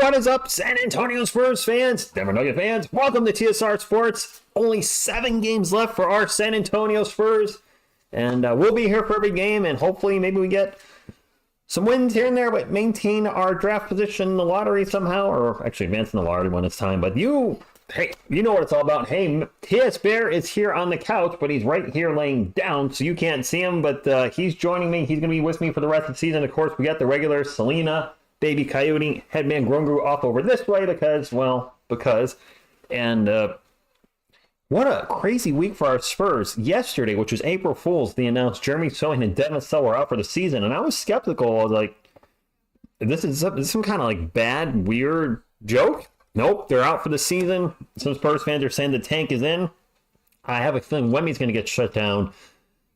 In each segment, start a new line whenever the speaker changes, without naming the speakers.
What is up, San Antonio Spurs fans, Denver Nuggets fans? Welcome to TSR Sports. Only 7 games left for our San Antonio Spurs. And we'll be here for every game, and hopefully maybe we get some wins here and there, but maintain our draft position in the lottery somehow, or actually advance in the lottery when it's time. But you know what it's all about. Hey, TS Bear is here on the couch, but he's right here laying down, so you can't see him, but he's joining me. He's going to be with me for the rest of the season. Of course, we got the regular Selena, Baby Coyote, Headman Grungu off over this way because. And what a crazy week for our Spurs. Yesterday, which was April Fool's, they announced Jeremy Sohan and Devin Vassell were out for the season, and I was skeptical. I was like, this is some kind of like bad, weird joke? Nope, they're out for the season. Some Spurs fans are saying the tank is in. I have a feeling Wemby's going to get shut down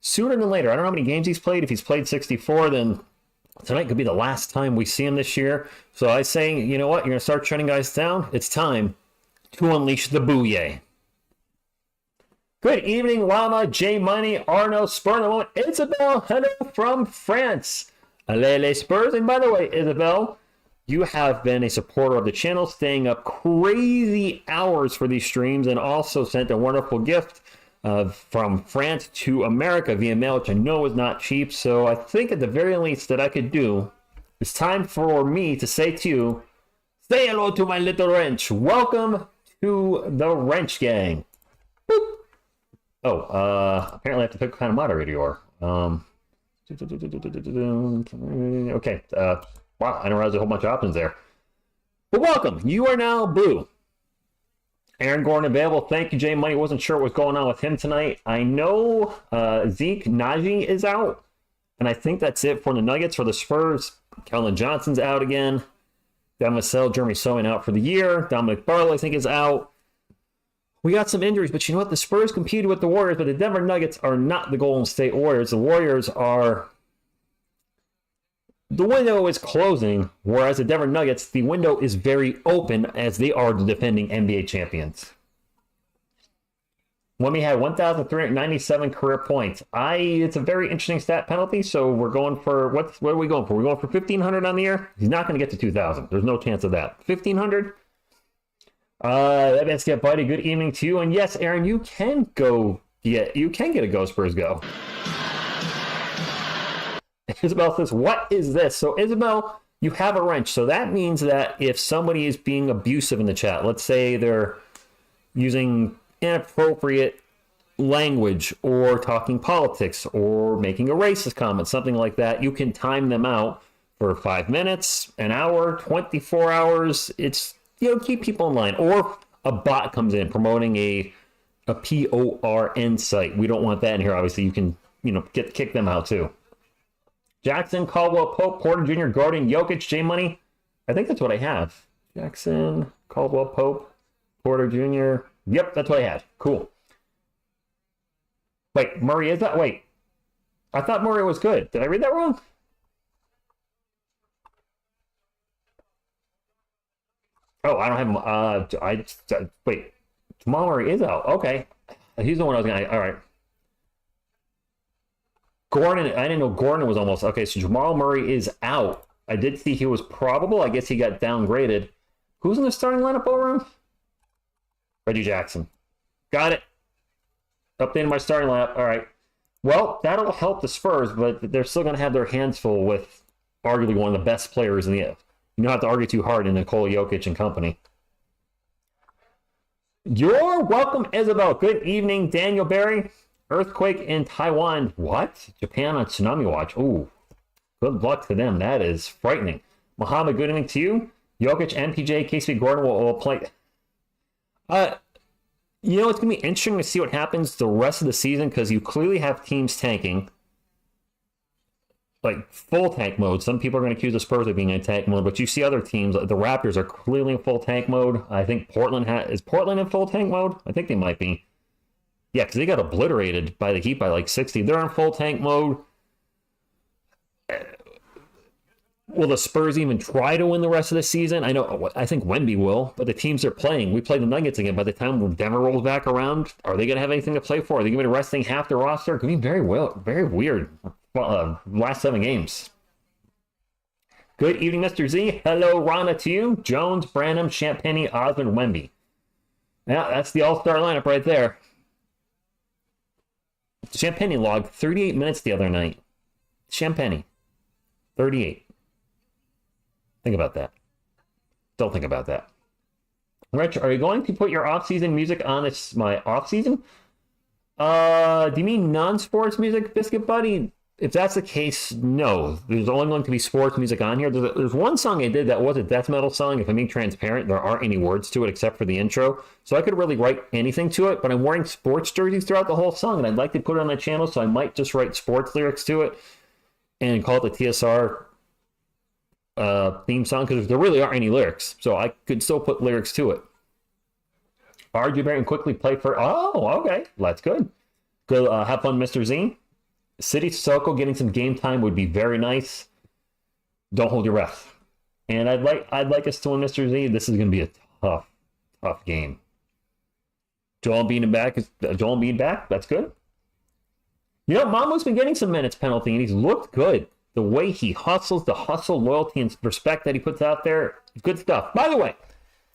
sooner than later. I don't know how many games he's played. If he's played 64, then tonight could be the last time we see him this year. So I say, you know what? You're going to start shutting guys down. It's time to unleash the booyah. Good evening, Lama, J Money, Arno, Spur the moment, Isabel, hello from France. Allez, Spurs. And by the way, Isabel, you have been a supporter of the channel, staying up crazy hours for these streams, and also sent a wonderful gift from France to America via mail, which I know is not cheap. So I think at the very least that I could do, it's time for me to say to you, say hello to my little wrench. Welcome to the Wrench Gang. Boop. Oh, apparently I have to pick what kind of moderator you are. Okay. Wow, I didn't realize a whole bunch of options there. But welcome. You are now blue. Aaron Gordon available. Thank you, Jay Money. Wasn't sure what was going on with him tonight. I know Zeke Najee is out, and I think that's it for the Nuggets. For the Spurs, Kellen Johnson's out again. Devin Vassell, Jeremy Sohan out for the year. Dominic Barlow, I think, is out. We got some injuries, but you know what? The Spurs competed with the Warriors, but the Denver Nuggets are not the Golden State Warriors. The Warriors are... The window is closing, whereas the Denver Nuggets, the window is very open as they are the defending NBA champions. Wemby had 1,397 career points. It's a very interesting stat penalty, so we're going for, what are we going for? We're going for 1,500 on the year? He's not going to get to 2,000. There's no chance of that. 1,500? Let's get Buddy. Good evening to you. And yes, Aaron, you can get a Go Spurs Go. Isabel says, what is this? So, Isabel, you have a wrench. So that means that if somebody is being abusive in the chat, let's say they're using inappropriate language or talking politics or making a racist comment, something like that, you can time them out for 5 minutes, an hour, 24 hours. It's, keep people in line. Or a bot comes in promoting a PORN site. We don't want that in here. Obviously, you can, kick them out too. Jackson, Caldwell, Pope, Porter Jr., Gordon, Jokic, J Money. I think that's what I have. Jackson, Caldwell, Pope, Porter Jr. Yep, that's what I had. Cool. Wait, Murray is that? Wait. I thought Murray was good. Did I read that wrong? Oh, I don't have him. Wait. Jamal Murray is out. Okay. He's the one I was going to... All right. Gordon, I didn't know Gordon was almost... Okay, so Jamal Murray is out. I did see he was probable. I guess he got downgraded. Who's in the starting lineup over him? Reggie Jackson. Got it. Updated my starting lineup. All right. Well, that'll help the Spurs, but they're still going to have their hands full with arguably one of the best players in the... You don't have to argue too hard in Nikola Jokic and company. You're welcome, Isabel. Good evening, Daniel Barry. Earthquake in Taiwan. What? Japan on tsunami watch. Ooh. Good luck to them. That is frightening. Muhammad, good evening to you. Jokic, MPJ, KCP Gordon will play. It's going to be interesting to see what happens the rest of the season because you clearly have teams tanking. Like full tank mode. Some people are going to accuse the Spurs of being in tank mode, but you see other teams. The Raptors are clearly in full tank mode. I think Portland is Portland in full tank mode? I think they might be. Yeah, because they got obliterated by the Heat by like 60. They're in full tank mode. Will the Spurs even try to win the rest of the season? I think Wemby will, but the teams they're playing, we play the Nuggets again. By the time Denver rolls back around, are they going to have anything to play for? Are they going to be resting half their roster? It could be very weird. Last 7 games. Good evening, Mr. Z. Hello, Rana to you. Jones, Branham, Champagny, Osmond, Wemby. Yeah, that's the all-star lineup right there. Champagny logged 38 minutes the other night. Champagny. 38. Think about that. Don't think about that. Rich, are you going to put your off-season music on this, my off-season? Do you mean non-sports music, Biscuit Buddy? If that's the case, no. There's only going to be sports music on here. There's one song I did that was a death metal song. If I'm being transparent, there aren't any words to it except for the intro. So I could really write anything to it, but I'm wearing sports jerseys throughout the whole song, and I'd like to put it on my channel, so I might just write sports lyrics to it and call it the TSR theme song, because there really aren't any lyrics. So I could still put lyrics to it. RJ Barrett quickly play for... Oh, okay. That's good. Go have fun, Mr. Z. City Soko getting some game time would be very nice. Don't hold your breath. And I'd like us to win, Mr. Z. This is going to be a tough game. Joel Embiid back. That's good. You know, Mamu's been getting some minutes penalty, and he's looked good. The way he hustles, the hustle, loyalty, and respect that he puts out there, good stuff. By the way,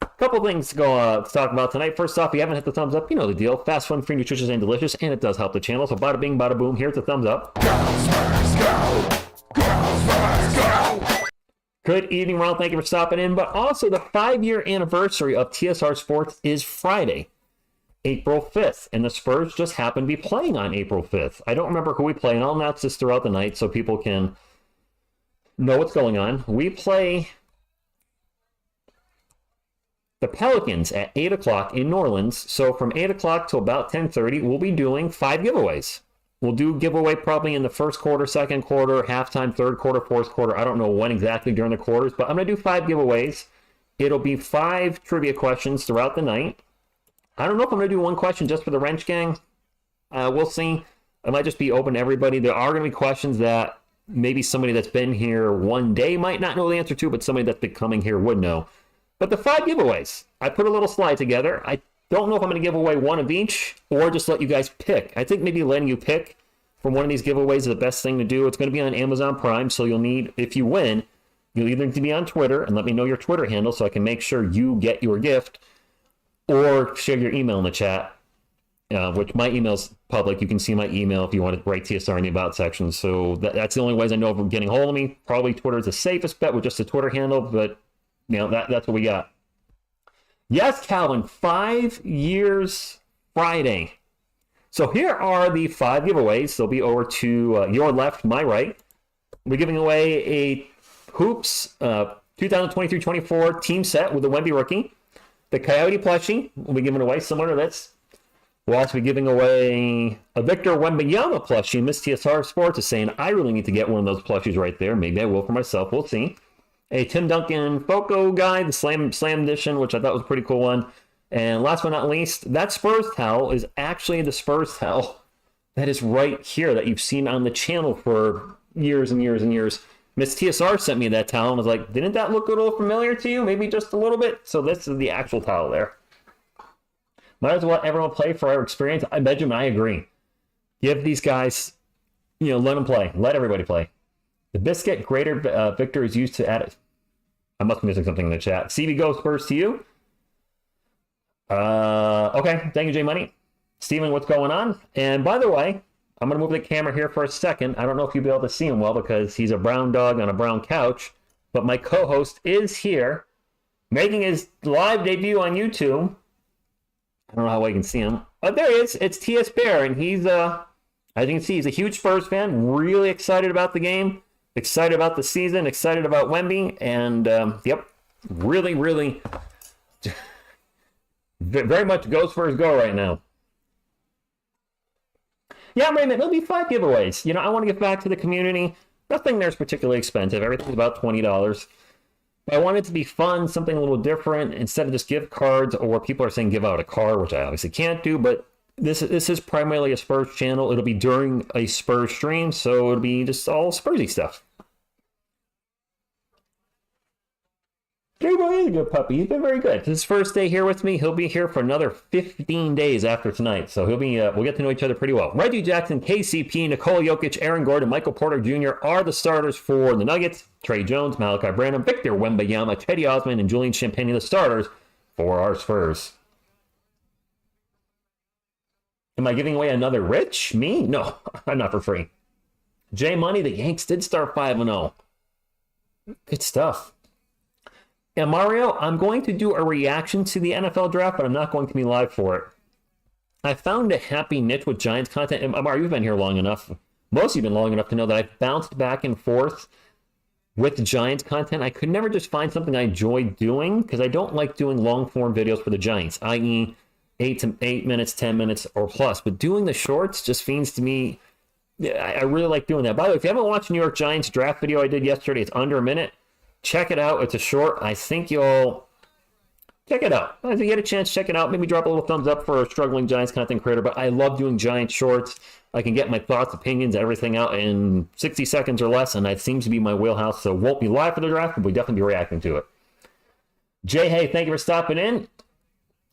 a couple things to go to talk about tonight. First off, if you haven't hit the thumbs up, you know the deal. Fast, fun, free, nutritious, and delicious, and it does help the channel. So bada bing, bada boom. Here's the thumbs up. Go. Good evening, Ronald. Thank you for stopping in. But also, the 5-year anniversary of TSR Sports is Friday, April 5th, and the Spurs just happen to be playing on April 5th. I don't remember who we play, and I'll announce this throughout the night so people can know what's going on. We play the Pelicans at 8 o'clock in New Orleans. So from 8 o'clock to about 10:30, we'll be doing 5 giveaways. We'll do giveaway probably in the first quarter, second quarter, halftime, third quarter, fourth quarter. I don't know when exactly during the quarters, but I'm going to do 5 giveaways. It'll be 5 trivia questions throughout the night. I don't know if I'm going to do one question just for the Wrench Gang. We'll see. I might just be open to everybody. There are going to be questions that maybe somebody that's been here one day might not know the answer to, but somebody that's been coming here would know. But the 5 giveaways, I put a little slide together. I don't know if I'm going to give away one of each or just let you guys pick. I think maybe letting you pick from one of these giveaways is the best thing to do. It's going to be on Amazon Prime, so you'll need, if you win, you'll either need to be on Twitter and let me know your Twitter handle so I can make sure you get your gift, or share your email in the chat, which my email's public. You can see my email if you want to write TSR in the About section. So that's the only ways I know of getting a hold of me. Probably Twitter is the safest bet with just a Twitter handle, but you know, that's what we got. Yes, Calvin, 5 years Friday. So here are the 5 giveaways. They'll be over to your left, my right. We're giving away a Hoops 2023-24 team set with the Wemby rookie. The Coyote plushie will be given away, similar to this. We'll also be giving away a Victor Wembanyama plushie. Miss TSR Sports is saying, I really need to get one of those plushies right there. Maybe I will for myself. We'll see. A Tim Duncan Foco guy, the Slam edition, which I thought was a pretty cool one. And last but not least, that Spurs towel is actually the Spurs towel that is right here that you've seen on the channel for years and years and years. Miss TSR sent me that towel and was like, didn't that look a little familiar to you? Maybe just a little bit. So this is the actual towel there. Might as well let everyone play for our experience. Benjamin, I agree. Give these guys, let them play. Let everybody play. The biscuit greater Victor is used to add it. I must be missing something in the chat. CV Go Spurs to you. Okay, thank you, J Money. Steven, what's going on? And by the way, I'm going to move the camera here for a second. I don't know if you'll be able to see him well because he's a brown dog on a brown couch. But my co-host is here, making his live debut on YouTube. I don't know how well you can see him. Oh, there he is. It's TS Bear, and he's, as you can see, he's a huge Spurs fan. Really excited about the game. Excited about the season. Excited about Wemby. And, yep, really, really, very much go Spurs go right now. Yeah, Raymond, there'll be 5 giveaways. I want to give back to the community. Nothing there's particularly expensive. Everything's about $20. But I want it to be fun, something a little different, instead of just gift cards, or people are saying give out a car, which I obviously can't do. But this is primarily a Spurs channel. It'll be during a Spurs stream, so it'll be just all Spursy stuff. J-Boy he's a good puppy. He's been very good. It's his first day here with me. He'll be here for another 15 days after tonight. So he'll be. We'll get to know each other pretty well. Reggie Jackson, KCP, Nikola Jokic, Aaron Gordon, Michael Porter Jr. are the starters for the Nuggets. Trey Jones, Malachi Branham, Victor Wembanyama, Cedi Osman, and Julian Champagnie, the starters for our Spurs. Am I giving away another Rich? Me? No, I'm not for free. J Money, the Yanks did start 5-0. Good stuff. And Mario, I'm going to do a reaction to the NFL draft, but I'm not going to be live for it. I found a happy niche with Giants content. And Mario, you've been here long enough. Most of you have been long enough to know that I've bounced back and forth with Giants content. I could never just find something I enjoy doing because I don't like doing long-form videos for the Giants, i.e., 8 minutes, 10 minutes, or plus. But doing the shorts just seems to me, I really like doing that. By the way, if you haven't watched New York Giants draft video I did yesterday, it's under a minute. Check it out. It's a short. I think you'll check it out. If you get a chance, check it out. Maybe drop a little thumbs up for a struggling Giants content creator. But I love doing Giants shorts. I can get my thoughts, opinions, everything out in 60 seconds or less, and that seems to be my wheelhouse. So won't be live for the draft, but we'll definitely be reacting to it. Jay, hey, thank you for stopping in.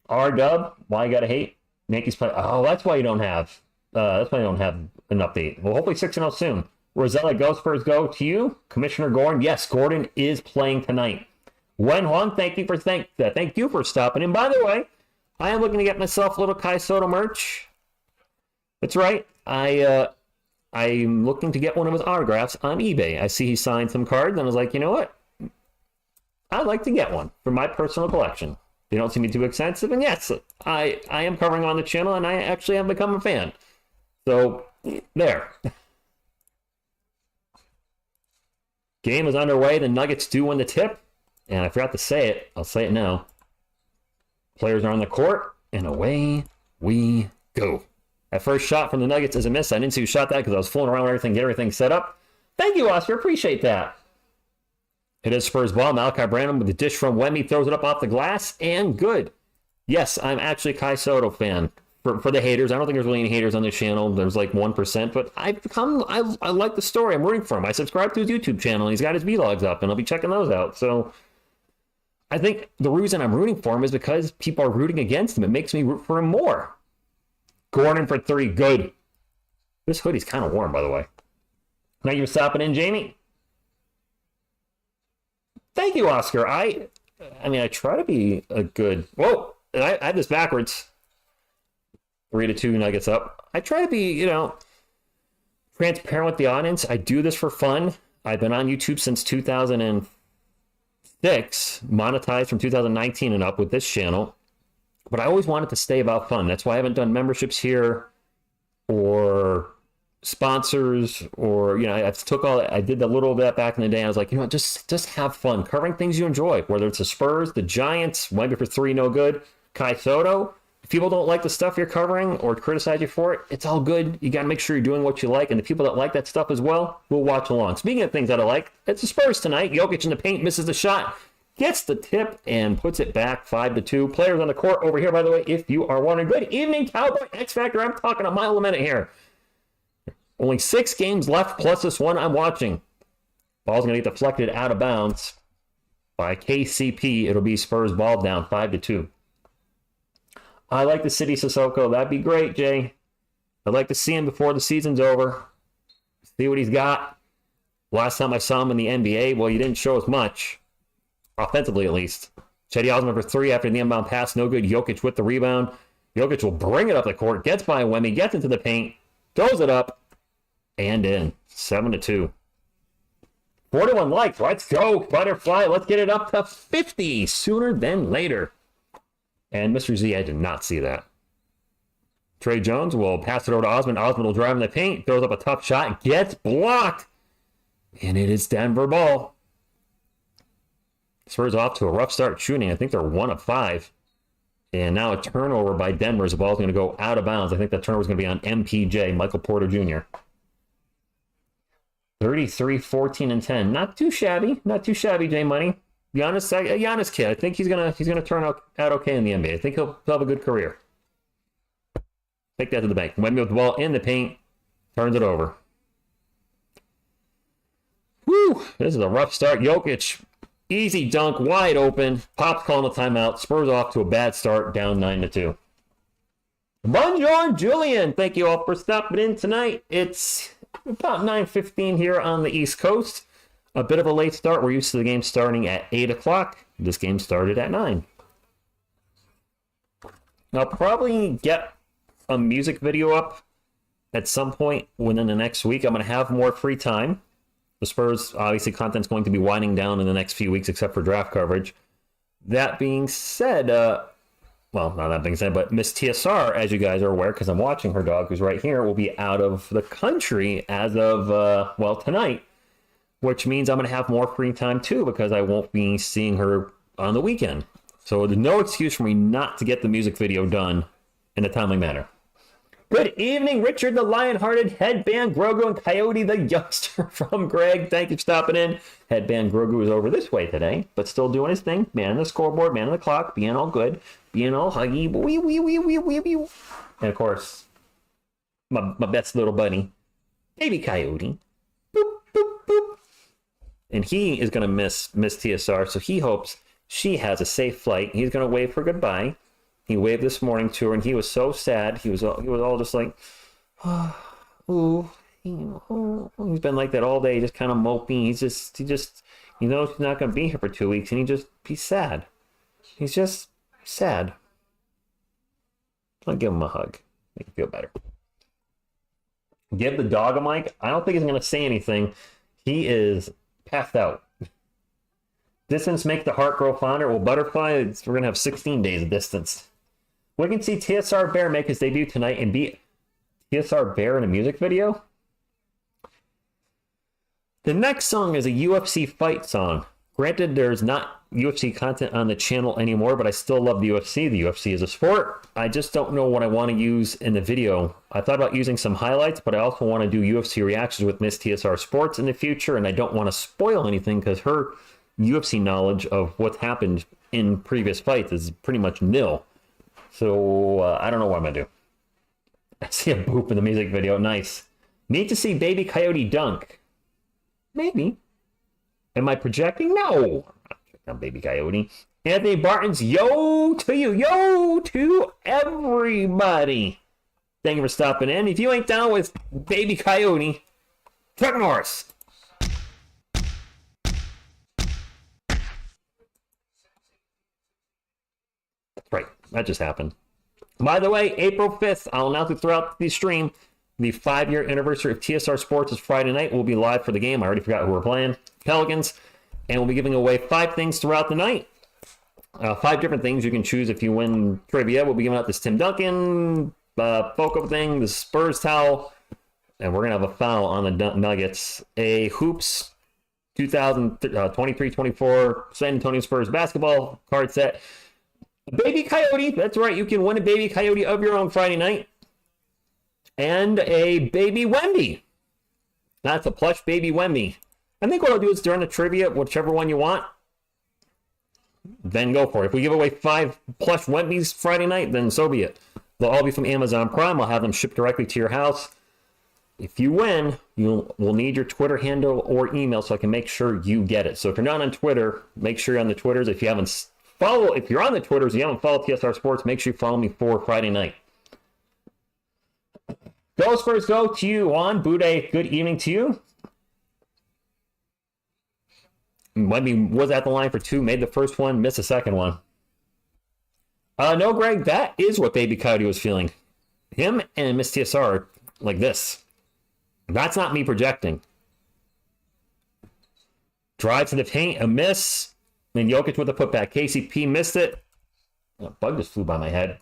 R-Dub, why you gotta hate? Yankees play. Oh, that's why you don't have. That's why you don't have an update. Well, hopefully 6-0 soon. Rosella, go Spurs, go to you. Commissioner Gordon, yes, Gordon is playing tonight. Wen Huang, thank you for stopping in. By the way, I am looking to get myself a little Kai Soto merch. That's right. I'm looking to get one of his autographs on eBay. I see he signed some cards, and I was like, you know what? I'd like to get one for my personal collection. They don't seem to be too expensive, and yes, I am covering on the channel, and I actually have become a fan. So, there. Game is underway. The Nuggets do win the tip, and I forgot to say it. I'll say it now. Players are on the court, and away we go. That first shot from the Nuggets is a miss. I didn't see who shot that because I was fooling around with everything, get everything set up. Thank you, Oscar. Appreciate that. It is Spurs ball. Malachi Branham with the dish from Wemby throws it up off the glass, and good. Yes, I'm actually a Kai Soto fan. For the haters, I don't think there's really any haters on this channel. There's like 1%, but I like the story. I'm rooting for him. I subscribe to his YouTube channel, and he's got his vlogs up, and I'll be checking those out. So I think the reason I'm rooting for him is because people are rooting against him. It makes me root for him more. Gordon for 3, good. This hoodie's kind of warm, by the way. Now you're stopping in, Jamie. Thank you, Oscar. I try to be a good... Whoa, I had this backwards. 3-2 Nuggets up. I try to be, transparent with the audience. I do this for fun. I've been on YouTube since 2006, monetized from 2019 and up with this channel. But I always wanted to stay about fun. That's why I haven't done memberships here or sponsors or, I did a little bit back in the day. I was like, just have fun. Covering things you enjoy, whether it's the Spurs, the Giants, Wemby for 3, no good, Kai Soto. If people don't like the stuff you're covering or criticize you for it, it's all good. You got to make sure you're doing what you like. And the people that like that stuff as well will watch along. Speaking of things that I like, it's the Spurs tonight. Jokic in the paint, misses the shot, gets the tip, and puts it back 5-2. Players on the court over here, by the way, if you are wondering. Good evening, Cowboy X Factor. I'm talking a mile a minute here. Only 6 games left, plus this one I'm watching. Ball's going to get deflected out of bounds by KCP. It'll be Spurs ball down 5-2. I like to see Sissoko. That'd be great, Jay. I'd like to see him before the season's over. See what he's got. Last time I saw him in the NBA, well, you didn't show us much. Offensively, at least. Cedi Osman for 3 after the inbound pass. No good. Jokic with the rebound. Jokic will bring it up the court. Gets by Wemby. Gets into the paint. Throws it up. And in. 7-2. 41 likes. Let's go. Butterfly. Let's get it up to 50 sooner than later. And Mr. Z, I did not see that. Trey Jones will pass it over to Osman. Osman will drive in the paint. Throws up a tough shot. Gets blocked. And it is Denver ball. Spurs off to a rough start shooting. I think they're 1 of 5. And now a turnover by Denver as the ball's going to go out of bounds. I think that turnover is going to be on MPJ, Michael Porter Jr. 33, 14, and 10. Not too shabby. Not too shabby, J Money. Giannis kid. I think he's gonna turn out okay in the NBA. I think he'll have a good career. Take that to the bank. Wemby with the ball in the paint. Turns it over. Woo! This is a rough start. Jokic Easy dunk, wide open. Pop's calling a timeout. Spurs off to a bad start, down 9-2. Bonjour, Julian. Thank you all for stopping in tonight. It's about 9:15 here on the East Coast. A bit of a late start. We're used to the game starting at 8 o'clock. This game started at 9. I'll probably get a music video up at some point within the next week. I'm going to have more free time. The Spurs, obviously, content's going to be winding down in the next few weeks, except for draft coverage. That being said, well, not that being said, but Miss TSR, as you guys are aware, because I'm watching her dog, who's right here, will be out of the country as of, well, tonight, which means I'm going to have more free time, too, because I won't be seeing her on the weekend. So there's no excuse for me not to get the music video done in a timely manner. Good evening, Richard the Lion-Hearted, Headband Grogu, and Coyote the Youngster from Greg. Thank you for stopping in. Headband Grogu is over this way today, but still doing his thing. Man on the scoreboard, man on the clock, being all good, being all huggy. And of course, my best little buddy, Baby Coyote. Boop, boop, boop. And he is going to miss TSR, so he hopes she has a safe flight. He's going to wave her goodbye. He waved this morning to her, and he was so sad. He was all just like, oh, he's been like that all day, just kind of moping. He just, he knows he's not going to be here for 2 weeks, and he's sad. He's just sad. I'll give him a hug. Make him feel better. Give the dog a mic. I don't think he's going to say anything. He is passed out. Distance make the heart grow fonder. Well, butterfly, we're going to have 16 days of distance. We can see TSR Bear make his debut tonight and beat TSR Bear in a music video. The next song is a UFC fight song. Granted, there's not UFC content on the channel anymore, but I still love the UFC. The UFC is a sport. I just don't know what I want to use in the video. I thought about using some highlights, but I also want to do UFC reactions with Miss TSR Sports in the future, and I don't want to spoil anything because her UFC knowledge of what's happened in previous fights is pretty much nil. So, I don't know what I'm going to do. I see a boop in the music video. Nice. Need to see Baby Coyote dunk. Maybe. Am I projecting? No. I'm not projecting on Baby Coyote. Anthony Barton's yo to you. Yo to everybody. Thank you for stopping in. If you ain't down with Baby Coyote, Chuck Norris. Right, that just happened. By the way, April 5th, I'll announce it throughout the stream. The 5-year anniversary of TSR Sports is Friday night. We'll be live for the game. I already forgot who we're playing. Pelicans. And we'll be giving away 5 things throughout the night. 5 different things you can choose if you win trivia. We'll be giving out this Tim Duncan Foco thing, the Spurs towel, and we're going to have a foul on the Nuggets. A Hoops 2023-24 San Antonio Spurs basketball card set. Baby Coyote, that's right, you can win a Baby Coyote of your own Friday night. And a Baby Wemby. That's a plush Baby Wemby. I think what I'll do is during the trivia, whichever one you want, then go for it. If we give away 5 plush Wembys Friday night, then so be it. They'll all be from Amazon Prime. I'll have them shipped directly to your house. If you win, we'll need your Twitter handle or email so I can make sure you get it. So if you're not on Twitter, make sure you're on the Twitters. If you're on the Twitters and you haven't followed TSR Sports, make sure you follow me for Friday night. Go Spurs, go to you, Juan. Bude, good evening to you. Wemby was at the line for 2, made the first one, missed the second one. No, Greg, that is what Baby Coyote was feeling. Him and Miss TSR are like this. That's not me projecting. Drive to the paint, a miss. And Jokic with a putback. KCP missed it. A bug just flew by my head.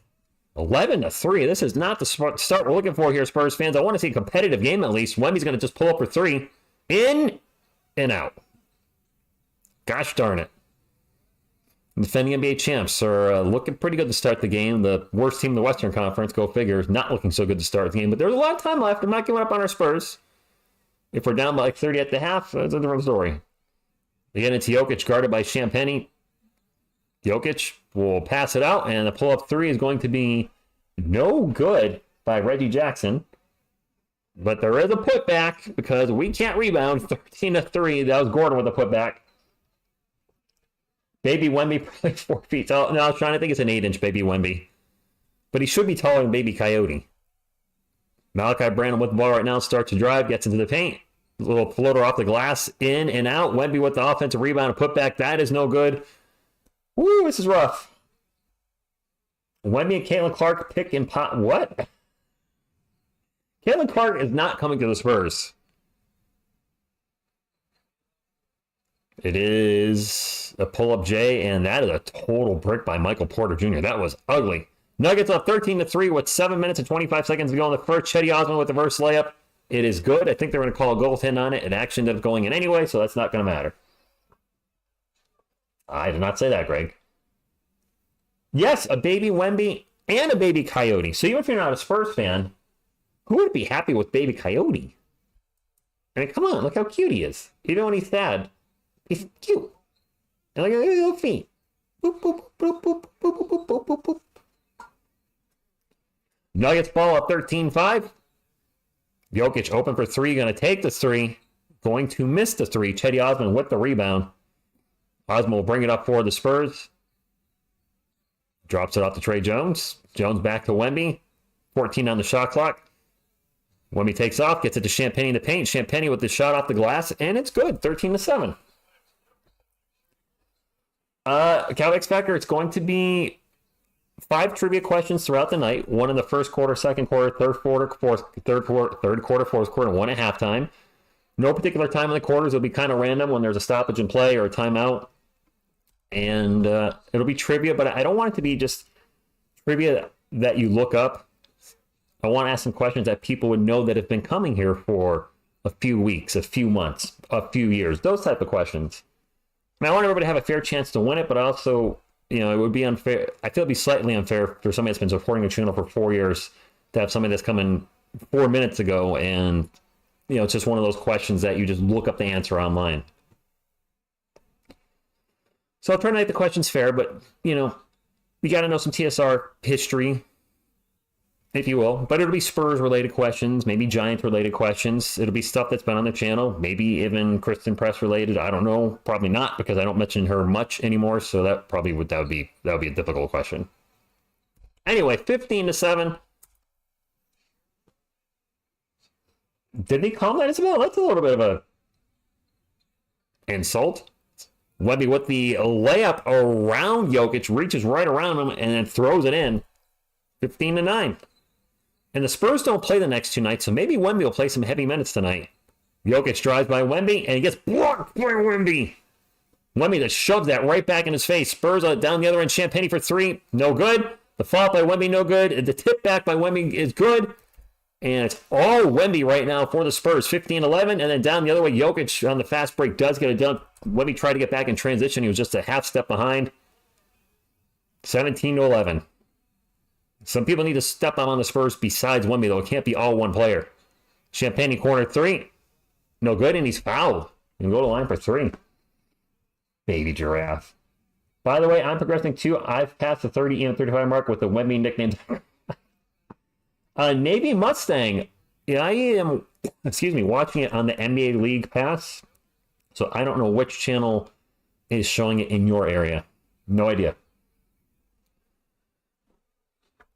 11-3. This is not the start we're looking for here, Spurs fans. I want to see a competitive game at least. Wemby's going to just pull up for 3. In and out. Gosh darn it. Defending NBA champs are looking pretty good to start the game. The worst team in the Western Conference, go figure, is not looking so good to start the game. But there's a lot of time left. I'm not giving up on our Spurs. If we're down by like 30 at the half, that's a different story. They get into Jokic, guarded by Champagny. Jokic will pass it out, and the pull-up 3 is going to be no good by Reggie Jackson. But there is a putback because we can't rebound. 13-3. That was Gordon with a putback. Baby Wemby probably 4 feet tall. No, I was trying to think it's an 8-inch Baby Wemby. But he should be taller than Baby Coyote. Malachi Brandon with the ball right now, starts to drive, gets into the paint. A little floater off the glass, in and out. Wemby with the offensive rebound and putback. That is no good. Woo, this is rough. Wemby and Caitlin Clark pick and pot. What? Caitlin Clark is not coming to the Spurs. It is a pull-up J, and that is a total brick by Michael Porter Jr. That was ugly. Nuggets up 13-3 with 7 minutes and 25 seconds to go in the first. Chetty Osman with the reverse layup. It is good. I think they're going to call a goaltend on it. It actually ended up going in anyway, so that's not going to matter. I did not say that, Greg. Yes, a baby Wemby and a baby Coyote. So even if you're not a Spurs fan, who would be happy with baby Coyote? I mean, come on, look how cute he is. Even when he's sad, he's cute. And look at his little feet. Boop, boop, boop, boop, boop, boop, boop, boop, boop, boop. Nuggets ball up 13-5. Jokic open for 3, going to take the 3. Going to miss the 3. Chetty Osman with the rebound. Osman will bring it up for the Spurs. Drops it off to Trey Jones. Jones back to Wemby. 14 on the shot clock. Wemby takes off, gets it to Champagnie in the paint. Champagnie with the shot off the glass, and it's good. 13-7. Cal X Factor, it's going to be 5 trivia questions throughout the night. 1 in the first quarter, second quarter, third quarter, fourth quarter, 1 at halftime. No particular time in the quarters. It'll be kind of random when there's a stoppage in play or a timeout. And it'll be trivia, but I don't want it to be just trivia that you look up. I want to ask some questions that people would know that have been coming here for a few weeks, a few months, a few years. Those type of questions. I want everybody to have a fair chance to win it, but also, you know, it would be unfair. I feel it'd be slightly unfair for somebody that's been supporting the channel for 4 years to have somebody that's come in 4 minutes ago and, you know, it's just one of those questions that you just look up the answer online. So I'll try to make the questions fair, but, you know, we got to know some TSR history, if you will. But it'll be Spurs-related questions, maybe Giants-related questions. It'll be stuff that's been on the channel, maybe even Kristen Press-related. I don't know. Probably not, because I don't mention her much anymore, so that would be a difficult question. Anyway, 15-7. Did he call that, Isabel? That's a little bit of a insult. Wemby with the layup around Jokic, reaches right around him and then throws it in. 15-9. And the Spurs don't play the next 2 nights, so maybe Wemby will play some heavy minutes tonight. Jokic drives by Wemby, and he gets blocked by Wemby. Wemby just shoves that right back in his face. Spurs down the other end. Champagnie for 3. No good. The foul by Wemby, no good. The tip back by Wemby is good. And it's all Wemby right now for the Spurs. 15-11. And then down the other way, Jokic on the fast break does get a dunk. Wemby tried to get back in transition. He was just a half step behind. 17-11. Some people need to step out on the Spurs besides Wemby, though. It can't be all one player. Champagnie corner 3. No good, and he's fouled. You can go to the line for 3. Baby giraffe. By the way, I'm progressing too. I've passed the 30 and 35 mark with the Wemby nicknames. Navy Mustang. Yeah, I am, watching it on the NBA League Pass. So I don't know which channel is showing it in your area. No idea.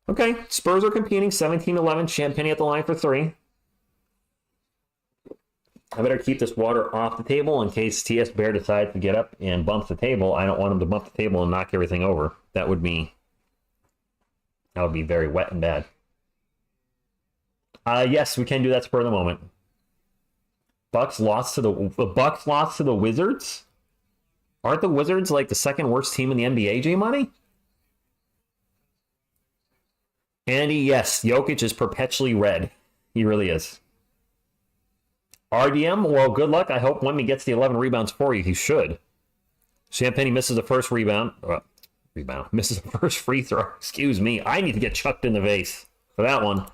Okay, Spurs are competing. 17-11. Champagnie at the line for 3. I better keep this water off the table in case TS Bear decides to get up and bump the table. I don't want him to bump the table and knock everything over. That would be very wet and bad. Yes, we can do that spur of the moment. Bucks lost to the Wizards. Aren't the Wizards like the second worst team in the NBA, J-Money? Andy, yes, Jokic is perpetually red. He really is. RDM, well, good luck. I hope Wemby gets the 11 rebounds for you. He should. Champagnie misses the first misses the first free throw. Excuse me. I need to get chucked in the face for that one.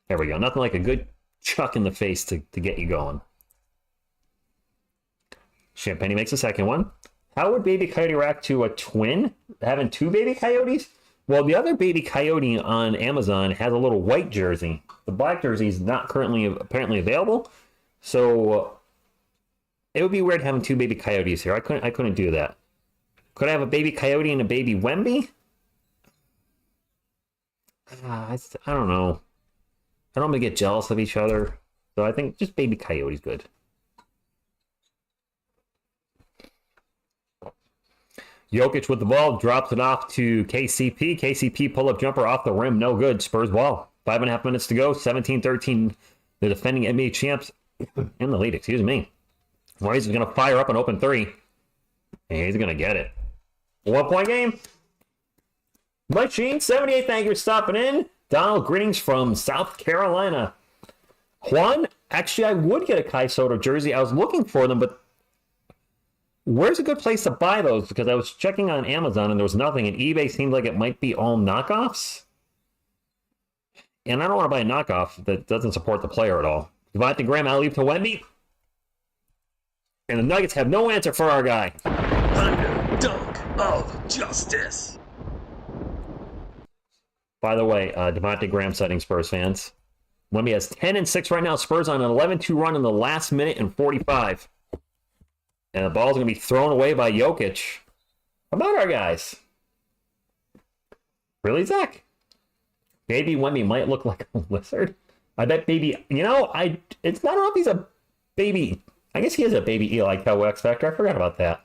There we go. Nothing like a good chuck in the face to get you going. Champagnie makes the second one. How would Baby Coyote react to a twin? Having 2 Baby Coyotes? Well, the other Baby Coyote on Amazon has a little white jersey. The black jersey is not currently apparently available. So It would be weird having two baby coyotes here. I couldn't do that. Could I have a baby coyote and a baby Wemby? I don't know. I don't want to get jealous of each other. So I think just baby coyote's good. Jokic with the ball, drops it off to KCP. KCP pull-up jumper off the rim, no good. Spurs ball. 5.5 minutes to go. 17-13. The defending NBA champs in the lead, excuse me. Royce is going to fire up an open three. And he's going to get it. 1-point game. Machine 78, thank you for stopping in. Donald, greetings from South Carolina. Juan, actually, I would get a Kai Soto jersey. I was looking for them, but where's a good place to buy those? Because I was checking on Amazon and there was nothing, and eBay seemed like it might be all knockoffs. And I don't want to buy a knockoff that doesn't support the player at all. Devontae Graham, alley-oop to Wemby. And the Nuggets have no answer for our guy.
Thunder dunk of justice.
By the way, Devontae Graham setting Spurs fans. Wemby has 10-6 right now. Spurs on an 11-2 run in the last minute and 45. And the ball's going to be thrown away by Jokic. How about our guys? Really, Zach? Baby Wemby might look like a lizard. I bet baby... You know, it's not know if he's a baby... I guess he is a baby Eli Cow X Factor. I forgot about that.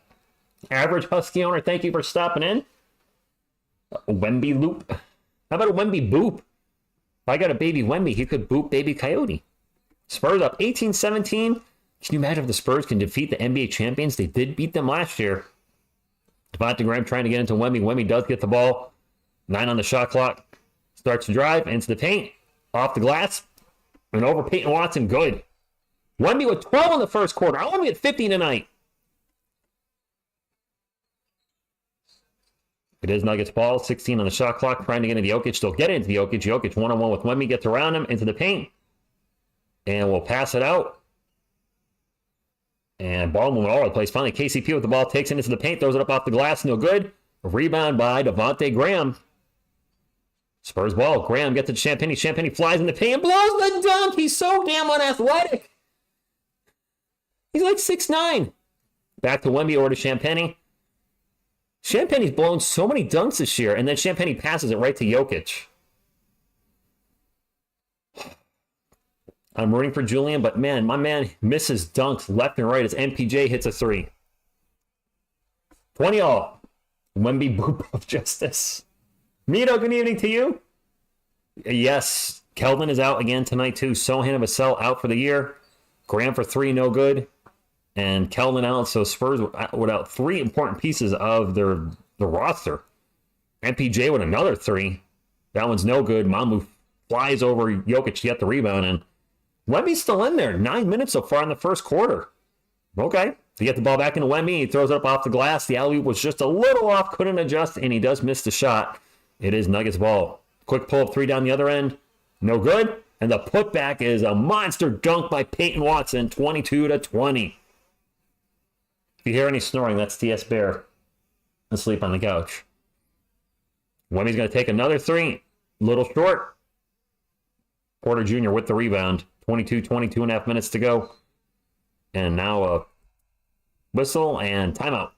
Average Husky owner, thank you for stopping in. Wemby loop. How about a Wemby boop? If I got a baby Wemby, he could boop baby Coyote. Spurs up 18-17. Can you imagine if the Spurs can defeat the NBA champions? They did beat them last year. Devontae Graham trying to get into Wemby. Wemby does get the ball. 9 on the shot clock. Starts to drive into the paint. Off the glass. And over Peyton Watson. Good. Wemby with 12 in the first quarter. I want to be at 50 tonight. It is Nuggets ball. 16 on the shot clock. Trying to get into Jokic. They'll get into Jokic. Jokic one-on-one with Wemby. Gets around him into the paint. And we'll pass it out. And ball moving all over the place. Finally, KCP with the ball. Takes it into the paint. Throws it up off the glass. No good. Rebound by Devontae Graham. Spurs ball. Graham gets it to Champagnie. Champagnie flies in the paint and blows the dunk. He's so damn unathletic. He's like 6'9". Back to Wemby or to Champagnie. Champagnie's blown so many dunks this year, and then Champagnie passes it right to Jokic. I'm rooting for Julian, but man, my man misses dunks left and right as MPJ hits a three. 20 all. Wemby boop of justice. Mito, good evening to you. Yes, Keldon is out again tonight too. Sohan Vassell out for the year. Graham for 3, no good. And Keldon out, so Spurs without 3 important pieces of the roster. MPJ with another 3. That one's no good. Mamu flies over Jokic to get the rebound, and Wemby's still in there. 9 minutes so far in the first quarter. Okay. To get the ball back into Wemby, he throws it up off the glass. The alley-oop was just a little off, couldn't adjust, and he does miss the shot. It is Nuggets ball. Quick pull-up 3 down the other end. No good. And the putback is a monster dunk by Peyton Watson, 22-20. If you hear any snoring, that's TS Bear asleep on the couch. Wemby's going to take another 3. Little short. Porter Jr. with the rebound. 22.5 minutes to go. And now a whistle and timeout.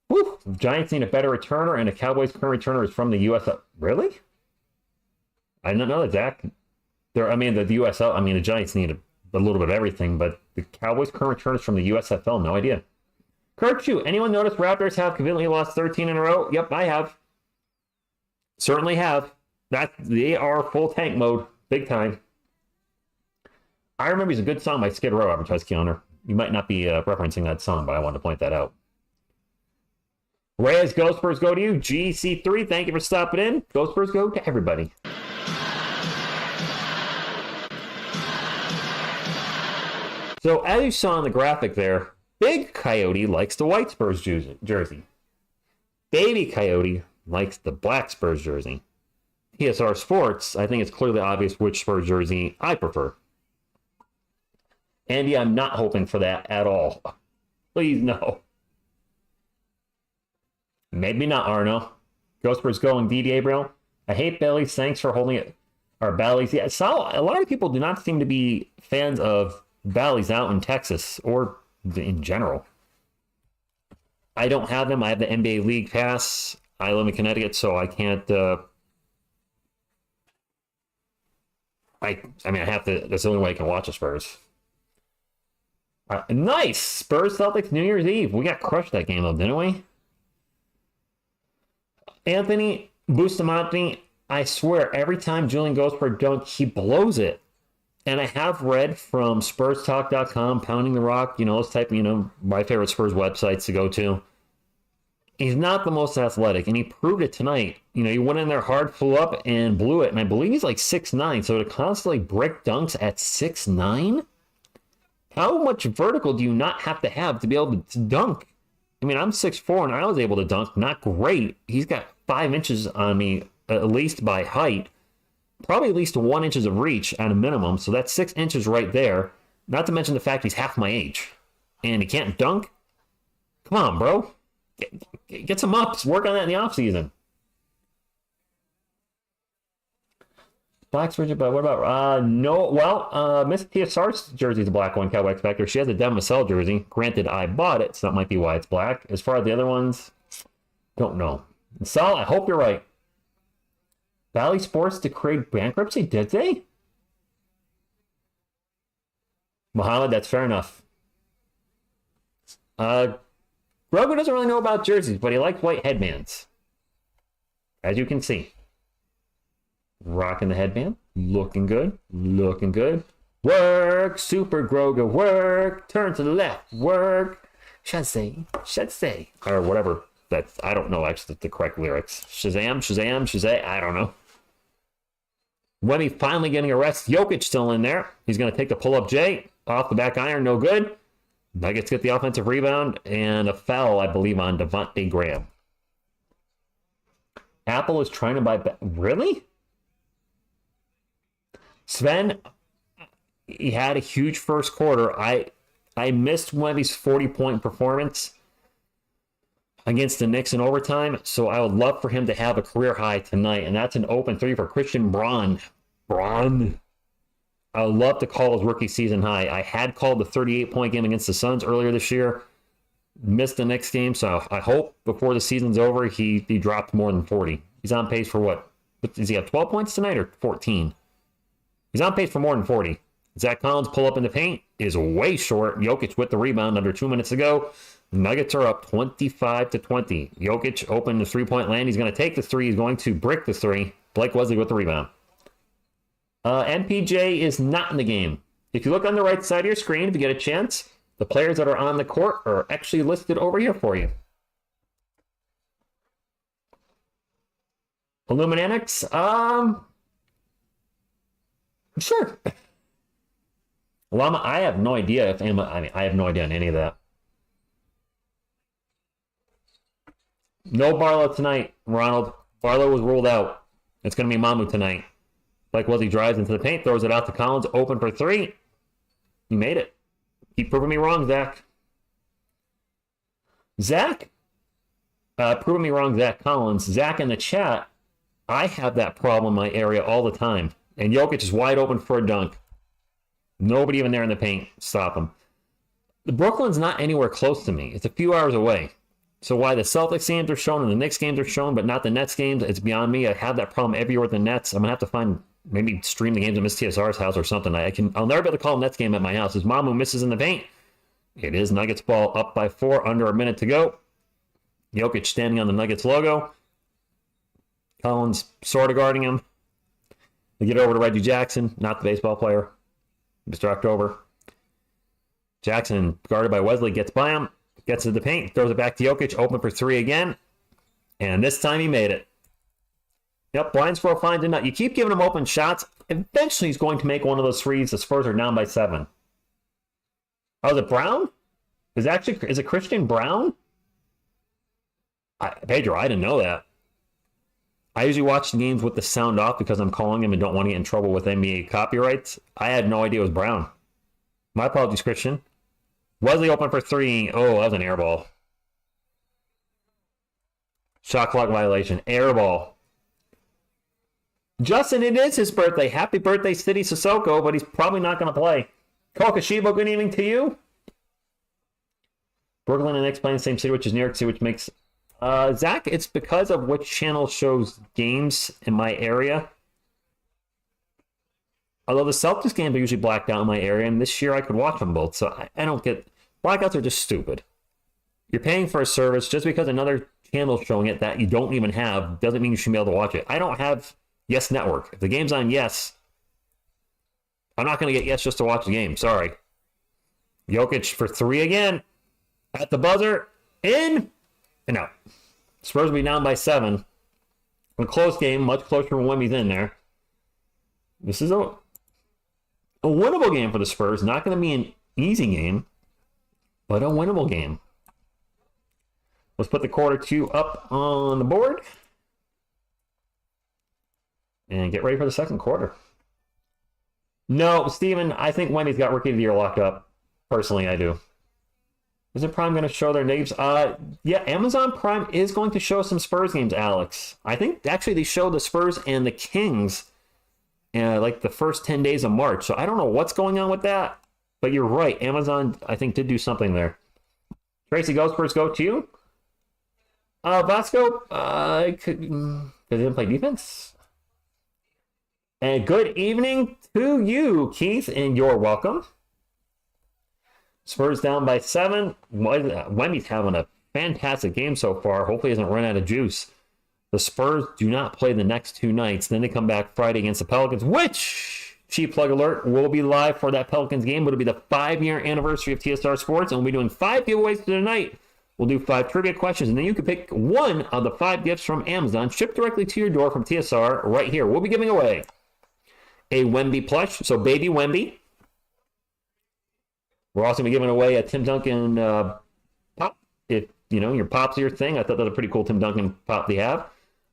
Woo! The Giants need a better returner, and the Cowboys' current returner is from the USL. Really? I didn't know that, Zach. The USL, the Giants need a little bit of everything, but the Cowboys' current return is from the USFL. No idea. Kurt Chu, anyone notice Raptors have conveniently lost 13 in a row? Yep, I have. Certainly have. They are full tank mode. Big time. I Remember is a good song by Skid Row, advertised Keanu. You might not be referencing that song, but I wanted to point that out. Reyes, Ghost Spurs go to you. GC3, thank you for stopping in. Ghost Spurs go to everybody. So, as you saw in the graphic there, Big Coyote likes the white Spurs jersey. Baby Coyote likes the black Spurs jersey. TSR Sports, I think it's clearly obvious which Spurs jersey I prefer. Andy, I'm not hoping for that at all. Please, no. Maybe not, Arno. Ghost Spurs going, D.D. Abril. I hate bellies. Thanks for holding it. Our bellies. Yeah, so a lot of people do not seem to be fans of Valley's out in Texas or in general. I don't have them. I have the NBA League Pass. I live in Connecticut, so I can't. I have to. That's the only way I can watch the Spurs. Nice Spurs Celtics New Year's Eve. We got crushed that game though, didn't we? Anthony Bustamante. I swear, every time Julian goes for a dunk, he blows it. And I have read from SpursTalk.com, Pounding the Rock, those type of, my favorite Spurs websites to go to. He's not the most athletic, and he proved it tonight. He went in there hard, flew up, and blew it. And I believe he's like 6'9", so to constantly break dunks at 6'9", how much vertical do you not have to be able to dunk? I'm 6'4", and I was able to dunk. Not great. He's got 5 inches on me, at least by height. Probably at least 1 inch of reach at a minimum. So that's 6 inches right there. Not to mention the fact he's half my age. And he can't dunk? Come on, bro. Get some ups. Work on that in the offseason. Black's rigid, but what about no? Well, Miss TSR's jersey is a black one, Cowboy X Factor. She has a Devin Vassell jersey. Granted, I bought it, so that might be why it's black. As far as the other ones, don't know. Sal, I hope you're right. Valley Sports declared bankruptcy, did they? Muhammad, that's fair enough. Grogu doesn't really know about jerseys, but he likes white headbands. As you can see. Rocking the headband. Looking good. Looking good. Work. Super Grogu. Work. Turn to the left. Work. Should say. Or whatever. I don't know actually the correct lyrics. Shazam. I don't know. Wemby finally getting a rest. Jokic still in there. He's going to take the pull-up J. Off the back iron. No good. Nuggets get the offensive rebound. And a foul, I believe, on Devontae Graham. Apple is trying to buy back. Really? Sven, he had a huge first quarter. I missed Wemby's 40-point performance against the Knicks in overtime, so I would love for him to have a career high tonight, and that's an open 3 for Christian Braun. I would love to call his rookie season high. I had called the 38-point game against the Suns earlier this year, missed the next game, so I hope before the season's over he dropped more than 40. He's on pace for what? Does he have 12 points tonight or 14? He's on pace for more than 40. Zach Collins pull up in the paint is way short. Jokic with the rebound under 2 minutes to go. Nuggets are up 25-20. Jokic open the three-point land. He's going to take the three. He's going to brick the three. Blake Wesley with the rebound. MPJ is not in the game. If you look on the right side of your screen, if you get a chance, the players that are on the court are actually listed over here for you. Illuminatics? Sure. Llama, I have no idea if I have no idea on any of that. No Barlow tonight, Ronald. Barlow was ruled out. It's going to be Mamu tonight. Like Wesley drives into the paint, throws it out to Collins, open for three. You made it. Keep proving me wrong, Zach. Proving me wrong, Zach Collins. Zach in the chat, I have that problem in my area all the time. And Jokic is wide open for a dunk. Nobody even there in the paint. Stop him. The Brooklyn's not anywhere close to me. It's a few hours away. So why the Celtics games are shown and the Knicks games are shown, but not the Nets games, it's beyond me. I have that problem everywhere with the Nets. I'm going to have to find, maybe stream the games at Miss TSR's house or something. I'll never be able to call a Nets game at my house. As Mamu misses in the paint, it is Nuggets ball up by 4, under a minute to go. Jokic standing on the Nuggets logo. Collins sort of guarding him. They get over to Reggie Jackson, not the baseball player. Mr. October. Jackson, guarded by Wesley, gets by him, gets to the paint, throws it back to Jokic, open for three again. And this time he made it. Yep, Blindsboro finds a nut. You keep giving him open shots, eventually he's going to make one of those threes. The Spurs are down by 7. Oh, is it Brown? Is it Christian Brown? Pedro, I didn't know that. I usually watch the games with the sound off because I'm calling him and don't want to get in trouble with NBA copyrights. I had no idea it was Brown. My apologies, Christian. Wesley open for three. Oh, that was an air ball. Shot clock violation. Air ball. Justin, it is his birthday. Happy birthday, City Sissoko, but he's probably not going to play. Kokashiba, good evening to you. Brooklyn and Knicks playing the same city, which is New York City, which makes... Zach, it's because of which channel shows games in my area. Although the Celtics games are usually blacked out in my area, and this year I could watch them both, so I don't get... Blackouts are just stupid. You're paying for a service just because another channel's showing it that you don't even have doesn't mean you should be able to watch it. I don't have Yes Network. If the game's on Yes, I'm not going to get Yes just to watch the game. Sorry. Jokic for 3 again. At the buzzer. In. And out. Spurs will be down by 7. A close game. Much closer when Wemby's in there. This is a winnable game for the Spurs. Not going to be an easy game, but a winnable game. Let's put the quarter 2 up on the board. And get ready for the second quarter. No, Steven, I think Wemby's got Rookie of the Year locked up. Personally, I do. Isn't Prime going to show their names? Yeah, Amazon Prime is going to show some Spurs games, Alex. I think, actually, they show the Spurs and the Kings like the first 10 days of March. So I don't know what's going on with that. But you're right. Amazon, I think, did do something there. Tracy, go Spurs, go to you. Vasco, they didn't play defense. And good evening to you, Keith, and you're welcome. Spurs down by 7. Wemby's having a fantastic game so far. Hopefully he doesn't run out of juice. The Spurs do not play the next 2 nights. Then they come back Friday against the Pelicans, which, cheap plug alert, will be live for that Pelicans game. It'll be the 5-year anniversary of TSR Sports, and we'll be doing 5 giveaways tonight. We'll do 5 trivia questions, and then you can pick one of the 5 gifts from Amazon, shipped directly to your door from TSR right here. We'll be giving away a Wemby plush, so baby Wemby. We're also going to be giving away a Tim Duncan pop. If, you know, your pop's your thing. I thought that was a pretty cool Tim Duncan pop they have.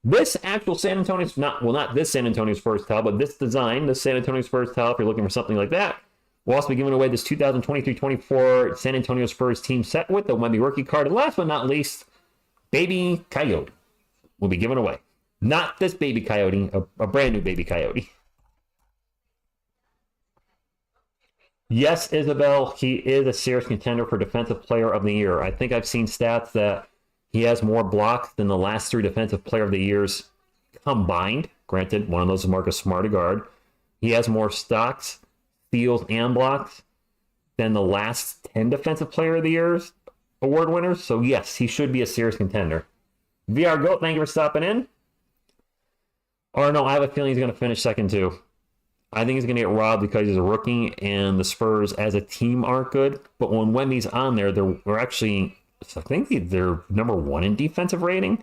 This actual San Antonio, not this San Antonio Spurs towel, but this design, this San Antonio Spurs towel, if you're looking for something like that. We'll also be giving away this 2023-24 San Antonio Spurs team set with the Wemby rookie card. And last but not least, Baby Coyote will be given away. Not this Baby Coyote, a brand new Baby Coyote. Yes, Isabel, he is a serious contender for Defensive Player of the Year. I think I've seen stats that he has more blocks than the last 3 Defensive Player of the Years combined. Granted, one of those is Marcus Smart, a guard. He has more stocks, steals, and blocks than the last 10 Defensive Player of the Year's award winners. So, yes, he should be a serious contender. VR Goat, thank you for stopping in. Or no, I have a feeling he's going to finish second, too. I think he's going to get robbed because he's a rookie and the Spurs as a team aren't good. But when Wemby's on there, they're actually, I think they're number 1 in defensive rating.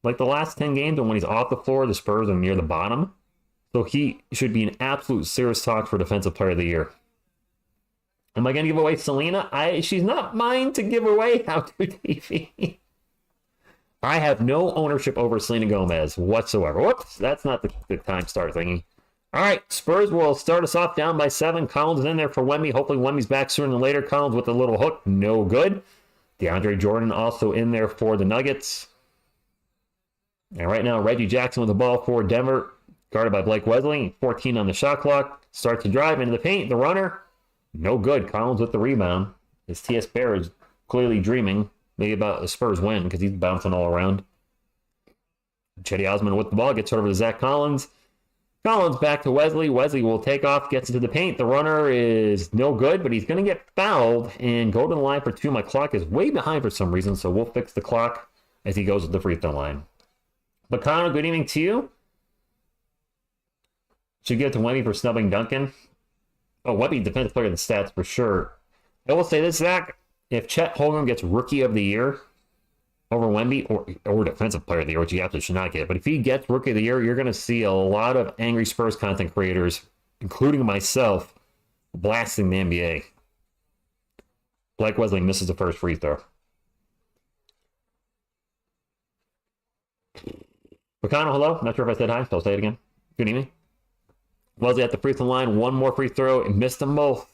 Like the last 10 games, and when he's off the floor, the Spurs are near the bottom. So he should be an absolute serious talk for Defensive Player of the Year. Am I going to give away Selena? She's not mine to give away. How to TV? I have no ownership over Selena Gomez whatsoever. Whoops, that's not the time start thingy. All right, Spurs will start us off down by 7. Collins is in there for Wemby. Hopefully Wemby's back sooner than later. Collins with a little hook. No good. DeAndre Jordan also in there for the Nuggets. And right now, Reggie Jackson with the ball for Denver. Guarded by Blake Wesley. 14 on the shot clock. Starts to drive into the paint. The runner. No good. Collins with the rebound. His TS Bear is clearly dreaming. Maybe about a Spurs win because he's bouncing all around. Chetty Osman with the ball. Gets over to Zach Collins. Collins back to Wesley. Wesley will take off, gets into the paint. The runner is no good, but he's going to get fouled and go to the line for 2. My clock is way behind for some reason, so we'll fix the clock as he goes to the free throw line. But Connor, good evening to you. Should get to Wemby for snubbing Duncan. Oh, Wemby, defensive player of the stats for sure. I will say this, Zach. If Chet Holmgren gets Rookie of the Year over Wemby, or Defensive Player of the Year, which he absolutely should not get. But if he gets Rookie of the Year, you're going to see a lot of angry Spurs content creators, including myself, blasting the NBA. Blake Wesley misses the first free throw. Bacano, hello. Not sure if I said hi, so I'll say it again. Good evening. Wesley at the free throw line. One more free throw and missed them both.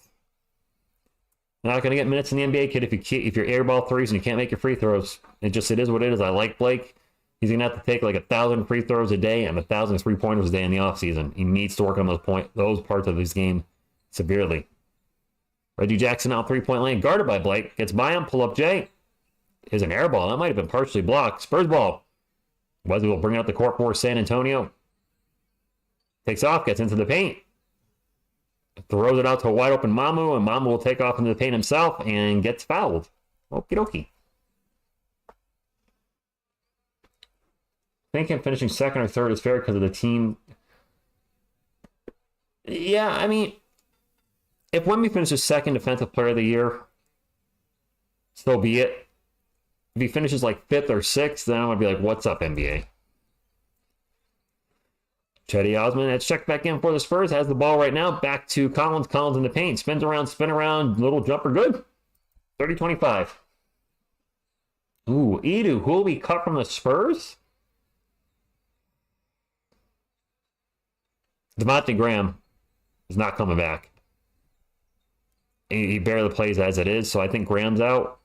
Not going to get minutes in the NBA, kid, if you're airball threes and you can't make your free throws. It is what it is. I like Blake. He's going to have to take like 1,000 free throws a day and 1,000 three-pointers a day in the offseason. He needs to work on those parts of his game severely. Reggie Jackson out 3-point lane, guarded by Blake. Gets by him, pull up Jay. Here's an air ball. That might have been partially blocked. Spurs ball. Wesley will bring out the court for San Antonio. Takes off, gets into the paint. Throws it out to a wide open Mamu, and Mamu will take off into the paint himself and gets fouled. Okie dokie. I think him finishing second or third is fair because of the team. Yeah, I mean, if Wemby finishes second defensive player of the year, so be it. If he finishes like fifth or sixth, then I'm going to be like, what's up, NBA? Cedi Osman has checked back in for the Spurs. Has the ball right now. Back to Collins. Collins in the paint. Spins around, spin around. Little jumper. Good. 30-25. Ooh, Edu. Who will be cut from the Spurs? Devontae Graham is not coming back. He barely plays as it is, so I think Graham's out.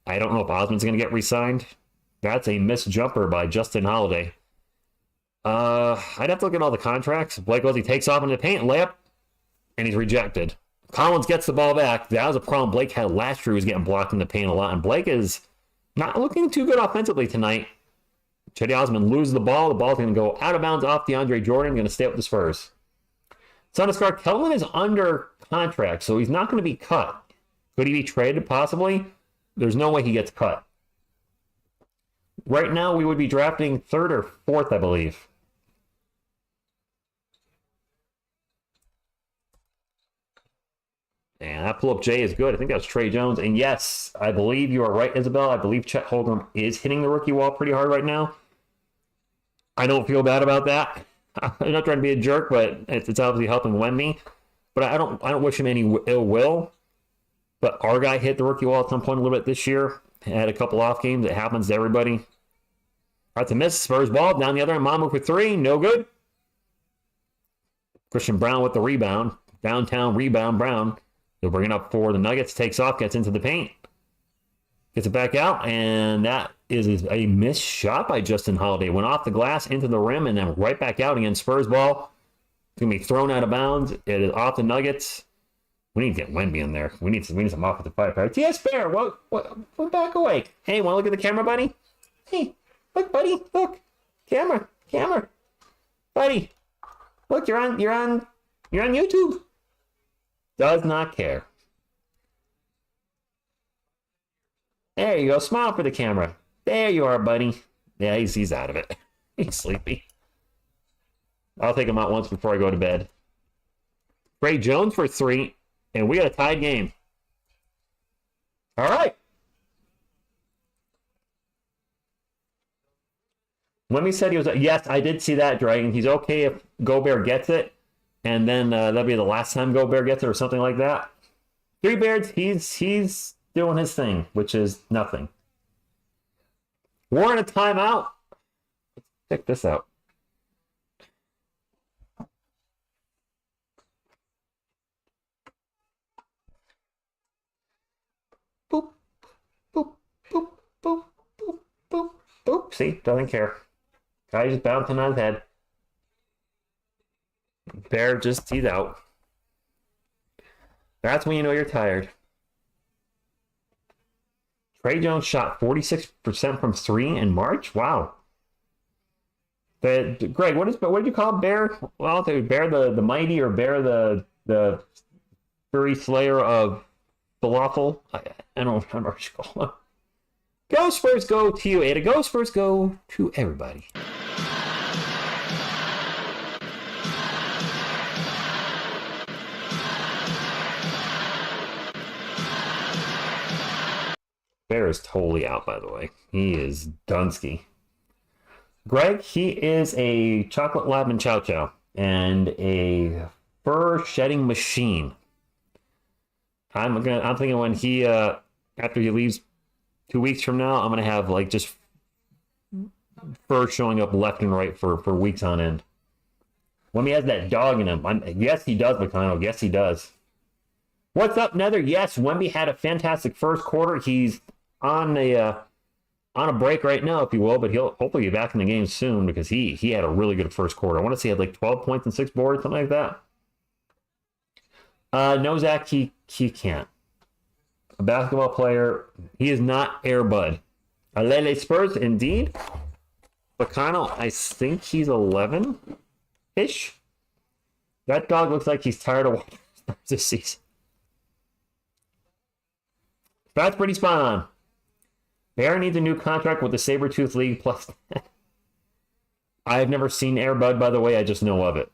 I don't know if Osman's going to get re-signed. That's a missed jumper by Justin Holiday. I'd have to look at all the contracts. Blake Wesley takes off into the paint, layup, and he's rejected. Collins gets the ball back. That was a problem Blake had last year. He was getting blocked in the paint a lot, and Blake is not looking too good offensively tonight. Cedi Osman loses the ball. The ball's going to go out of bounds off DeAndre Jordan. Going to stay with the Spurs. Sundescar, Kelvin is under contract, so he's not going to be cut. Could he be traded? Possibly. There's no way he gets cut. Right now, we would be drafting third or fourth, I believe. And that pull-up J is good. I think that was Trey Jones. And yes, I believe you are right, Isabel. I believe Chet Holmgren is hitting the rookie wall pretty hard right now. I don't feel bad about that. I'm not trying to be a jerk, but it's obviously helping Wemby. But I don't wish him any ill will. But our guy hit the rookie wall at some point a little bit this year. Had a couple off games. It happens to everybody. That's a miss. Spurs ball. Down the other end. Mamu for three. No good. Christian Brown with the rebound. Downtown rebound. Brown. He'll bring it up for the Nuggets. Takes off. Gets into the paint. Gets it back out. And that is a missed shot by Justin Holiday. Went off the glass into the rim and then right back out again. Spurs ball. It's going to be thrown out of bounds. It is off the Nuggets. We need to get Wemby in there. We need some offensive firepower. TS Bear, what, back away. Hey, want to look at the camera, buddy? Hey, look, buddy, look. Camera. Buddy. Look, you're on YouTube. Does not care. There you go. Smile for the camera. There you are, buddy. Yeah, he's out of it. He's sleepy. I'll take him out once before I go to bed. Trey Jones for three. And we got a tied game. All right. When we said he was, yes, I did see that, Dragon. He's okay if Gobert gets it, and then that'll be the last time Gobert gets it or something like that. Three Beards, he's doing his thing, which is nothing. We're in a timeout. Let's check this out. Boop, boop, boop, boop, boop, boop, boop. See, doesn't care. Guy just bouncing on his head. Bear just teed out. That's when you know you're tired. Trey Jones shot 46% from three in March. Wow. Greg, what did you call Bear? Well, Bear the mighty or Bear the furry slayer of falafel. I don't know what you call it. Go Spurs, go to you, Ada. Go Spurs, go to everybody. Bear is totally out, by the way. He is Dunsky. Greg, he is a chocolate lab and chow chow and a fur shedding machine. I'm thinking when he after he leaves 2 weeks from now, I'm gonna have like just fur showing up left and right for weeks on end. When he has that dog in him, yes he does, McConnell. Yes he does. What's up, Nether? Yes, Wemby had a fantastic first quarter. He's on a break right now, if you will, but he'll hopefully be back in the game soon because he had a really good first quarter. I want to say he had like 12 points and 6 boards, something like that. No, Zach, he can't. A basketball player, he is not Air Bud. Alele Spurs, indeed. Bacano, I think he's 11-ish. That dog looks like he's tired of watching Spurs this season. That's pretty spot on. Bear needs a new contract with the Sabertooth League plus. I have never seen Air Bud, by the way. I just know of it.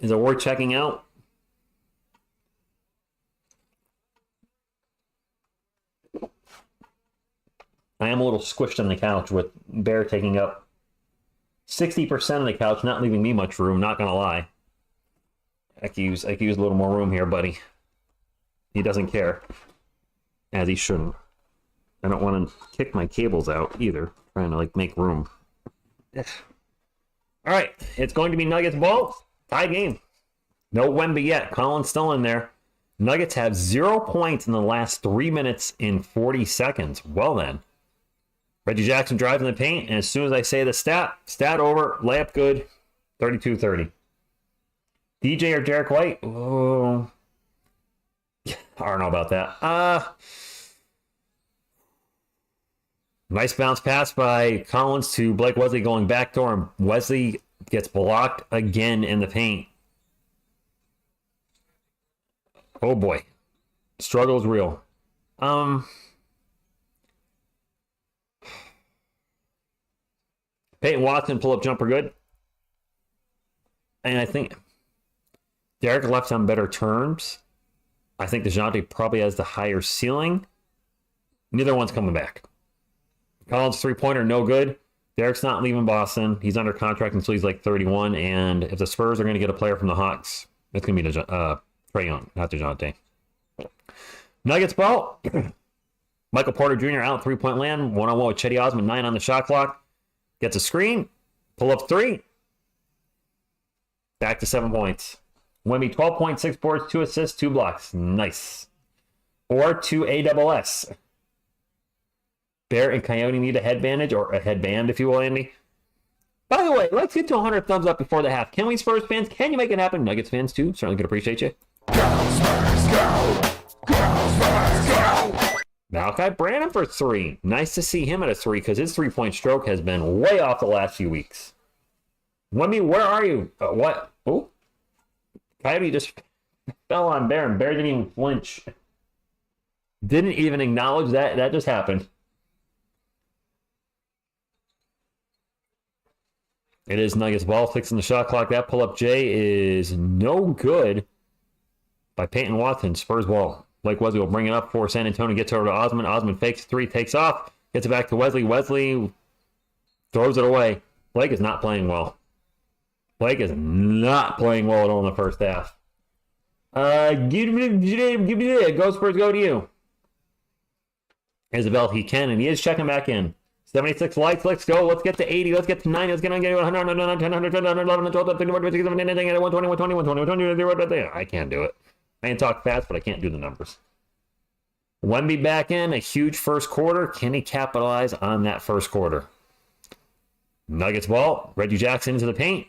Is it worth checking out? I am a little squished on the couch with Bear taking up 60% of the couch, not leaving me much room, not going to lie. I could use a little more room here, buddy. He doesn't care. As he shouldn't. I don't want to kick my cables out either. Trying to make room. All right, it's going to be Nuggets ball. Tie game. No Wemby yet. Collins still in there. Nuggets have 0 points in the last 3 minutes and 40 seconds. Well then. Reggie Jackson drives in the paint, and as soon as I say the stat over, layup good, 32-30. DJ or Derek White? Oh, I don't know about that. Nice bounce pass by Collins to Blake Wesley going backdoor, and Wesley gets blocked again in the paint. Oh boy. Struggle is real. Peyton Watson pull-up jumper good. And I think Derek left on better terms. I think DeJounte probably has the higher ceiling. Neither one's coming back. Collins three-pointer, no good. Derek's not leaving Boston. He's under contract until he's 31. And if the Spurs are going to get a player from the Hawks, it's going to be Trae Young, not DeJounte. Nuggets ball. Michael Porter Jr. out, three-point land. One-on-one with Chetty Osman, 9 on the shot clock. Gets a screen. Pull up 3. Back to 7 points. Wemby, 12.6 boards, 2 assists, 2 blocks. Nice. Or 2 ASS. Bear and Coyote need a headbandage, or a headband, if you will, Andy. By the way, let's get to 100 thumbs up before the half. Can we, Spurs fans? Can you make it happen? Nuggets fans, too. Certainly could appreciate you.
Go, Spurs, go! Go, Spurs, go!
Malachi Branham for 3. Nice to see him at a 3, because his three-point stroke has been way off the last few weeks. Wemby, where are you? What? Oh. Coyote just fell on Bear, and Bear didn't even flinch. Didn't even acknowledge that. That just happened. It is Nuggets ball, fixing the shot clock. That pull-up J is no good by Peyton Watson. Spurs ball. Blake Wesley will bring it up for San Antonio. Gets over to Osman. Osman fakes 3, takes off. Gets it back to Wesley. Wesley throws it away. Blake is not playing well. Blake is not playing well at all in the first half. Give me it. Go Spurs, go to you. Isabel, he can, and he is checking back in. 76 lights, let's go. Let's get to 80. Let's get to 90. Let's get to 100, 111, 12, 120. I can't do it. I can talk fast, but I can't do the numbers. Wemby back in. A huge first quarter. Can he capitalize on that first quarter? Nuggets ball. Reggie Jackson into the paint.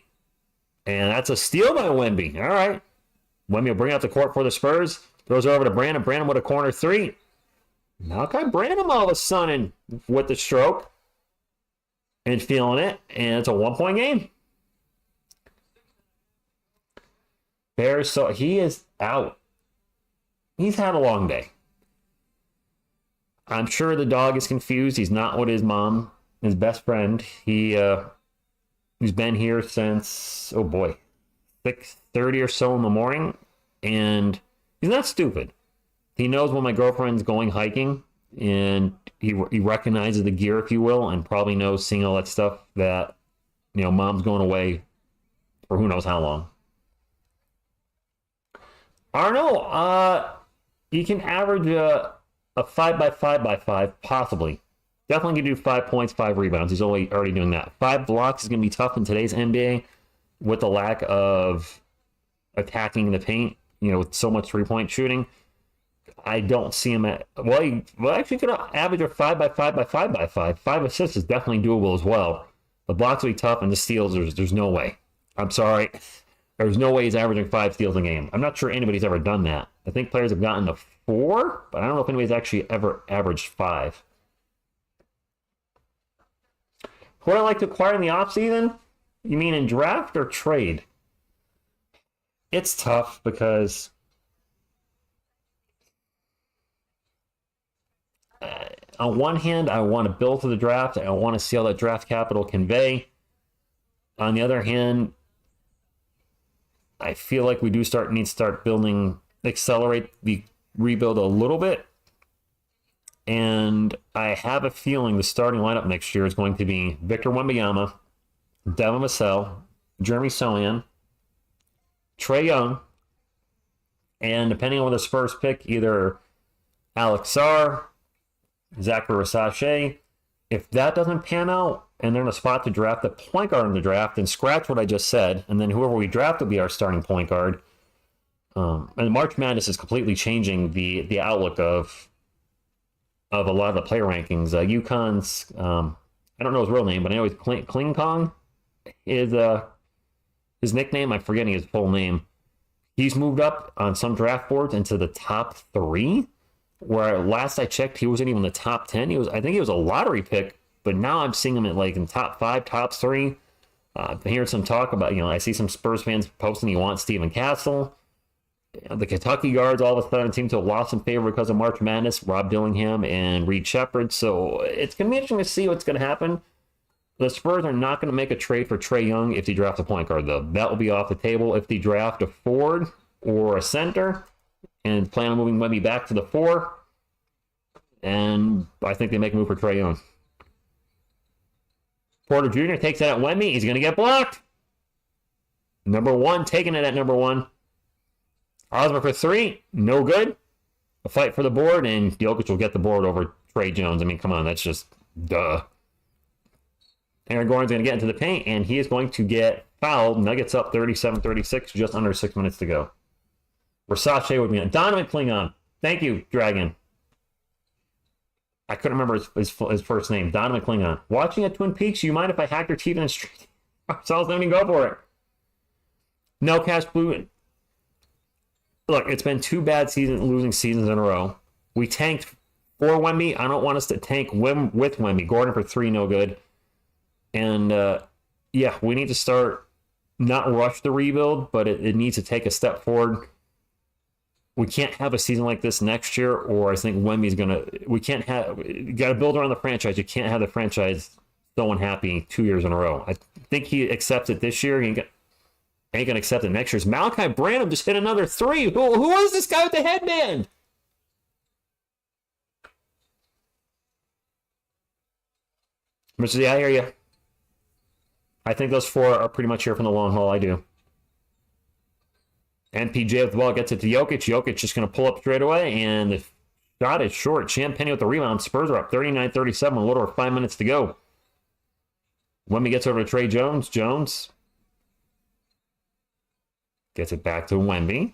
And that's a steal by Wemby. All right. Wemby will bring out the court for the Spurs. Throws it over to Brandon. Brandon with a corner 3. Malachi Branham all of a sudden with the stroke and feeling it, and it's a 1-point game. Bears, so he is out. He's had a long day. I'm sure the dog is confused. He's not with his mom, his best friend. He's been here since, 6:30 or so in the morning, and he's not stupid. He knows when my girlfriend's going hiking, and he recognizes the gear, if you will, and probably knows, seeing all that stuff, that, mom's going away for who knows how long. I don't know. He can average a 5x5x5, possibly. Definitely can do 5 points, 5 rebounds. He's already doing that. 5 blocks is going to be tough in today's NBA with the lack of attacking the paint, with so much three-point shooting. I don't see him at... He actually could average a 5x5x5x5. 5 assists is definitely doable as well. The blocks will be tough, and the steals, there's no way. I'm sorry. There's no way he's averaging 5 steals a game. I'm not sure anybody's ever done that. I think players have gotten to 4, but I don't know if anybody's actually ever averaged 5. Who would I like to acquire in the offseason? You mean in draft or trade? It's tough because on one hand, I want to build to the draft. I want to see how that draft capital convey. On the other hand, I feel like we need to start building, accelerate the rebuild a little bit. And I have a feeling the starting lineup next year is going to be Victor Wembanyama, Devin Vassell, Jeremy Sohan, Trae Young, and depending on what the Spurs pick, either Alex Sarr, Zachary Rasache. If that doesn't pan out and they're in a spot to draft a point guard in the draft, and scratch what I just said, and then whoever we draft will be our starting point guard. And March Madness is completely changing the outlook of a lot of the player rankings. UConn's, I don't know his real name, but I know he's Kling Kong is his nickname. I'm forgetting his full name. He's moved up on some draft boards into the top 3, where last I checked, he wasn't even in the top 10. I think he was a lottery pick, but now I'm seeing him at like in top 5, top 3. I'm hearing some talk about, I see some Spurs fans posting he wants Stephen Castle. The Kentucky guards all of a sudden seem to have lost in favor because of March Madness, Rob Dillingham and Reed Shepherd. So it's going to be interesting to see what's going to happen. The Spurs are not going to make a trade for Trae Young if they draft a point guard, though. That will be off the table. If they draft a forward or a center and plan on moving Wemby back to the 4, and I think they make a move for Trae Young. Porter Jr. takes it at Wemby. He's going to get blocked. Number 1, taking it at number 1. Osmer for 3, no good. A fight for the board, and Jokic will get the board over Trey Jones. I mean, come on, that's just duh. Aaron Gordon's going to get into the paint, and he is going to get fouled. Nuggets up 37-36, just under 6 minutes to go. Versace would be on. Donovan Klingon. Thank you, Dragon. I couldn't remember his first name. Donovan Klingon. Watching at Twin Peaks, you mind if I hack your TV and stream? So let me go for it. No Cash Blue. Look, it's been 2 bad losing seasons in a row. We tanked for Wemby. I don't want us to tank with Wemby. Gordon for 3, no good. And, we need to start, not rush the rebuild, but it needs to take a step forward. We can't have a season like this next year, or I think Wemby's going to... You got to build around the franchise. You can't have the franchise so unhappy 2 years in a row. I think he accepts it this year. He ain't going to accept it next year. Malachi Branham just hit another 3. Who is this guy with the headband? Mr. I hear you. I think those 4 are pretty much here from the long haul. I do. MPJ with the ball gets it to Jokic. Jokic just going to pull up straight away, and the shot is short. Champagne with the rebound. Spurs are up 39-37 with a little over 5 minutes to go. Wemby gets over to Trey Jones. Jones gets it back to Wemby.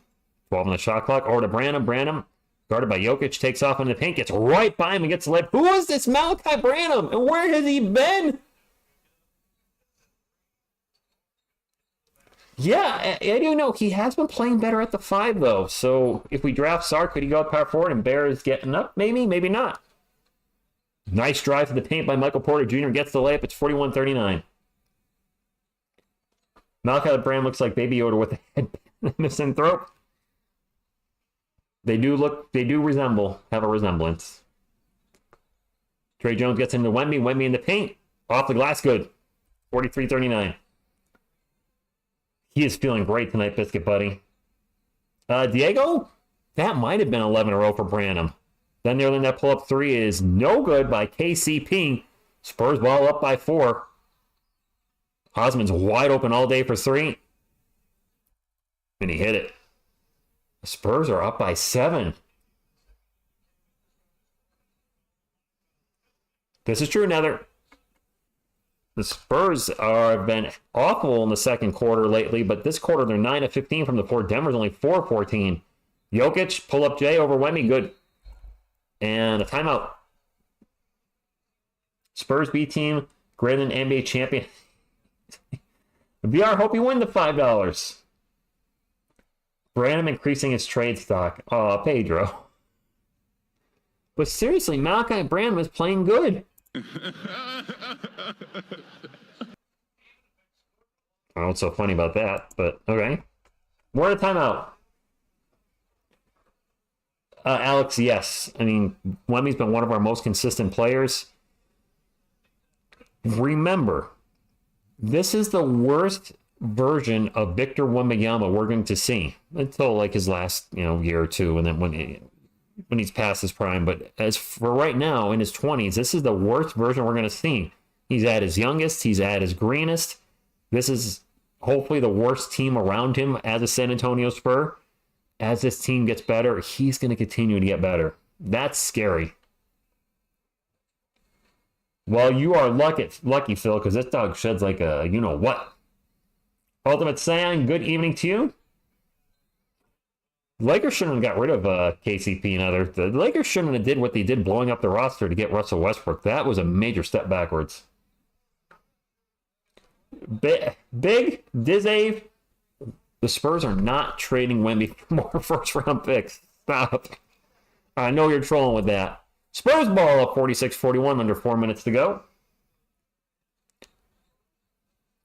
12 on the shot clock. Over to Branham. Branham, guarded by Jokic, takes off in the paint, gets right by him and gets led. Who is this Malachi Branham? And where has he been? Yeah, I do know. He has been playing better at the 5, though. So if we draft Sarr, could he go power forward and Bear is getting up? Maybe, maybe not. Nice drive to the paint by Michael Porter Jr. Gets the layup. It's 41-39. Malachi Branham looks like Baby Yoda with a head misanthrope. They do have a resemblance. Trey Jones gets into Wemby. Wemby in the paint. Off the glass, good. 43-39. He is feeling great tonight, Biscuit Buddy. Diego, that might have been 11 in a row for Branham. Then nearly that pull-up 3 is no good by KCP. Spurs ball up by 4. Osman's wide open all day for 3. And he hit it. The Spurs are up by 7. This is true, Nether. The Spurs have been awful in the second quarter lately, but this quarter they're 9 of 15 from the floor. Denver's only 4 of 14. Jokic, pull up J over Wemby, good. And a timeout. Spurs B team, greater than NBA champion. VR, hope you win the $5. Branham increasing his trade stock. Oh, Pedro. But seriously, Malachi Branham is playing good. I don't know what's so funny about that, but okay. We're in a timeout. Alex, yes. I mean, Wemmy's been one of our most consistent players. Remember, this is the worst version of Victor Wembanyama we're going to see until like his last, year or two, and then when he's past his prime. But as for right now, in his 20s, this is the worst version we're going to see. He's at his youngest. He's at his greenest. This is hopefully the worst team around him as a San Antonio Spur. As this team gets better, he's going to continue to get better. That's scary. Well, you are lucky, Phil, because this dog sheds like a you-know-what. Ultimate Saiyan, good evening to you. The Lakers shouldn't have got rid of KCP and others. The Lakers shouldn't have did what they did, blowing up the roster to get Russell Westbrook. That was a major step backwards. Big Dizave. The Spurs are not trading Wemby for more first-round picks. Stop. I know you're trolling with that. Spurs ball up 46-41, under 4 minutes to go.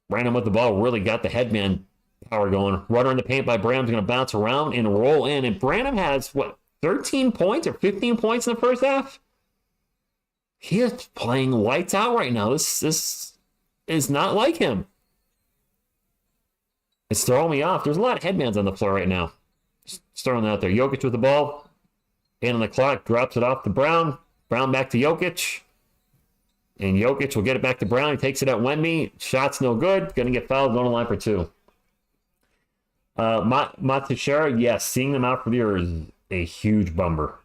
Brandon with the ball really got the headman power going. Runner in the paint by Branham's going to bounce around and roll in. And Branham has, 13 points or 15 points in the first half? He is playing lights out right now. This is not like him. It's throwing me off. There's a lot of headbands on the floor right now. Just throwing that out there. Jokic with the ball. 8 on the clock. Drops it off to Brown. Brown back to Jokic. And Jokic will get it back to Brown. He takes it at Wemby. Shot's no good. Going to get fouled. Going to line for 2. Matishera, yes. Seeing them out for the year is a huge bummer.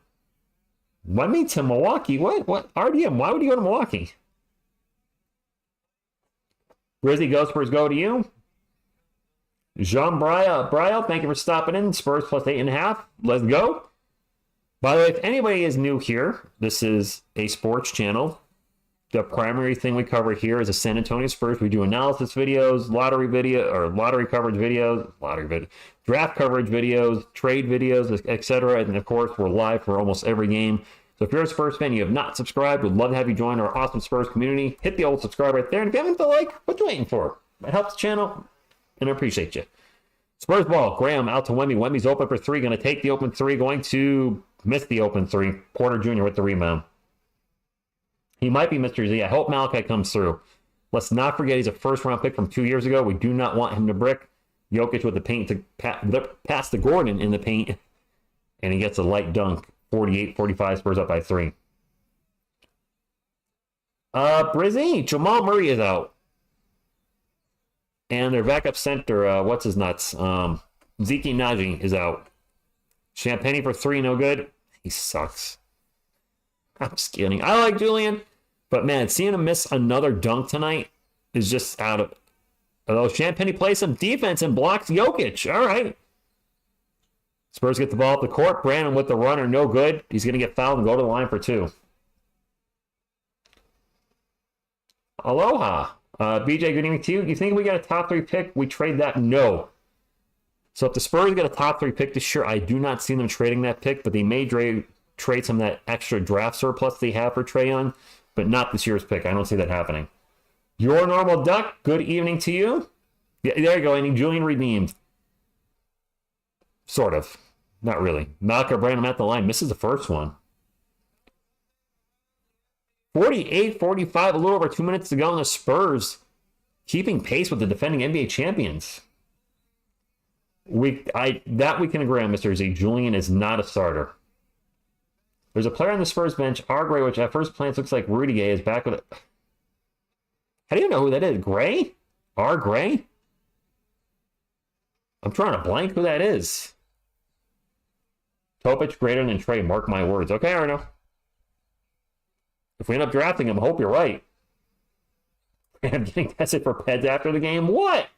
Wemby to Milwaukee? What? RDM, why would you go to Milwaukee? Grizzly Ghostbirds go to you. Jean Brio, thank you for stopping in. Spurs plus 8.5. Let's go. By the way, if anybody is new here, this is a sports channel. The primary thing we cover here is the San Antonio Spurs. We do analysis videos, lottery coverage videos, draft coverage videos, trade videos, etc. And of course, we're live for almost every game. So if you're a Spurs fan, you have not subscribed, we'd love to have you join our awesome Spurs community. Hit the old subscribe right there. And if you haven't hit the like, what you waiting for? It helps the channel. And I appreciate you. Spurs ball. Graham out to Wemby. Wemby's open for 3. Going to take the open 3. Going to miss the open 3. Porter Jr. with the rebound. He might be Mr. Z. I hope Malachi comes through. Let's not forget he's a first-round pick from 2 years ago. We do not want him to brick. Jokic with the paint to pass to Gordon in the paint. And he gets a light dunk. 48-45. Spurs up by 3. Brizzy. Jamal Murray is out. And their backup center, what's his nuts? Zeke Naji is out. Champagne for 3, no good. He sucks. I'm just kidding. I like Julian, but man, seeing him miss another dunk tonight is just out of. Although Champagne plays some defense and blocks Jokic. All right. Spurs get the ball up the court. Brandon with the runner, no good. He's going to get fouled and go to the line for 2. Aloha. BJ, good evening to you. You think we got a top 3 pick? We trade that? No. So if the Spurs get a top 3 pick this year, I do not see them trading that pick, but they may trade some of that extra draft surplus they have for Trae Young, but not this year's pick. I don't see that happening. Your normal duck, good evening to you. Yeah, there you go, Andy. Julian redeemed. Sort of. Not really. Malcolm Branham at the line. Misses the first one. 48-45, a little over 2 minutes to go, and the Spurs keeping pace with the defending NBA champions. That we can agree on, Mr. Z. Julian is not a starter. There's a player on the Spurs bench, R. Gray, which at first glance looks like Rudy Gay, is back with it. How do you know who that is? Gray? R. Gray? I'm trying to blank who that is. Topic greater than Trae, mark my words. Okay, Arno. If we end up drafting him, I hope you're right. I'm getting tested for peds after the game. What?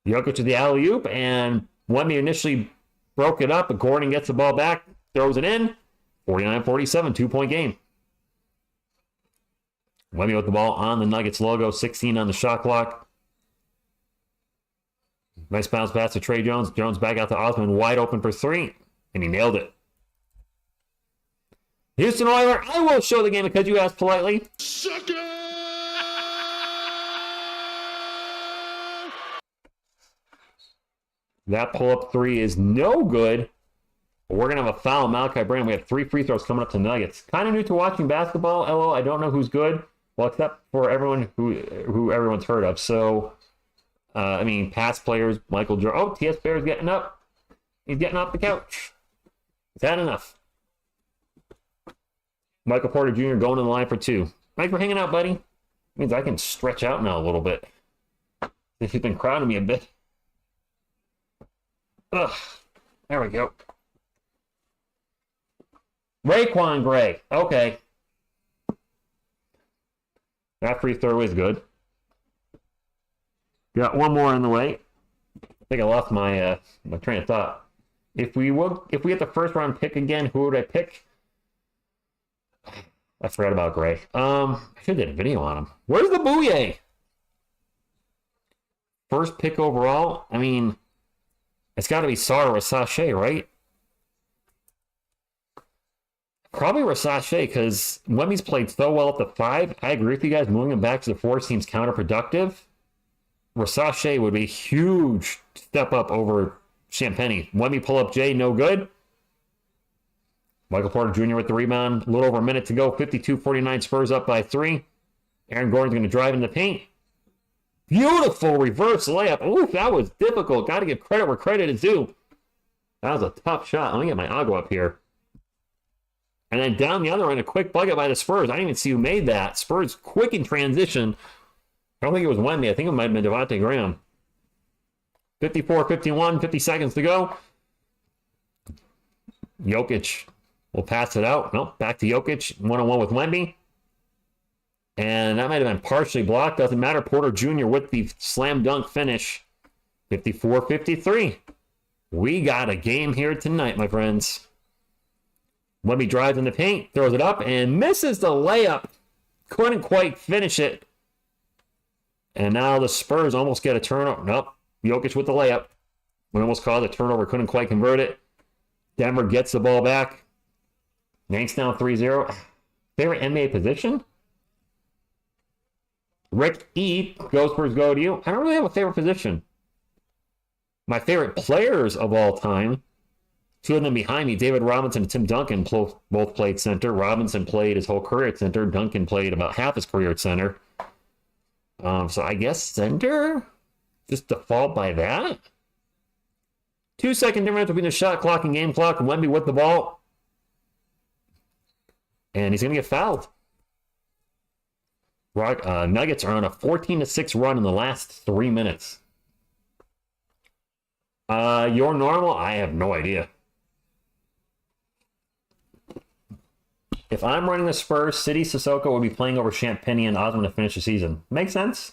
Jokic to the alley-oop, and Wemby initially broke it up, but Gordon gets the ball back, throws it in. 49-47, 2-point game. Wemby with the ball on the Nuggets logo, 16 on the shot clock. Nice bounce pass to Trey Jones. Jones back out to Osman, wide open for three, and he nailed it. Houston Oilers, I will show the game because you asked politely.
Sucker!
That pull-up three is no good. We're going to have a foul. Malachi Branham. We have 3 free throws coming up to Nuggets. Kind of new to watching basketball. LO, I don't know who's good. Well, except for everyone who everyone's heard of. So, I mean, past players, Michael Jordan. Oh, TS Bear's getting up. He's getting off the couch. Is that enough? Michael Porter Jr. going in the line for 2. Thanks for hanging out, buddy. Means I can stretch out now a little bit. He's been crowding me a bit. Ugh. There we go. Raekwon Gray. Okay. That free throw is good. Got one more on the way. I think I lost my my train of thought. If we get the first round pick again, who would I pick? I forgot about Gray. I should have did a video on him. Where's the Bouye? First pick overall? I mean, it's got to be Sarr or Sachet, right? Probably Rashache, because Wemby's played so well at the 5. I agree with you guys. Moving him back to the 4 seems counterproductive. Rashache would be a huge step up over Champagny. Wemby pull up J, no good. Michael Porter Jr. with the rebound. A little over a minute to go. 52-49 Spurs up by 3. Aaron Gordon's going to drive in the paint. Beautiful reverse layup. Ooh, that was difficult. Got to give credit where credit is due. That was a tough shot. Let me get my Agua up here. And then down the other end, a quick bucket by the Spurs. I didn't even see who made that. Spurs quick in transition. I don't think it was Wemby. I think it might have been Devontae Graham. 54-51, 50 seconds to go. Jokic will pass it out. Nope, back to Jokic. 1-on-1 with Wemby. And that might have been partially blocked. Doesn't matter. Porter Jr. with the slam dunk finish. 54-53. We got a game here tonight, my friends. Wemby drives in the paint, throws it up, and misses the layup. Couldn't quite finish it. And now the Spurs almost get a turnover. Nope. Jokic with the layup. We almost caused a turnover, couldn't quite convert it. Denver gets the ball back. Yanks down 3-0. Favorite NBA position? Rick E. Go Spurs go to you. I don't really have a favorite position. My favorite players of all time. 2 of them behind me, David Robinson and Tim Duncan, both played center. Robinson played his whole career at center. Duncan played about half his career at center. So I guess center? Just default by that? 2-second difference between the shot clock and game clock. Wemby with the ball. And he's going to get fouled. Nuggets are on a 14-6 run in the last 3 minutes. Your normal? I have no idea. If I'm running the Spurs, City Sissoko will be playing over Champagny and Osman to finish the season. Makes sense?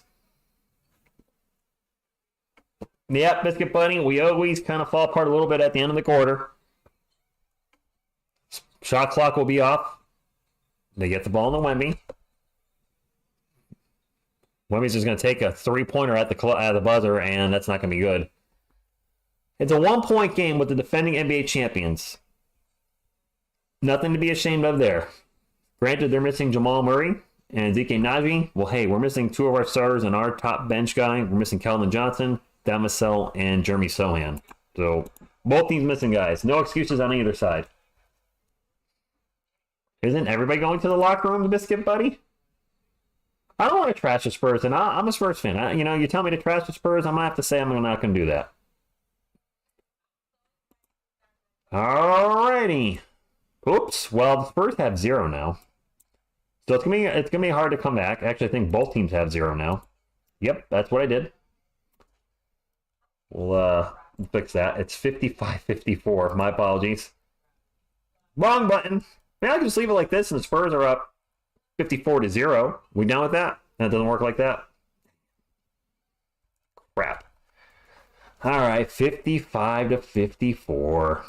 Yep, Biscuit Bunny. We always kind of fall apart a little bit at the end of the quarter. Shot clock will be off. They get the ball in the Wemby. Wemby's just going to take a 3-pointer at the buzzer, and that's not going to be good. It's a 1-point game with the defending NBA champions. Nothing to be ashamed of there. Granted, they're missing Jamal Murray and Zeke Naji. Well, hey, we're missing 2 of our starters and our top bench guy. We're missing Calvin Johnson, Damascene, and Jeremy Sohan. So, both teams missing guys. No excuses on either side. Isn't everybody going to the locker room, Biscuit Buddy? I don't want to trash the Spurs, and I'm a Spurs fan. You tell me to trash the Spurs, I'm going to have to say I'm not going to do that. Alrighty. Oops. Well, the Spurs have 0 now. So it's gonna be hard to come back. Actually, I think both teams have 0 now. Yep, that's what I did. We'll fix that. It's 55-54. My apologies. Wrong button. Maybe I can just leave it like this, and the Spurs are up 54-0. We done with that? That doesn't work like that? Crap. All right, 55-54.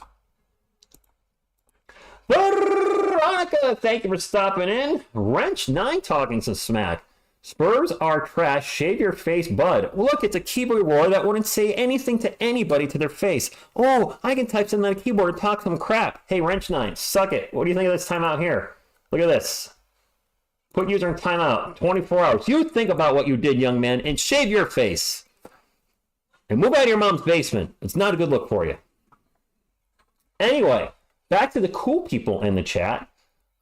Veronica, thank you for stopping in. Wrench9 talking some smack. Spurs are trash. Shave your face, bud. Look, it's a keyboard warrior that wouldn't say anything to anybody to their face. Oh, I can type something on a keyboard and talk some crap. Hey, Wrench9, suck it. What do you think of this timeout here? Look at this. Put user in timeout. 24 hours. You think about what you did, young man, and shave your face. And move out of your mom's basement. It's not a good look for you. Anyway, back to the cool people in the chat.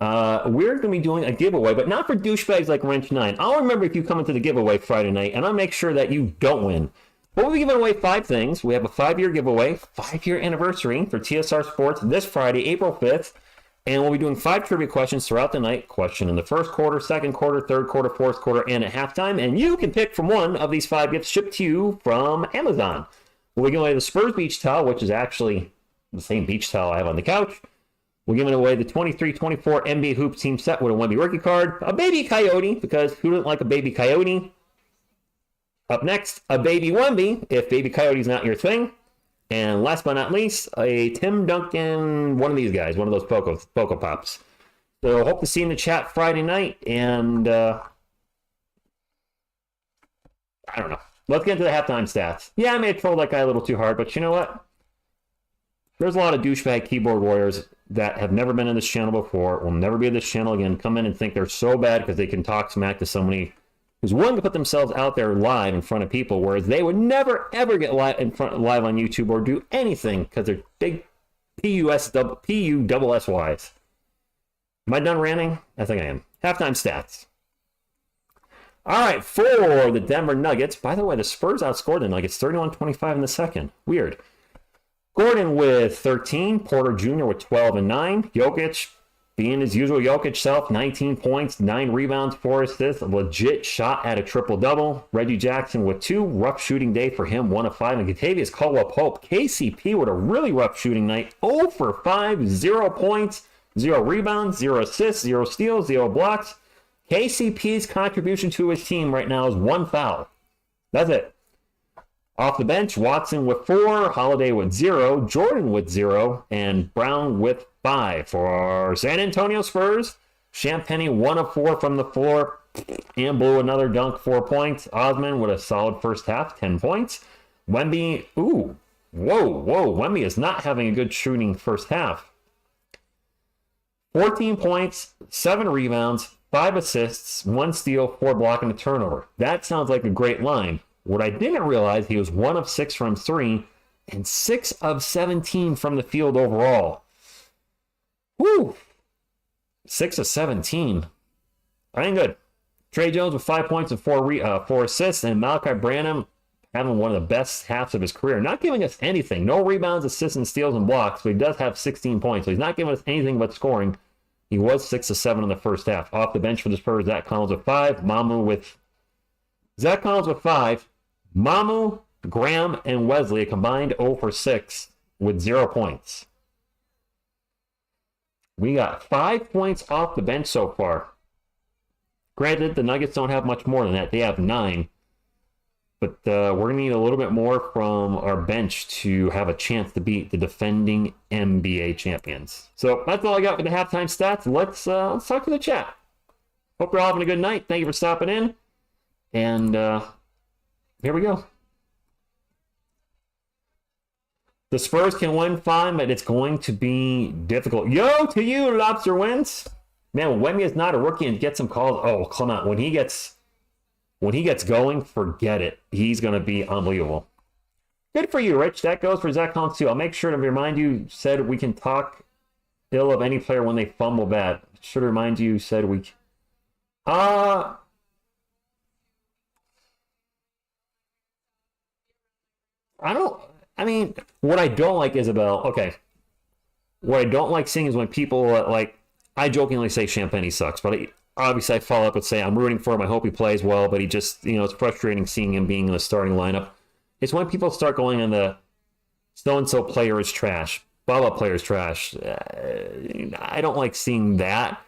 We're going to be doing a giveaway, but not for douchebags like Wrench9. I'll remember if you come into the giveaway Friday night, and I'll make sure that you don't win. But we'll be giving away 5 things. We have a 5-year giveaway, 5-year anniversary for TSR Sports this Friday, April 5th. And we'll be doing 5 trivia questions throughout the night. Question in the first quarter, second quarter, third quarter, fourth quarter, and at halftime. And you can pick from one of these 5 gifts shipped to you from Amazon. We'll be giving away the Spurs beach towel, which is actually the same beach towel I have on the couch. We're giving away the 23-24 NBA Hoops team set with a Wemby rookie card. A baby coyote, because who doesn't like a baby coyote? Up next, a baby Wemby, if baby coyote's not your thing. And last but not least, a Tim Duncan, one of these guys, one of those Poco Pops. So hope to see you in the chat Friday night. And I don't know. Let's get into the halftime stats. Yeah, I may have trolled that guy a little too hard, but you know what? There's a lot of douchebag keyboard warriors that have never been in this channel before, will never be in this channel again, come in and think they're so bad because they can talk smack to somebody who's willing to put themselves out there live in front of people, whereas they would never, ever get live on YouTube or do anything because they're big P-U-double-S-Ys. Am I done ranting? I think I am. Halftime stats. All right, for the Denver Nuggets. By the way, the Spurs outscored the Nuggets 31-25 in the second. Weird. Gordon with 13, Porter Jr. with 12 and 9. Jokic, being his usual Jokic self, 19 points, 9 rebounds, 4 assists, a legit shot at a triple-double. Reggie Jackson with 2, rough shooting day for him, 1 of 5. And Kentavious Caldwell-Pope, KCP with a really rough shooting night, 0 for 5, 0 points, 0 rebounds, 0 assists, 0 steals, 0 blocks. KCP's contribution to his team right now is 1 foul. That's it. Off the bench, Watson with 4, Holiday with 0, Jordan with 0, and Brown with 5. For San Antonio Spurs, Champagnie 1 of 4 from the floor and blew another dunk, 4 points. Osman with a solid first half, 10 points. Wemby, Wemby is not having a good shooting first half. 14 points, 7 rebounds, 5 assists, 1 steal, 4 blocking, and a turnover. That sounds like a great line. What I didn't realize, he was 1 of 6 from 3 and 6 of 17 from the field overall. Woo! 6 of 17. That ain't good. Trey Jones with 5 points and 4 assists, and Malachi Branham having one of the best halves of his career. Not giving us anything. No rebounds, assists, and steals and blocks, but he does have 16 points. So he's not giving us anything but scoring. He was 6 of 7 in the first half. Off the bench for the Spurs, Zach Collins with 5. Zach Collins with 5. Mamu, Graham, and Wesley combined 0 for 6 with 0 points. We got 5 points off the bench so far. Granted, the Nuggets don't have much more than that. They have 9. But we're going to need a little bit more from our bench to have a chance to beat the defending NBA champions. So that's all I got for the halftime stats. Let's talk to the chat. Hope you're all having a good night. Thank you for stopping in. And here we go. The Spurs can win fine, but it's going to be difficult. Yo to you, Lobster wins. Man, when Wemby is not a rookie and gets some calls, oh, come on. When he gets going, forget it. He's going to be unbelievable. Good for you, Rich. That goes for Zach Collins, too. I'll make sure to remind you, said we can talk ill of any player when they fumble bad. Should remind you, said we... what I don't like, Isabel, okay. What I don't like seeing is when people, I jokingly say Champagnie sucks, but obviously I follow up and say I'm rooting for him, I hope he plays well, but he just, it's frustrating seeing him being in the starting lineup. It's when people start going on the so-and-so player is trash, blah, blah player is trash. I don't like seeing that.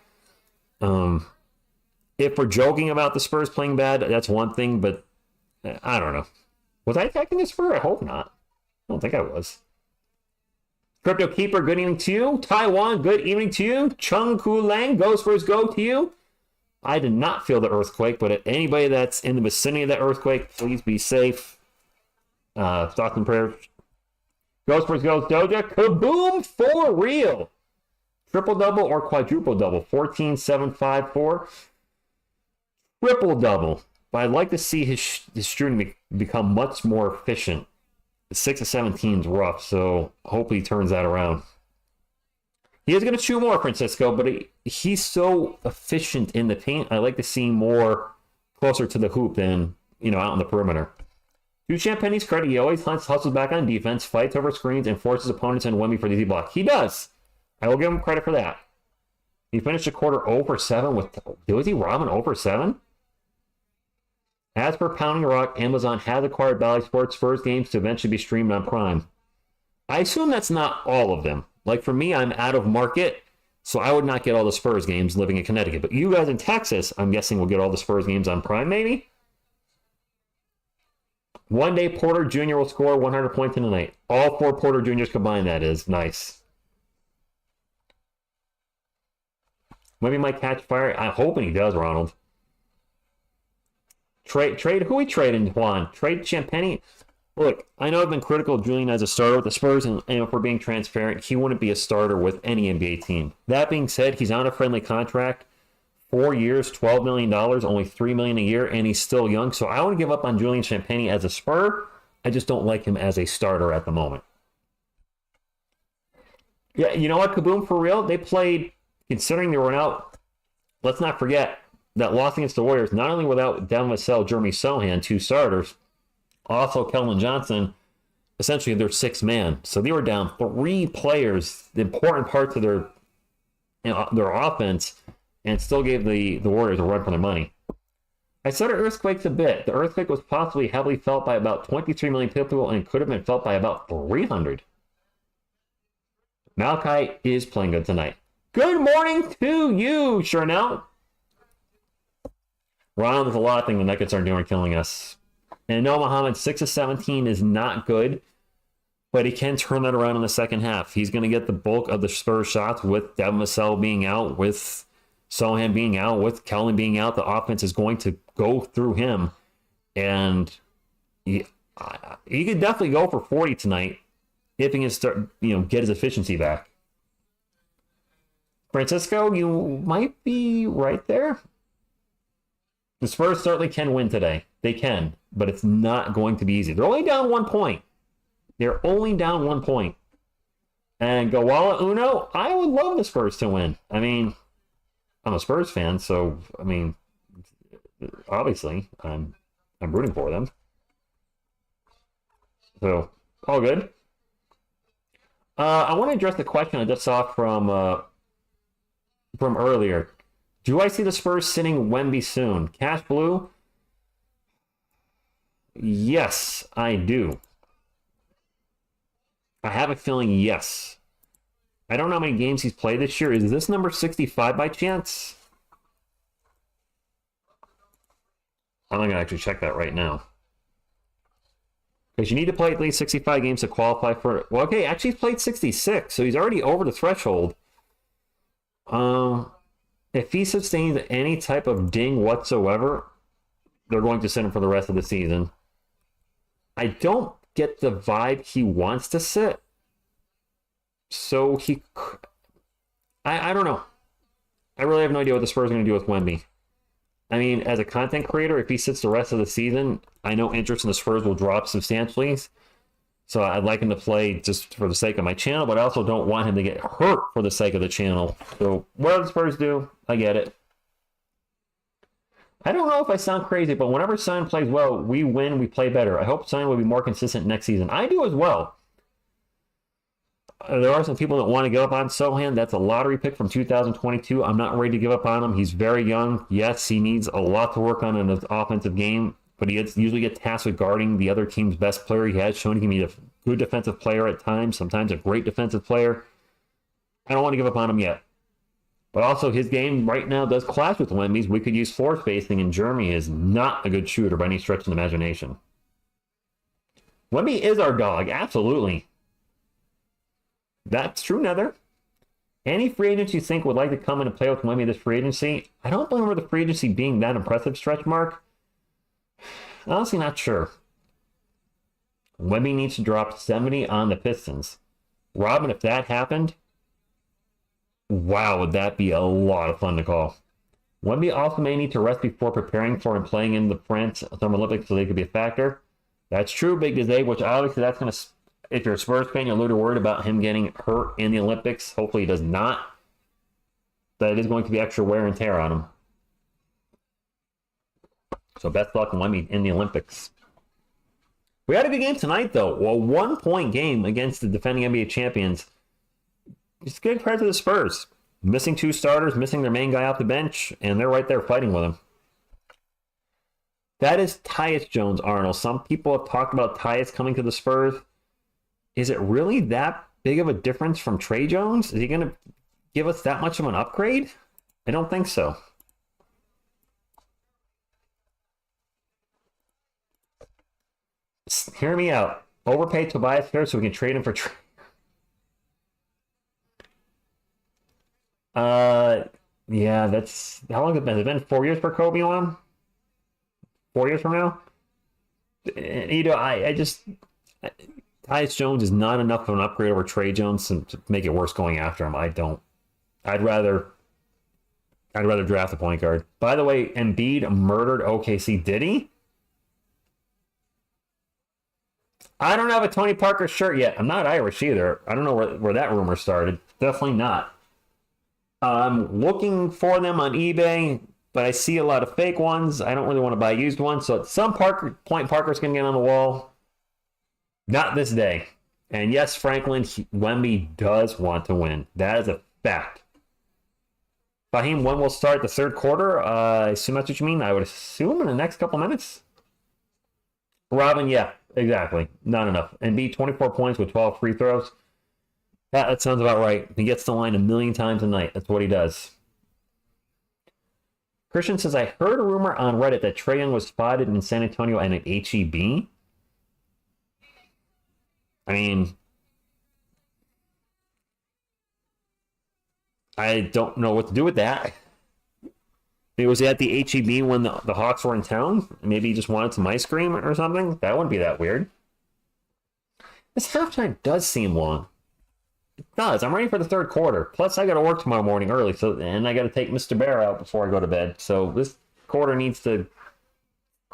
If we're joking about the Spurs playing bad, that's one thing, but I don't know. Was I attacking the Spurs? I hope not. I don't think I was. Crypto Keeper, good evening to you. Taiwan, good evening to you. Chung Ku Lang, goes first, go to you. I did not feel the earthquake, but anybody that's in the vicinity of that earthquake, please be safe. Thoughts and prayers. Go Spurs, go Doja. Kaboom for real. Triple-double or quadruple-double. 14, 7, 5, 4. Triple-double. But I'd like to see his shooting become much more efficient. 6 of 17 is rough, so hopefully he turns that around. He is going to shoot more, Francisco, but he's so efficient in the paint. I like to see more closer to the hoop than, out on the perimeter. To Champagne's credit, he always hustles back on defense, fights over screens, and forces opponents and Wemby for the easy block. He does. I will give him credit for that. He finished the quarter 0 for 7 with Dozy Robin 0 for 7. As per Pounding Rock, Amazon has acquired Bally Sports' first games to eventually be streamed on Prime. I assume that's not all of them. Like for me, I'm out of market, so I would not get all the Spurs games living in Connecticut. But you guys in Texas, I'm guessing, will get all the Spurs games on Prime, maybe? One day, Porter Jr. will score 100 points in a night. All 4 Porter Jr.'s combined, that is. Nice. Maybe he might catch fire. I'm hoping he does, Ronald. Trade. Who we trading, Juan? Trade Champagne? Look, I know I've been critical of Julian as a starter with the Spurs, and if we're being transparent, he wouldn't be a starter with any NBA team. That being said, he's on a friendly contract. 4 years, $12 million, only $3 million a year, and he's still young. So I want to give up on Julian Champagne as a Spur. I just don't like him as a starter at the moment. Yeah, you know what, Kaboom, for real? They played, considering they were out, let's not forget, that loss against the Warriors, not only without Devin Vassell, Jeremy Sohan, 2 starters, also Keldon Johnson, essentially their 6th man. So they were down 3 players, the important parts of their offense, and still gave the Warriors a run for their money. I said earthquakes a bit. The earthquake was possibly heavily felt by about 23 million people and could have been felt by about 300. Malachi is playing good tonight. Good morning to you, Charnel. Ronald, there's a lot of things the Nuggets are doing killing us. And no, Muhammad, 6 of 17 is not good, but he can turn that around in the second half. He's going to get the bulk of the Spurs shots with Devin Vassell being out, with Sohan being out, with Keldon being out. The offense is going to go through him, and he could definitely go for 40 tonight if he can start, get his efficiency back. Francisco, you might be right there. The Spurs certainly can win today. They can, but it's not going to be easy. They're only down 1 point. They're only down 1 point. And Gawala Uno, I would love the Spurs to win. I mean, I'm a Spurs fan, so, obviously, I'm rooting for them. So, all good. I want to address the question I just saw from earlier. Do I see the Spurs sitting Wemby soon? Cash Blue? Yes, I do. I have a feeling yes. I don't know how many games he's played this year. Is this number 65 by chance? I'm not going to actually check that right now. Because you need to play at least 65 games to qualify for it. Well, okay, actually he's played 66, so he's already over the threshold. If he sustains any type of ding whatsoever, they're going to send him for the rest of the season. I don't get the vibe he wants to sit. So I don't know. I really have no idea what the Spurs are going to do with Wemby. I mean, as a content creator, if he sits the rest of the season, I know interest in the Spurs will drop substantially. So I'd like him to play just for the sake of my channel, but I also don't want him to get hurt for the sake of the channel. So whatever the Spurs do, I get it. I don't know if I sound crazy, but whenever Son plays well, we win, we play better. I hope Son will be more consistent next season. I do as well. There are some people that want to give up on Sohan. That's a lottery pick from 2022. I'm not ready to give up on him. He's very young. Yes, he needs a lot to work on in his offensive game, but he usually gets tasked with guarding the other team's best player. He has shown he can be a good defensive player at times, sometimes a great defensive player. I don't want to give up on him yet. But also, his game right now does clash with Wemby's. We could use floor spacing, and Jeremy is not a good shooter by any stretch of the imagination. Wemby is our dog, absolutely. That's true, Nether. Any free agents you think would like to come in and play with Wemby this free agency? I don't remember the free agency being that impressive, stretch mark. Honestly, not sure. Wemby needs to drop 70 on the Pistons. Robin, if that happened, wow, would that be a lot of fun to call. Wemby also may need to rest before preparing for and playing in the France Summer Olympics so they could be a factor. That's true, Big Dizay, which obviously that's going to, if you're a Spurs fan, you're a little worried about him getting hurt in the Olympics. Hopefully he does not. That is going to be extra wear and tear on him. So best luck Wemby in the Olympics. We had a good game tonight, though. A 1-point game against the defending NBA champions. It's good credit to the Spurs. Missing 2 starters, missing their main guy off the bench, and they're right there fighting with him. That is Tyus Jones, Arnold. Some people have talked about Tyus coming to the Spurs. Is it really that big of a difference from Trey Jones? Is he going to give us that much of an upgrade? I don't think so. Hear me out. Overpay Tobias Harris so we can trade him for Trey. Yeah, that's how long has it been? Has it been 4 years for Kobe on? 4 years from now? You know, I just Tyus Jones is not enough of an upgrade over Trey Jones to make it worse going after him. I'd rather draft a point guard. By the way, Embiid murdered OKC. Did he? I don't have a Tony Parker shirt yet. I'm not Irish either. I don't know where that rumor started. Definitely not. I'm looking for them on eBay, but I see a lot of fake ones. I don't really want to buy used ones. So at some point, Parker's going to get on the wall. Not this day. And yes, Franklin, Wemby does want to win. That is a fact. Fahim, when will start the third quarter? I assume that's what you mean. I would assume in the next couple minutes. Robin, yeah, exactly. Not enough. And B, 24 points with 12 free throws. That sounds about right. He gets the line 1,000,000 times a night. That's what he does. Christian says, I heard a rumor on Reddit that Trae Young was spotted in San Antonio and at HEB. I mean, I don't know what to do with that. Maybe was he at the HEB when the Hawks were in town? Maybe he just wanted some ice cream or something? That wouldn't be that weird. This halftime does seem long. It does. I'm ready for the third quarter. Plus, I got to work tomorrow morning early, and I got to take Mr. Bear out before I go to bed. So this quarter needs to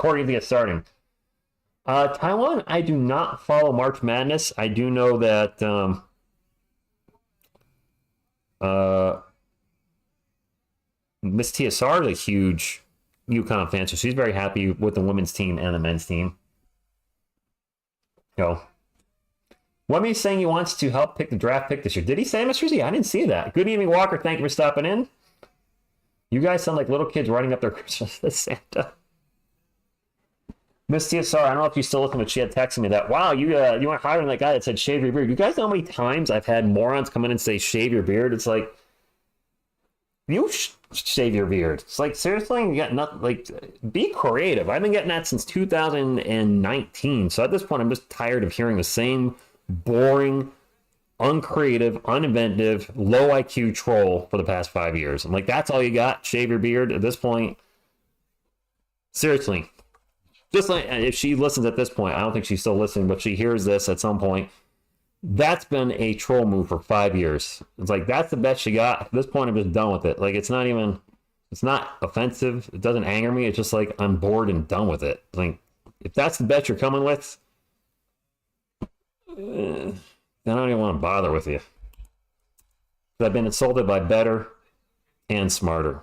get starting. Taiwan, I do not follow March Madness. I do know that Miss TSR is a huge UConn fan, so she's very happy with the women's team and the men's team. Wemby's saying he wants to help pick the draft pick this year. Did he say, Mr. Z? I didn't see that. Good evening, Walker. Thank you for stopping in. You guys sound like little kids writing up their Christmas to Santa. Miss TSR, I don't know if you still listen, but she had texted me that, wow, you went higher than that guy that said shave your beard. You guys know how many times I've had morons come in and say shave your beard? It's like, you shave your beard. It's like, seriously? You got nothing, like, be creative. I've been getting that since 2019. So at this point, I'm just tired of hearing the same boring, uncreative, uninventive, low IQ troll for the past 5 years. I'm like, that's all you got? Shave your beard at this point? Seriously. Just like, if she listens at this point, I don't think she's still listening, but she hears this at some point. That's been a troll move for 5 years. It's like, that's the best you got. At this point, I'm just done with it. Like, it's not offensive. It doesn't anger me. It's just like, I'm bored and done with it. Like, if that's the bet you're coming with, I don't even want to bother with you. I've been insulted by better and smarter.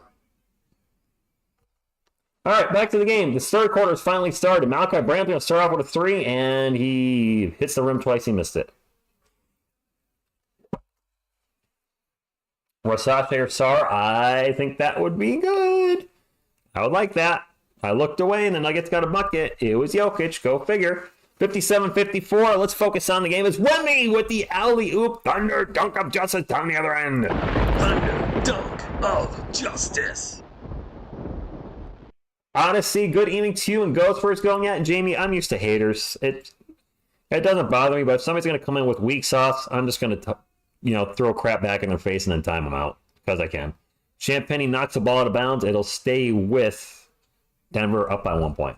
All right, back to the game. The third quarter has finally started. Malachi Brantley will start off with a 3, and he hits the rim twice. He missed it. Rasate or Sar, I think that would be good. I would like that. I looked away, and the Nuggets got a bucket. It was Jokic. Go figure. 57-54. Let's focus on the game. It's Wemby with the alley-oop. Thunder dunk of justice down the other end.
Thunder dunk of justice.
Odyssey, good evening to you. And Ghost, where's going at? Jamie, I'm used to haters. It doesn't bother me, but if somebody's going to come in with weak sauce, I'm just going to throw crap back in their face and then time them out because I can. Champagny knocks the ball out of bounds. It'll stay with Denver up by 1 point.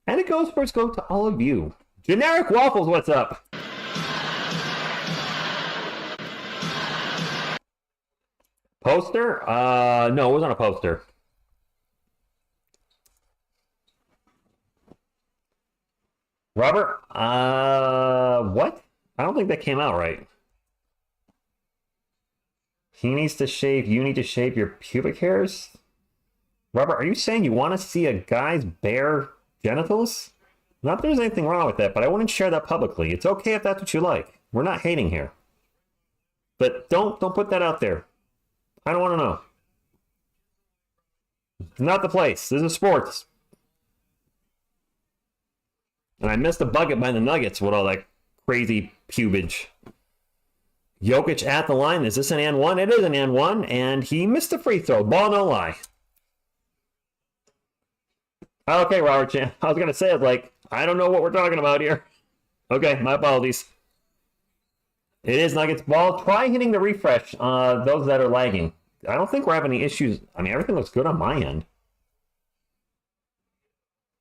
And it goes first go to all of you. Generic Waffles, what's up? Poster? No, it wasn't a poster. Robert? What? I don't think that came out right. He needs to shave, you need to shave your pubic hairs? Robert, are you saying you want to see a guy's bare genitals? Not that there's anything wrong with that, but I wouldn't share that publicly. It's okay if that's what you like. We're not hating here. But don't put that out there. I don't want to know. It's not the place. This is sports. And I missed a bucket by the Nuggets with all that crazy pubage. Jokic at the line. Is this an and one? It is an and one. And he missed a free throw. Ball no lie. Okay, Robert Chan. I was going to say it like, I don't know what we're talking about here. Okay, my apologies. It is Nuggets ball. Try hitting the refresh. Those that are lagging. I don't think we're having any issues. I mean, everything looks good on my end.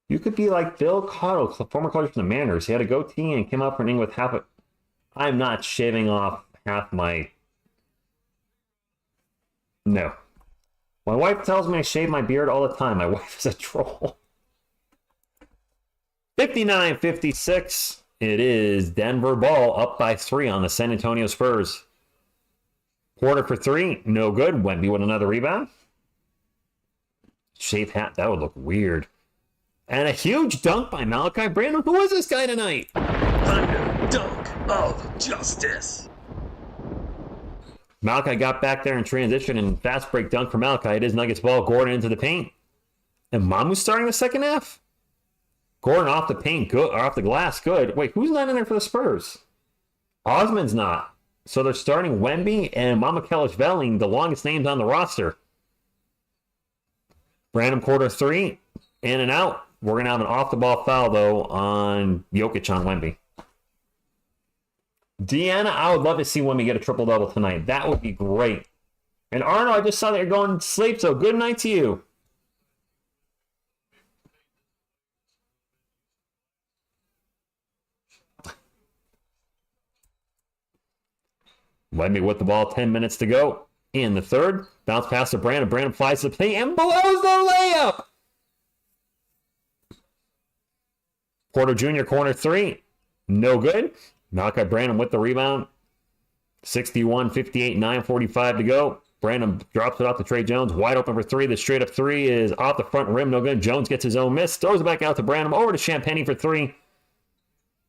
You could be like Bill Cottle, former coach from the Mariners. He had a goatee and came out for an inning with half a... I'm not shaving off half my... No. My wife tells me I shave my beard all the time. My wife is a troll. 59-56. It is Denver ball up by 3 on the San Antonio Spurs. Porter for 3. No good. Wemby with another rebound. Shave hat. That would look weird. And a huge dunk by Malachi Branham. Who is this guy tonight?
Thunder dunk of justice.
Malachi got back there in transition and fast break dunk for Malachi. It is Nuggets ball. Gordon into the paint. And Mamu's starting the second half? Gordon off the paint, good, or off the glass, good. Wait, who's not in there for the Spurs? Osman's not. So they're starting Wemby and Mamakelish-Velling, the longest names on the roster. Random quarter 3, in and out. We're going to have an off-the-ball foul, though, on Jokic on Wemby. Deanna, I would love to see Wemby get a triple-double tonight. That would be great. And Arno, I just saw that you're going to sleep, so good night to you. Wemby with the ball, 10 minutes to go. In the third, bounce pass to Brandon. Brandon flies to the paint and blows the layup. Porter Jr. corner 3. No good. Malachi Branham with the rebound. 61-58, 9:45 to go. Branham drops it off to Trey Jones. Wide open for 3. The straight up 3 is off the front rim. No good. Jones gets his own miss. Throws it back out to Branham. Over to Champagny for 3.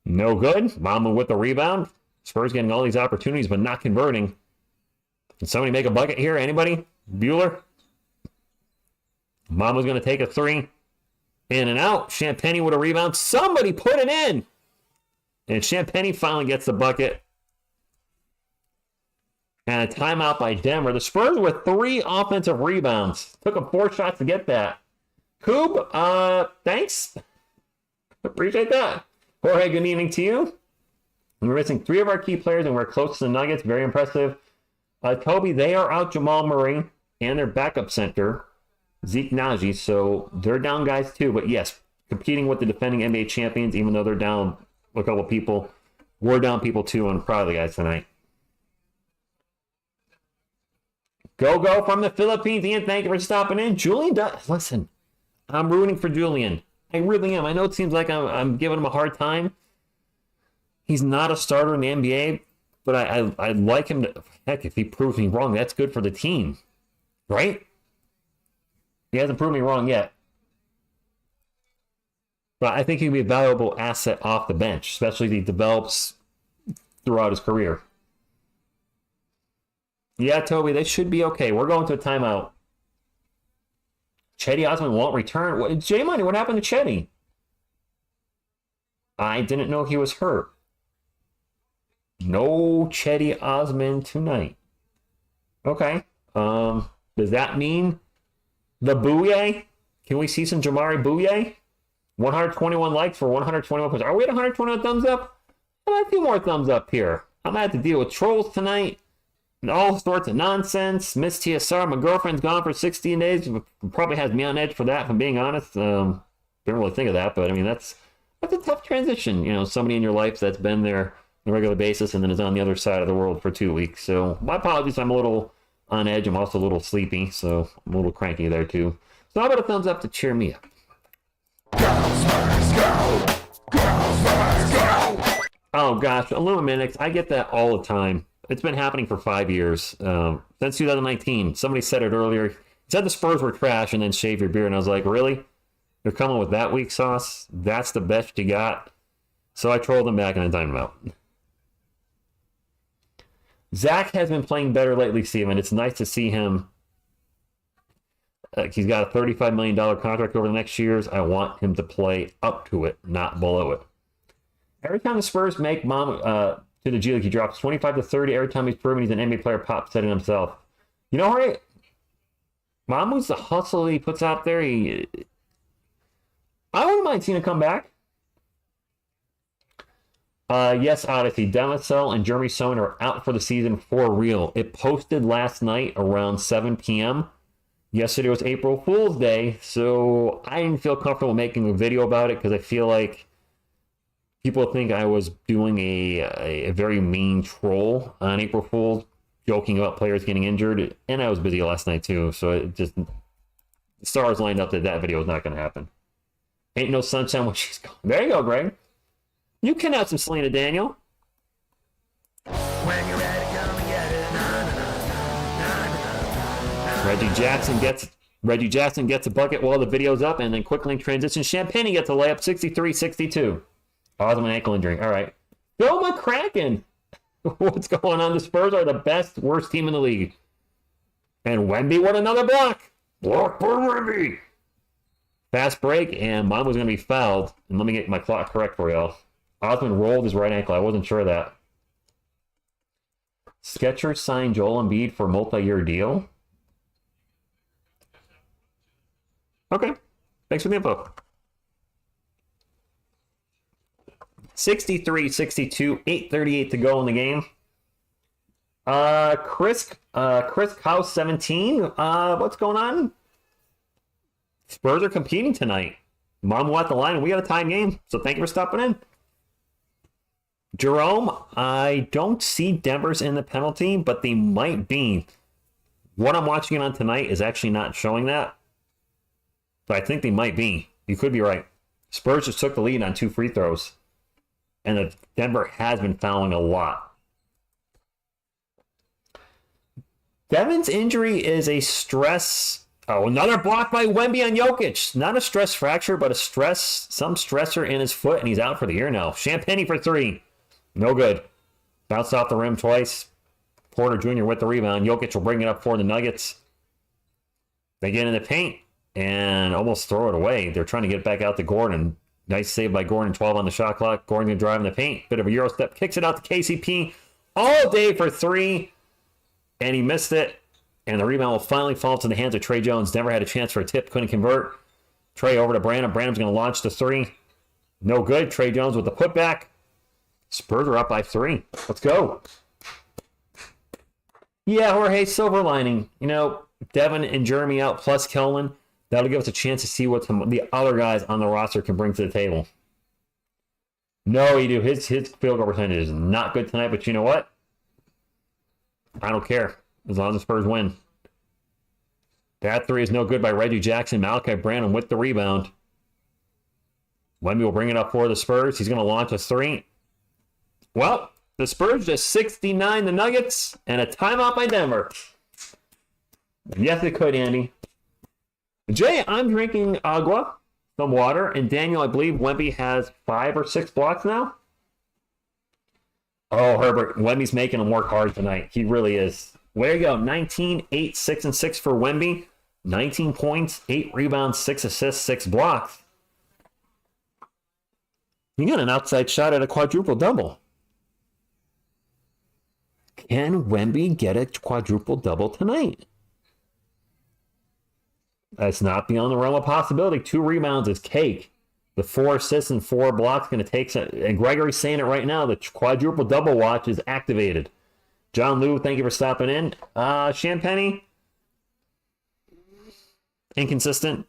No good. Mama with the rebound. Spurs getting all these opportunities, but not converting. Can somebody make a bucket here? Anybody? Bueller? Mama's going to take a 3. In and out. Champagny with a rebound. Somebody put it in. And Champagny finally gets the bucket. And a timeout by Denver. The Spurs with 3 offensive rebounds. Took them 4 shots to get that. Coob, thanks. Appreciate that. Jorge, good evening to you. We're missing 3 of our key players, and we're close to the Nuggets. Very impressive. Toby, they are out Jamal Murray and their backup center, Zeke Naji. So they're down guys too. But yes, competing with the defending NBA champions, even though they're down a couple people. We're down people too, and I'm proud of the guys tonight. Go from the Philippines. Ian, thank you for stopping in. Julian does. Listen, I'm rooting for Julian. I really am. I know it seems like I'm giving him a hard time. He's not a starter in the NBA, but I like him to... Heck, if he proves me wrong, that's good for the team. Right? He hasn't proved me wrong yet. But I think he'd be a valuable asset off the bench, especially if he develops throughout his career. Yeah, Toby, they should be okay. We're going to a timeout. Chetty Osman won't return. J-Money, what happened to Chetty? I didn't know he was hurt. No Chetty Osman tonight. Okay. Does that mean the Bouye? Can we see some Jamari Bouye? 121 likes for 121 points. Are we at 121 thumbs up? A few more thumbs up here. I'm gonna have to deal with trolls tonight and all sorts of nonsense. Miss TSR, my girlfriend's gone for 16 days. Probably has me on edge for that, if I'm being honest. Didn't really think of that, but I mean, that's a tough transition. You know, somebody in your life that's been there on a regular basis and then is on the other side of the world for 2 weeks. So my apologies, I'm a little on edge. I'm also a little sleepy, so I'm a little cranky there too. So how about a thumbs up to cheer me up?
Girls first go. Girls first go.
Oh gosh, Illuminix, I get that all the time. It's been happening for 5 years. Since 2019. Somebody said it earlier. Said the Spurs were trash and then shave your beard. And I was like, really? They're coming with that weak sauce? That's the best you got? So I trolled them back and I timed them out. Zach has been playing better lately, Steven. It's nice to see him. He's got a $35 million contract over the next years. I want him to play up to it, not below it. Every time the Spurs make Mom to the G League, he drops 25 to 30. Every time he's proven he's an NBA player, Pop said it himself. You know, right? Mamu's the hustle he puts out there. I wouldn't mind seeing him come back. Yes, Odyssey. Demisel and Jeremy Sohn are out for the season for real. It posted last night around 7 p.m. Yesterday was April Fool's Day, so I didn't feel comfortable making a video about it because I feel like people think I was doing a very mean troll on April Fool's, joking about players getting injured, and I was busy last night too, so it just, the stars lined up that video was not going to happen. Ain't no sunshine when she's gone. There you go, Greg. You can have some Selena Daniel.
When you're ready, come and get it.
Reggie Jackson gets a bucket while the video's up, and then quickly in transition, Champagne gets a layup, 63-62. Awesome ankle injury. All right. Go McCracken. What's going on? The Spurs are the best, worst team in the league. And Wemby, what another block. Block for Wemby. Fast break, and mine was going to be fouled. And let me get my clock correct for y'all. Osman rolled his right ankle. I wasn't sure of that. Skechers signed Joel Embiid for a multi-year deal. Okay. Thanks for the info. 63-62, 8:38 to go in the game. Chris House 17. What's going on? Spurs are competing tonight. Mamu at the line, and we got a tied game. So thank you for stopping in. Jerome, I don't see Denver's in the penalty, but they might be. What I'm watching it on tonight is actually not showing that. But I think they might be. You could be right. Spurs just took the lead on 2 free throws. And Denver has been fouling a lot. Devin's injury is a stress. Oh, another block by Wemby on Jokic. Not a stress fracture, but some stressor in his foot, and he's out for the year now. Champagne for 3. No good. Bounced off the rim twice. Porter Jr. with the rebound. Jokic will bring it up for the Nuggets. They get in the paint and almost throw it away. They're trying to get back out to Gordon. Nice save by Gordon. 12 on the shot clock. Gordon can drive in the paint. Bit of a Euro step. Kicks it out to KCP all day for 3. And he missed it. And the rebound will finally fall to the hands of Trey Jones. Never had a chance for a tip. Couldn't convert. Trey over to Branham. Branham's going to launch the 3. No good. Trey Jones with the putback. Spurs are up by 3. Let's go. Yeah, Jorge, silver lining. You know, Devin and Jeremy out plus Kellen. That'll give us a chance to see what the other guys on the roster can bring to the table. No, you do. His field goal percentage is not good tonight, but you know what? I don't care. As long as the Spurs win. That 3 is no good by Reggie Jackson. Malachi Branham with the rebound. Wemby will bring it up for the Spurs. He's going to launch a 3. Well, the Spurs just 69 the Nuggets, and a timeout by Denver. Yes, it could, Andy. Jay, I'm drinking agua, some water, and Daniel, I believe Wemby has 5 or 6 blocks now. Oh, Herbert, Wemby's making him work hard tonight. He really is. Way to go. 19, 8, 6, and 6 for Wemby. 19 points, 8 rebounds, 6 assists, 6 blocks. You got an outside shot at a quadruple double. Can Wemby get a quadruple double tonight? That's not beyond the realm of possibility. 2 rebounds is cake. The 4 assists and 4 blocks going to take some. And Gregory's saying it right now. The quadruple double watch is activated. John Lou, thank you for stopping in. Champagne. Inconsistent.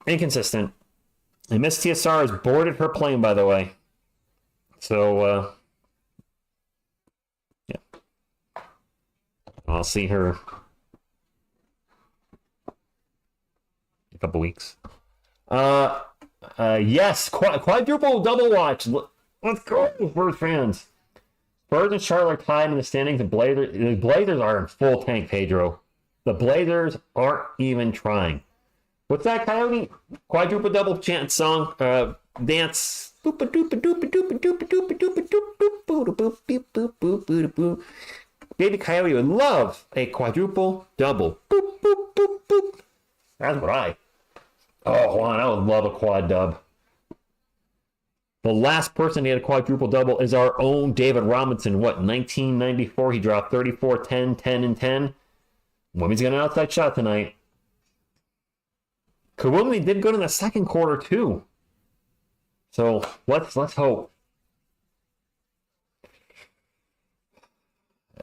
And Miss TSR has boarded her plane, by the way. So, yeah. I'll see her in a couple weeks. Yes, quadruple double watch. Let's go, Spurs fans. Spurs and Charlotte are tied in the standings. The Blazers are in full tank, Pedro. The Blazers aren't even trying. What's that, Coyote? Quadruple double chant song, dance. Baby Coyote would love a quadruple double. That's what I. Oh, Juan, I would love a quad dub. The last person to get a quadruple double is our own David Robinson. What, 1994? He dropped 34, 10, 10, and 10. Wemby's got an outside shot tonight. Kawhi did good in the second quarter, too. So, let's hope.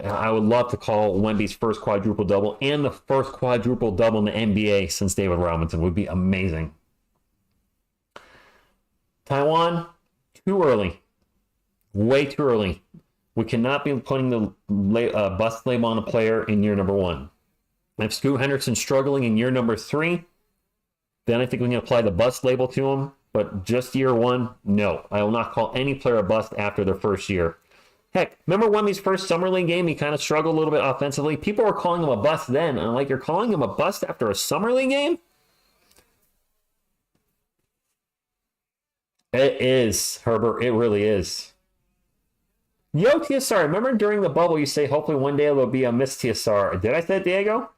I would love to call Wemby's first quadruple double and the first quadruple double in the NBA since David Robinson. Would be amazing. Taiwan, too early. Way too early. We cannot be putting the bust label on a player in year number 1. If Scoot Henderson's struggling in year number 3, then I think we can apply the bust label to him. But just year 1, no. I will not call any player a bust after their first year. Heck, remember Wemby's first Summer League game? He kind of struggled a little bit offensively. People were calling him a bust then. And I'm like, you're calling him a bust after a Summer League game? It is, Herbert. It really is. Yo, TSR, remember during the bubble you say hopefully one day there'll be a Miss TSR. Did I say that, Diego?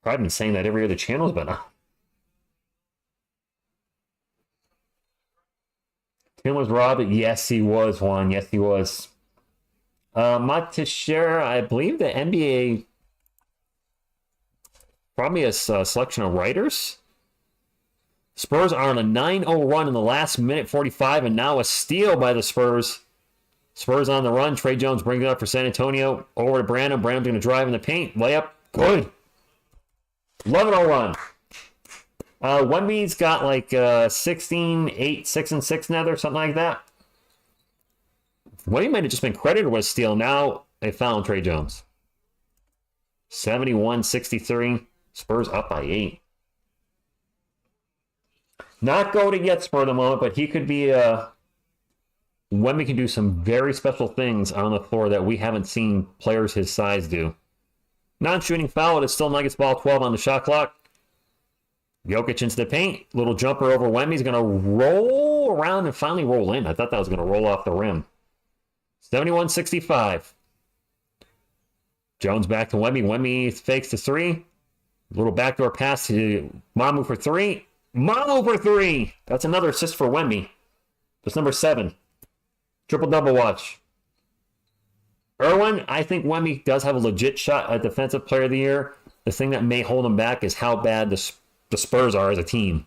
I've been saying that every other channel's been on. Tim was robbed. Yes, he was, Juan. Yes, he was. Matishera, I believe the NBA probably a selection of writers. Spurs are on a 9-0 run in the last minute 45, and now a steal by the Spurs. Spurs on the run. Trey Jones brings it up for San Antonio. Over to Brandon. Brandon's going to drive in the paint. Layup. Good. 11-0 run. Wemby's got like 16, 8, 6, and 6 now or something like that. Wemby might have just been credited with a steal. Now they found Trey Jones. 71-63. Spurs up by 8. Not going yet, Spur at the moment, but he could be Wemby can do some very special things on the floor that we haven't seen players his size do. Non-shooting foul. It's still Nuggets ball 12 on the shot clock. Jokic into the paint. Little jumper over Wemby. He's going to roll around and finally roll in. I thought that was going to roll off the rim. 71-65. Jones back to Wemby. Wemby fakes to 3. Little backdoor pass to Mamu for 3. Mamu for 3. That's another assist for Wemby. That's number 7. Triple-double watch. Irwin, I think Wemby does have a legit shot at Defensive Player of the Year. The thing that may hold him back is how bad the Spurs are as a team.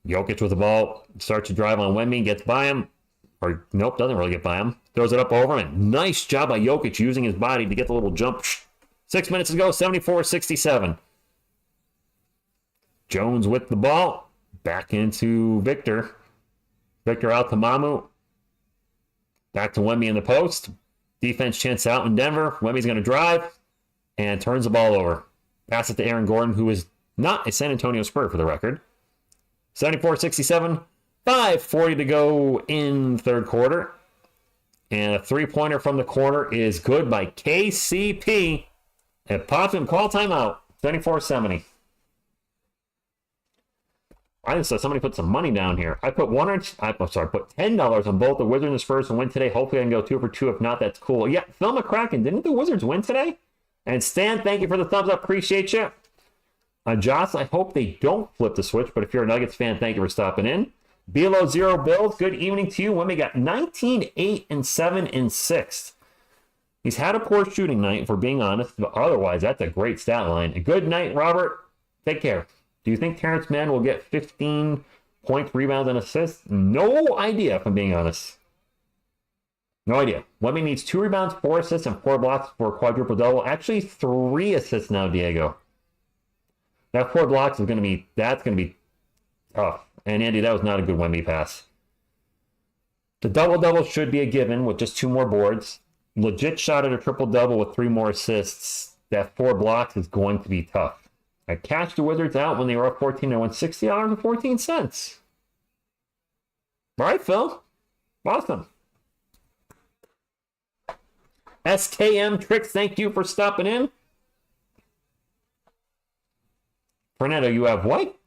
Jokic with the ball. Starts to drive on Wemby. Gets by him. Or, nope, doesn't really get by him. Throws it up over him. Nice job by Jokic using his body to get the little jump. 6 minutes to go. 74-67. Jones with the ball. Back into Victor. Victor out to Mamu. Back to Wemby in the post. Defense chance out in Denver. Wemby's going to drive. And turns the ball over. Pass it to Aaron Gordon, who is not a San Antonio Spur for the record. 74-67. 5:40 to go in third quarter. And a three-pointer from the corner is good by KCP. And pops him. Call timeout. 74-70. I just saw somebody put some money down here. I put put $10 on both the Wizards and the Spurs to win today. Hopefully I can go 2 for 2. If not, that's cool. Yeah, Phil McCracken, didn't the Wizards win today? And Stan, thank you for the thumbs up. Appreciate you. Joss, I hope they don't flip the switch, but if you're a Nuggets fan, thank you for stopping in. Below Zero Bills, good evening to you. Wemby got 19, 8, and 7 and 6. He's had a poor shooting night, if we're being honest, but otherwise, that's a great stat line. A good night, Robert. Take care. Do you think Terrence Mann will get 15 points, rebounds, and assists? No idea, if I'm being honest. No idea. Wemby needs 2 rebounds, 4 assists, and 4 blocks for a quadruple double. Actually, 3 assists now, Diego. That 4 blocks is that's going to be tough. And Andy, that was not a good Wemby pass. The double-double should be a given with just 2 more boards. Legit shot at a triple-double with 3 more assists. That 4 blocks is going to be tough. I cashed the Wizards out when they were up 14. I won $60.14. All right, Phil. Awesome. SKM Tricks, thank you for stopping in. Fernando, you have what?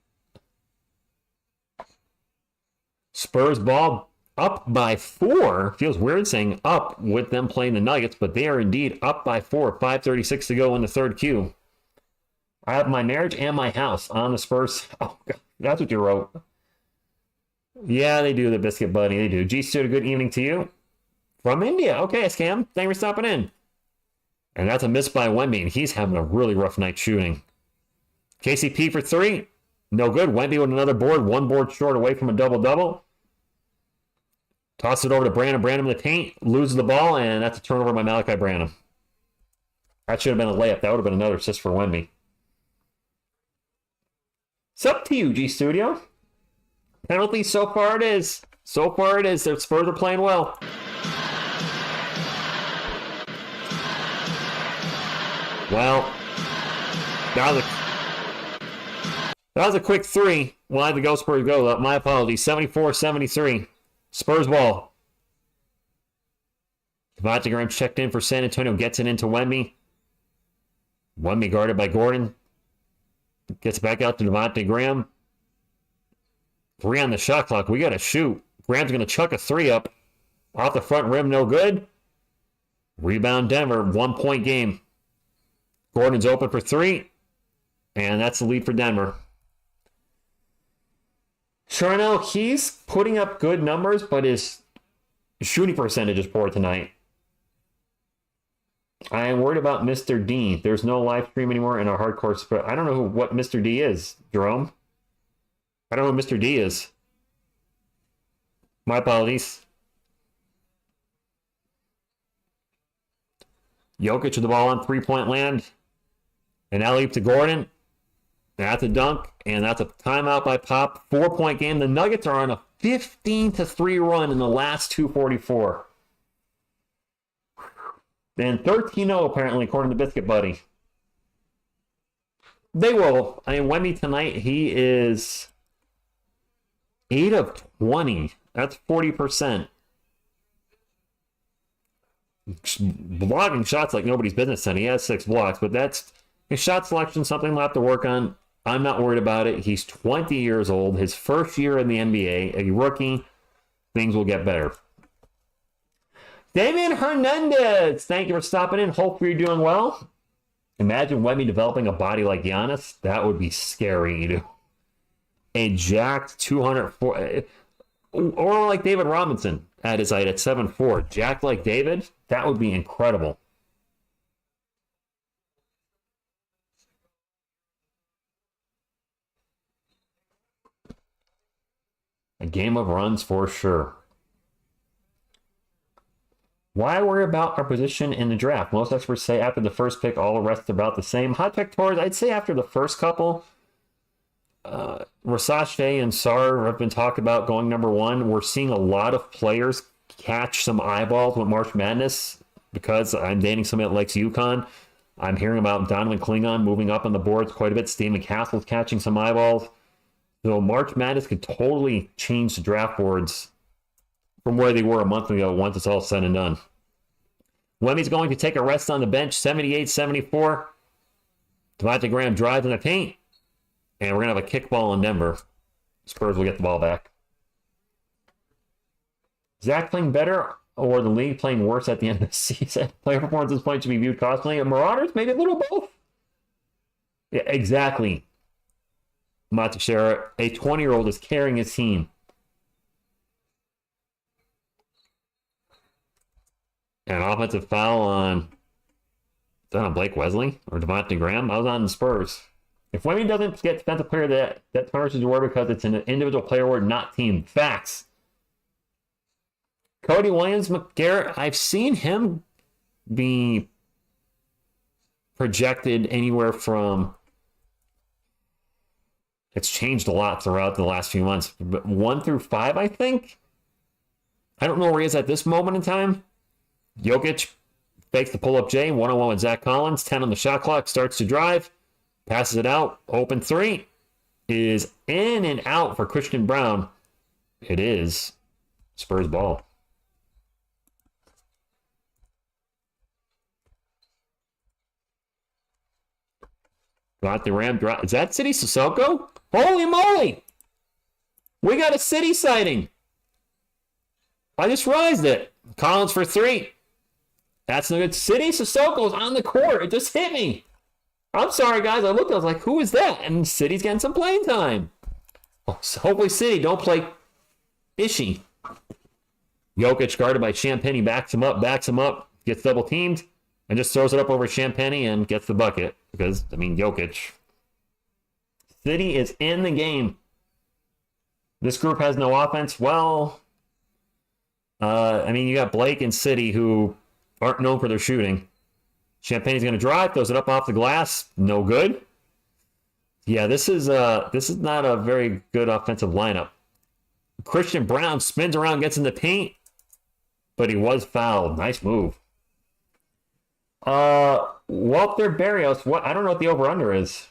Spurs ball up by 4. Feels weird saying up with them playing the Nuggets, but they are indeed up by 4. 5:36 to go in the third Q. I have my marriage and my house on the Spurs. Oh, God, that's what you wrote. Yeah, they do, the Biscuit Buddy. They do. G-Studio, good evening to you. From India. Okay, Scam. Thank you for stopping in. And that's a miss by Wemby, and he's having a really rough night shooting. KCP for 3. No good. Wemby with another board. 1 board short away from a double-double. Toss it over to Branham. Branham in the paint. Loses the ball, and that's a turnover by Malachi Branham. That should have been a layup. That would have been another assist for Wemby. It's up to you, G-Studio. Penalty, so far it is. So far it is. The Spurs are playing well. Well, that was a quick 3. We'll have the Go Spurs go. My apologies. 74-73. Spurs ball. Devontae Graham checked in for San Antonio. Gets it into Wemby. Wemby guarded by Gordon. Gets back out to Devontae Graham. 3 on the shot clock. We got to shoot. Graham's going to chuck a 3 up. Off the front rim, no good. Rebound Denver. 1-point game. Gordon's open for 3. And that's the lead for Denver. Charnel, he's putting up good numbers, but his shooting percentage is poor tonight. I am worried about Mr. D. There's no live stream anymore in our hardcore spread. I don't know what Mr. D is, Jerome. I don't know what Mr. D is. My apologies. Jokic with the ball on 3-point land. An alley-oop to Gordon. That's a dunk, and that's a timeout by Pop. 4-point game. The Nuggets are on a 15-3 run in the last 2:44. And 13-0 apparently, according to Biscuit Buddy. They will. I mean, Wemby tonight, he is 8 of 20. That's 40%. Blocking shots like nobody's business, and he has 6 blocks, but that's his shot selection, something we'll have to work on. I'm not worried about it. He's 20 years old, his first year in the NBA, a rookie. Things will get better. Damian Hernandez, thank you for stopping in. Hope you're doing well. Imagine Wemby developing a body like Giannis. That would be scary. A jacked 204, or like David Robinson at his height at 7'4". Jacked like David, that would be incredible. A game of runs for sure. Why worry about our position in the draft? Most experts say after the first pick, all the rest are about the same. Hot pick towards, I'd say after the first couple. Rasache and Sar have been talked about going number 1. We're seeing a lot of players catch some eyeballs with March Madness because I'm dating somebody that likes UConn. I'm hearing about Donovan Klingon moving up on the boards quite a bit. Stephen Castle's catching some eyeballs. So March Madness could totally change the draft boards from where they were a month ago once it's all said and done. Wemmy's going to take a rest on the bench, 78-74. Devontae Graham drives in the paint, and we're going to have a kickball in Denver. Spurs will get the ball back. Zach playing better or the league playing worse at the end of the season? Player performance at this point should be viewed constantly. Marauders, maybe a little both. Yeah, exactly. Matashera, a 20-year-old is carrying his team. An offensive foul on, is that on Blake Wesley or Devontae Graham? I was on the Spurs. If Wemby doesn't get defensive player, that tarnishes the award because it's an individual player award, not team. Facts. Cody Williams, McGarrett, I've seen him be projected anywhere from, it's changed a lot throughout the last few months, but 1 through 5, I think. I don't know where he is at this moment in time. Jokic fakes the pull-up J, 1-on-1 with Zach Collins, 10 on the shot clock, starts to drive, passes it out, open 3, is in and out for Christian Brown. It is Spurs ball. Got the Ram drop. Is that City Sissoko? Holy moly! We got a City sighting. I just realized it. Collins for 3. That's no good. City Sissoko's on the court. It just hit me. I'm sorry, guys. I looked. I was like, who is that? And City's getting some playing time. So hopefully City don't play fishy. Jokic guarded by Champagny. Backs him up, gets double teamed, and just throws it up over Champagny and gets the bucket. Because, Jokic. City is in the game. This group has no offense. Well, you got Blake and City who aren't known for their shooting. Champagne's going to drive, throws it up off the glass. No good. Yeah, this is not a very good offensive lineup. Christian Brown spins around, gets in the paint, but he was fouled. Nice move. Walter Barrios, I don't know what the over-under is.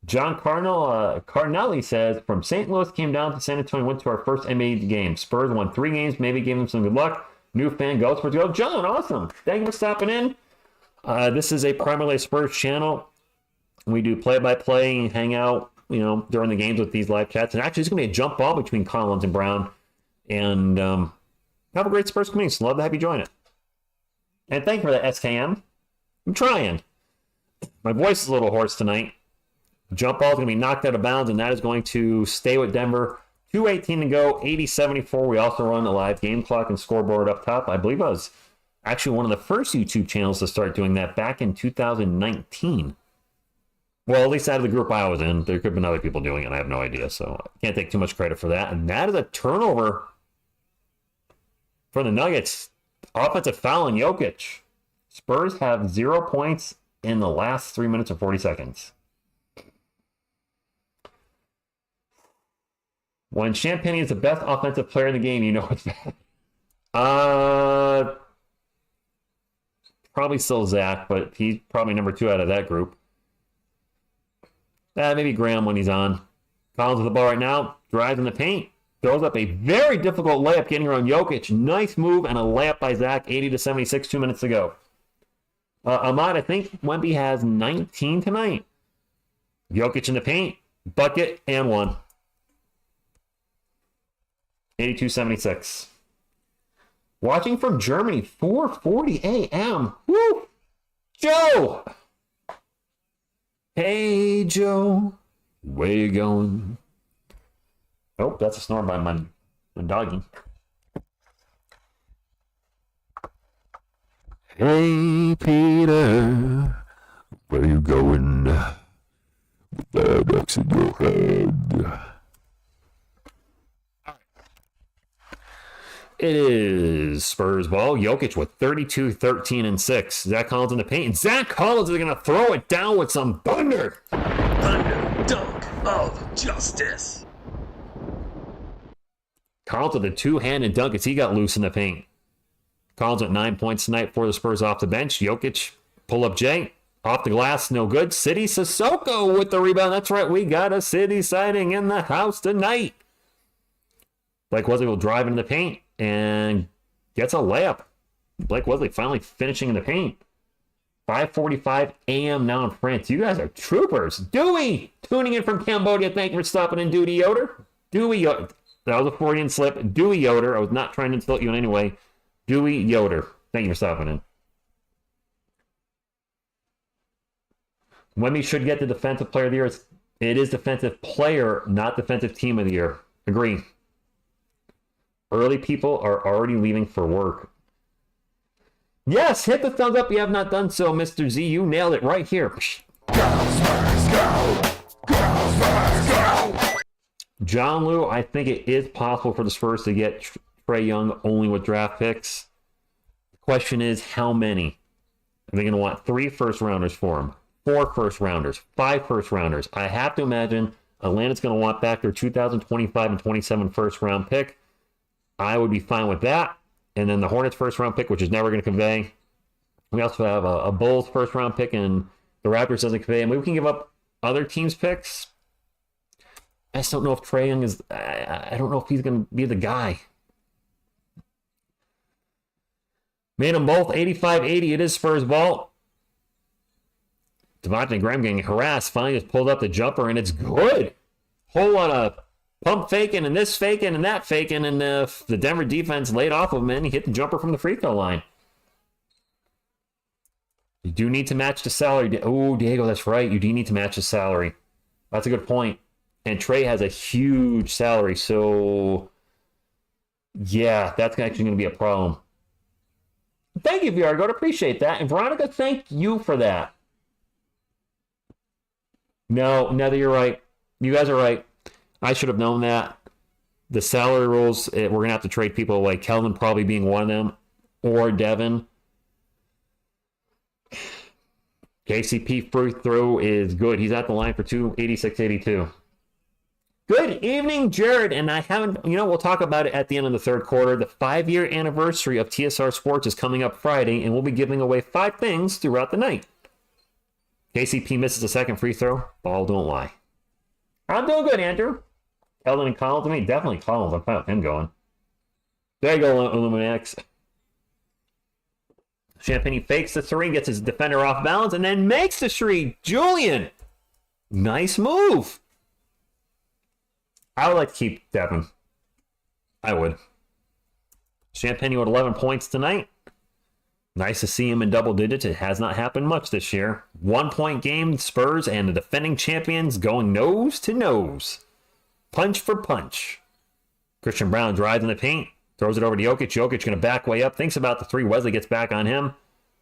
John Carnelli says, from St. Louis, came down to San Antonio, went to our first NBA game. Spurs won 3 games, maybe gave them some good luck. New fan, go Spurs, go. John, awesome. Thank you for stopping in. This is a primarily Spurs channel. We do play-by-play, hang out, during the games with these live chats. And actually, it's going to be a jump ball between Collins and Brown. And have a great Spurs community. So love to have you join it. And thank you for that, SKM. I'm trying. My voice is a little hoarse tonight. Jump ball is going to be knocked out of bounds, and that is going to stay with Denver. 2:18 to go, 80-74. We also run a live game clock and scoreboard up top. I believe I was actually one of the first YouTube channels to start doing that back in 2019. Well, at least out of the group I was in. There could have been other people doing it. I have no idea, so I can't take too much credit for that. And that is a turnover for the Nuggets. Offensive foul on Jokic. Spurs have 0 points in the last 3 minutes and 40 seconds. When Champagny is the best offensive player in the game, you know it's bad. Probably still Zach, but he's probably number 2 out of that group. Maybe Graham when he's on. Collins with the ball right now. Drives in the paint. Throws up a very difficult layup getting around Jokic. Nice move and a layup by Zach. 80-76, 2 minutes to go. Ahmad, I think Wemby has 19 tonight. Jokic in the paint. Bucket and 1. 82-76. Watching from Germany, 4:40 a.m. Woo! Joe! Hey, Joe. Where you going? Oh, that's a snore by my doggy.
Hey, Peter, where you going? With that axe in your head.
It is Spurs ball. Jokic with 32, 13, and 6. Zach Collins in the paint. And Zach Collins is going to throw it down with some thunder.
Thunder dunk of justice.
Collins with a two-handed dunk as he got loose in the paint. Collins with 9 points tonight for the Spurs off the bench. Jokic, pull-up J. Off the glass, no good. City Sissoko with the rebound. That's right, we got a City sighting in the house tonight. Blake Wesley will drive into the paint and gets a layup. Blake Wesley finally finishing in the paint. 5:45 a.m. now in France. You guys are troopers. Dewey tuning in from Cambodia. Thank you for stopping in, Dewey Yoder. Dewey Yoder. That was a Freudian slip. Dewey Yoder. I was not trying to insult you in any way. Dewey Yoder. Thank you for stopping in. Wemby should get the Defensive Player of the Year. It is Defensive Player, not Defensive Team of the Year. Agree. Early people are already leaving for work. Yes, hit the thumbs up if you have not done so, Mr. Z. You nailed it right here.
Go, Spurs, go!
John Lou, I think it is possible for the Spurs to get Trae Young only with draft picks. The question is, how many? Are they going to want 3 first-rounders for him? 4 first-rounders? 5 first-rounders? I have to imagine Atlanta's going to want back their 2025 and 27 first-round pick. I would be fine with that. And then the Hornets first-round pick, which is never going to convey. We also have a Bulls first-round pick, and the Raptors doesn't convey. And we can give up other teams' picks. I just don't know if Trae Young is... I don't know if he's going to be the guy. Made them both 85-80. It is Spurs ball. Devontae Graham getting harassed. Finally just pulled up the jumper, and it's good. Whole lot of pump faking and this faking and that faking, and the Denver defense laid off of him, and he hit the jumper from the free throw line. You do need to match the salary. Oh, Diego, that's right. You do need to match the salary. That's a good point. And Trae has a huge salary, so yeah, that's actually going to be a problem. Thank you, Viargo. Appreciate that. And Veronica, thank you for that. No, Nether, you're right. You guys are right. I should have known that. The salary rules, we're going to have to trade people away. Kelvin probably being one of them, or Devin. KCP free throw is good. He's at the line for 286-82. Good evening, Jared. And I haven't, we'll talk about it at the end of the third quarter. The 5-year anniversary of TSR Sports is coming up Friday, and we'll be giving away 5 things throughout the night. KCP misses a second free throw. Ball don't lie. I'm doing good, Andrew. Eldon and Collins. I mean, definitely Collins. I'm fine with him going. There you go, Illuminax. Champagne fakes the 3, gets his defender off balance, and then makes the 3. Julian. Nice move. I would like to keep Devin. I would. Champagne with 11 points tonight. Nice to see him in double digits. It has not happened much this year. 1-point game, Spurs and the defending champions going nose to nose. Punch for punch. Christian Brown drives in the paint. Throws it over to Jokic. Jokic going to back way up. Thinks about the 3. Wesley gets back on him.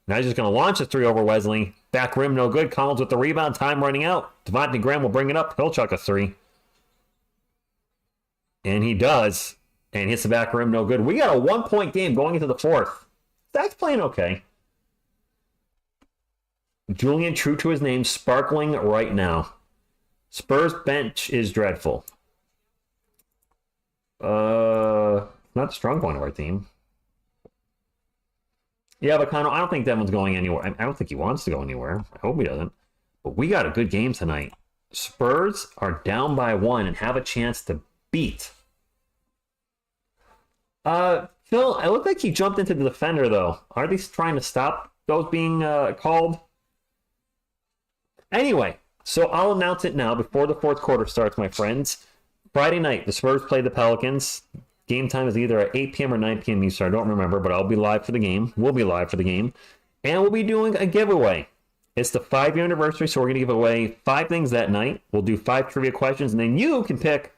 Now he's just going to launch a 3 over Wesley. Back rim, no good. Collins with the rebound. Time running out. Devontae Graham will bring it up. He'll chuck a 3. And he does. And hits the back rim, no good. We got a 1-point game going into the 4th. That's playing okay. Julian, true to his name, sparkling right now. Spurs bench is dreadful. Not the strong point of our team. Yeah, but Connor, I don't think Devin's going anywhere. I don't think he wants to go anywhere. I hope he doesn't. But we got a good game tonight. Spurs are down by 1 and have a chance to beat. Phil, it looked like he jumped into the defender, though. Are they trying to stop those being called? Anyway, so I'll announce it now before the 4th quarter starts, my friends. Friday night, the Spurs play the Pelicans. Game time is either at 8 p.m. or 9 p.m. Eastern. I don't remember, but I'll be live for the game. We'll be live for the game. And we'll be doing a giveaway. It's the 5-year anniversary, so we're going to give away 5 things that night. We'll do 5 trivia questions, and then you can pick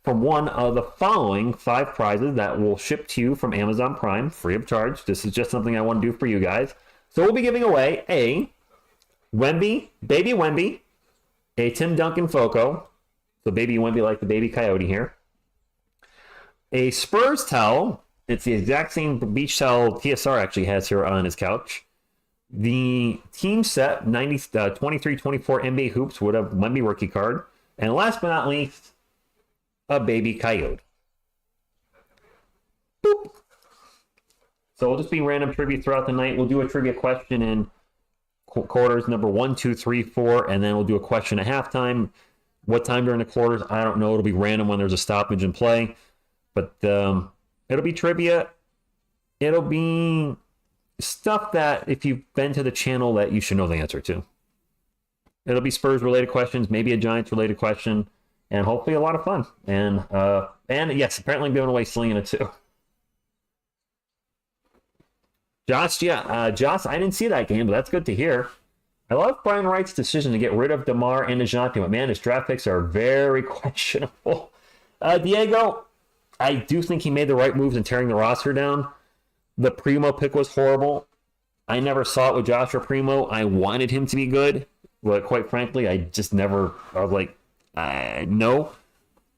from one of the following 5 prizes that will ship to you from Amazon Prime, free of charge. This is just something I want to do for you guys. So we'll be giving away a Wemby, Baby Wemby, a Tim Duncan Foco, so Baby Wemby like the baby coyote here, a Spurs towel. It's the exact same beach towel TSR actually has here on his couch. The team set 23-24 NBA hoops with a Wemby rookie card. And last but not least, a baby coyote. Boop. So we'll just be random trivia throughout the night. We'll do a trivia question in quarters number 1, 2, 3, 4, and then we'll do a question at halftime. What time during the quarters? I don't know. It'll be random when there's a stoppage in play. But it'll be trivia. It'll be stuff that if you've been to the channel that you should know the answer to. It'll be Spurs-related questions, maybe a Giants-related question, and hopefully a lot of fun. And yes, apparently I'm giving away Selena too. Josh, Josh, I didn't see that game, but that's good to hear. I love Brian Wright's decision to get rid of DeMar and DeJounte, but man, his draft picks are very questionable. Diego, I do think he made the right moves in tearing the roster down. The Primo pick was horrible. I never saw it with Joshua Primo. I wanted him to be good, but quite frankly, I was like, no.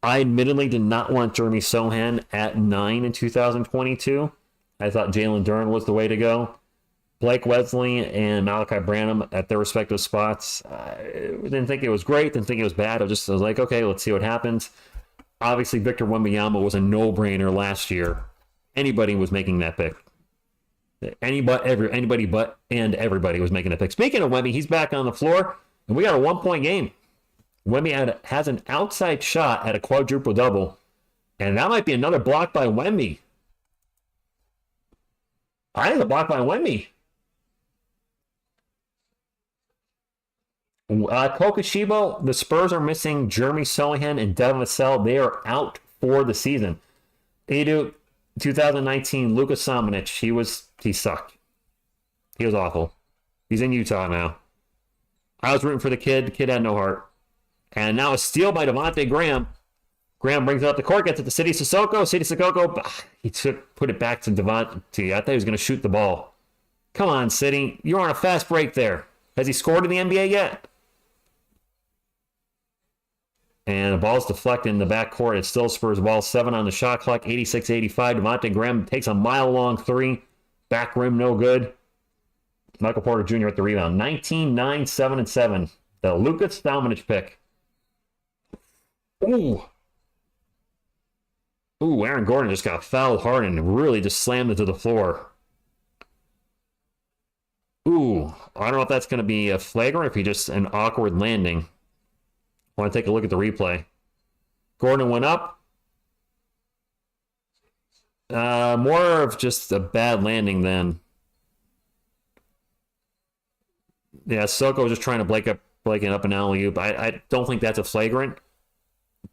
I admittedly did not want Jeremy Sohan at 9 in 2022. I thought Jalen Duren was the way to go. Blake Wesley and Malachi Branham at their respective spots. I didn't think it was great, didn't think it was bad. I was like, okay, let's see what happens. Obviously, Victor Wembanyama was a no-brainer last year. Anybody was making that pick. Anybody but everybody was making a pick. Speaking of Wemby, he's back on the floor, and we got a 1-point game. Wemby has an outside shot at a quadruple-double, and that might be another block by Wemby. I think a block by Wemby. Kokoshibo, the Spurs are missing Jeremy Sohan and Devin Vassell. They are out for the season. Edu, 2019, Luka Samanic, he sucked. He was awful. He's in Utah now. I was rooting for the kid. The kid had no heart. And now a steal by Devontae Graham. Graham brings it up the court, gets it to Sidy Cissoko. Sidy Cissoko, he put it back to Devontae. I thought he was going to shoot the ball. Come on, Sidy. You're on a fast break there. Has he scored in the NBA yet? And the ball's deflected in the backcourt. It's still Spurs ball. 7 on the shot clock. 86-85. Devontae Graham takes a mile-long three. Back rim, no good. Michael Porter Jr. at the rebound. 19, 9, 7, and 7. The Luka Samanic pick. Ooh, Aaron Gordon just got fouled hard and really just slammed into the floor. Ooh, I don't know if that's going to be a flagrant or if he just an awkward landing. I want to take a look at the replay. Gordon went up. More of just a bad landing than... Yeah, Soko was just trying to break it up an alley-oop. I don't think that's a flagrant.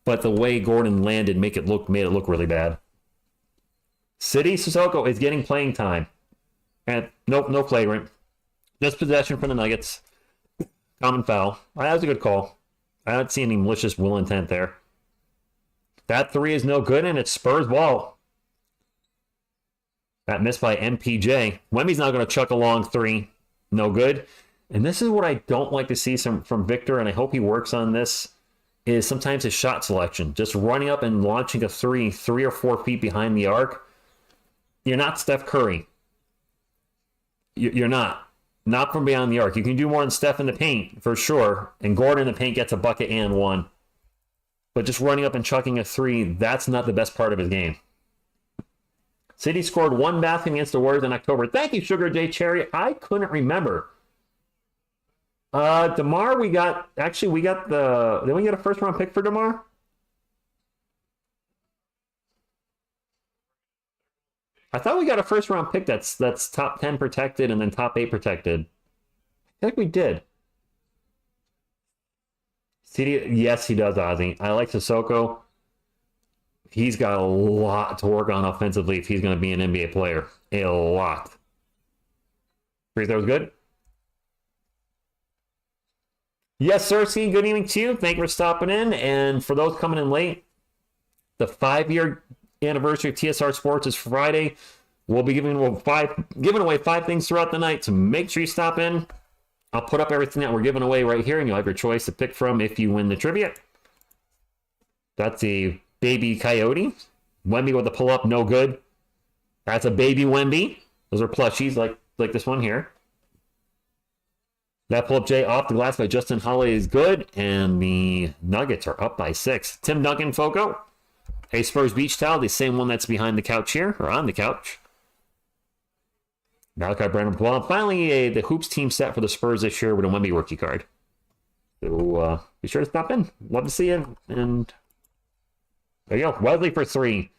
But the way Gordon landed made it look really bad. Sidy Cissoko is getting playing time. And no flagrant. Just possession for the Nuggets. Common foul. That was a good call. I don't see any malicious will intent there. That three is no good, and it's Spurs ball. That missed by MPJ. Wemby's not going to chuck a long three. No good. And this is what I don't like to see from Victor, and I hope he works on this, is sometimes his shot selection. Just running up and launching a three or 4 feet behind the arc. You're not Steph Curry. You're not. Not from beyond the arc. You can do more than Steph in the paint, for sure. And Gordon in the paint gets a bucket and one. But just running up and chucking a three, that's not the best part of his game. Sidy scored 1 basket against the Warriors in October. Thank you, Sugar J. Cherry. I couldn't remember. DeMar, we got didn't we get a first round pick for DeMar? I thought we got a first round pick that's top 10 protected and then top 8 protected. I think we did. CD, yes, he does, Ozzy. I like Sissoko. He's got a lot to work on offensively if he's going to be an NBA player. A lot. Free throws good? Yes, Cersei, good evening to you. Thank you for stopping in. And for those coming in late, the 5-year anniversary of TSR Sports is Friday. We'll be giving away 5 things throughout the night, so make sure you stop in. I'll put up everything that we're giving away right here, and you'll have your choice to pick from if you win the trivia. That's a baby Coyote. Wemby with a pull-up, no good. That's a baby Wemby. Those are plushies like this one here. That pull-up J off the glass by Justin Holiday is good, and the Nuggets are up by 6. Tim Duncan Foco. A Spurs beach towel, the same one that's behind the couch here, or on the couch. Malachi Branham. Well, finally, the Hoops team set for the Spurs this year with a Wemby rookie card. So be sure to stop in. Love to see you. And there you go. Wesley for 3.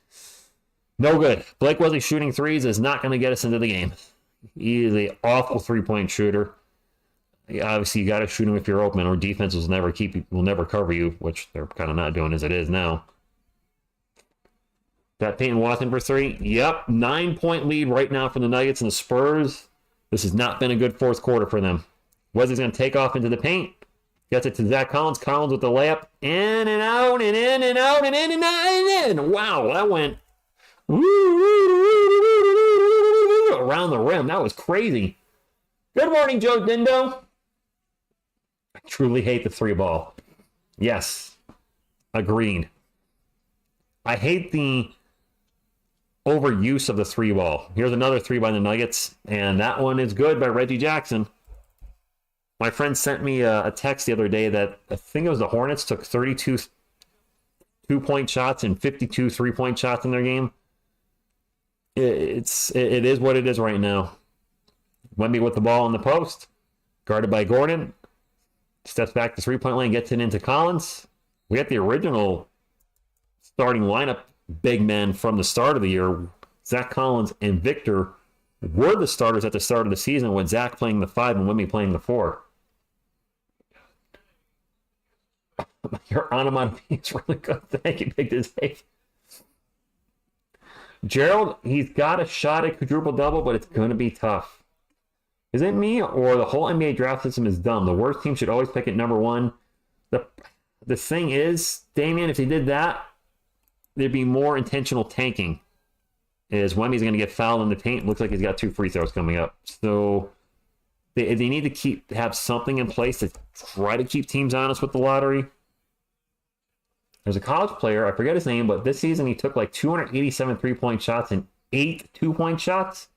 No good. Blake Wesley shooting threes is not going to get us into the game. He is an awful three-point shooter. Obviously, you got to shoot him if you're open, or defense will never cover you, which they're kind of not doing as it is now. Got Peyton Watson for 3. Yep, 9-point lead right now for the Nuggets and the Spurs. This has not been a good fourth quarter for them. Wesley's going to take off into the paint. Gets it to Zach Collins. Collins with the layup. In and out and in and out and in and out and in. Wow, that went around the rim. That was crazy. Good morning, Joe Dindo. I truly hate the 3 ball. Yes, agreed. I hate the overuse of the 3-ball. Here's another 3 by the Nuggets, and that one is good by Reggie Jackson. My friend sent me a text the other day that I think it was the Hornets took 32 2-point shots and 52 3-point shots in their game. It is what it is right now. Wemby with the ball in the post, guarded by Gordon. Steps back to 3-point lane, gets it into Collins. We got the original starting lineup big men from the start of the year. Zach Collins and Victor were the starters at the start of the season, with Zach playing the 5 and Wemby playing the 4. Your onomatopoeia is really good. Thank you, Big Dave. Gerald, he's got a shot at quadruple-double, but it's going to be tough. Is it me, or the whole NBA draft system is dumb? The worst team should always pick at number 1. The thing is, Damian, if they did that, there'd be more intentional tanking. Is Wemby's going to get fouled in the paint. Looks like he's got 2 free throws coming up. So they need to have something in place to try to keep teams honest with the lottery. There's a college player, I forget his name, but this season he took like 287 3-point shots and 8 2-point shots.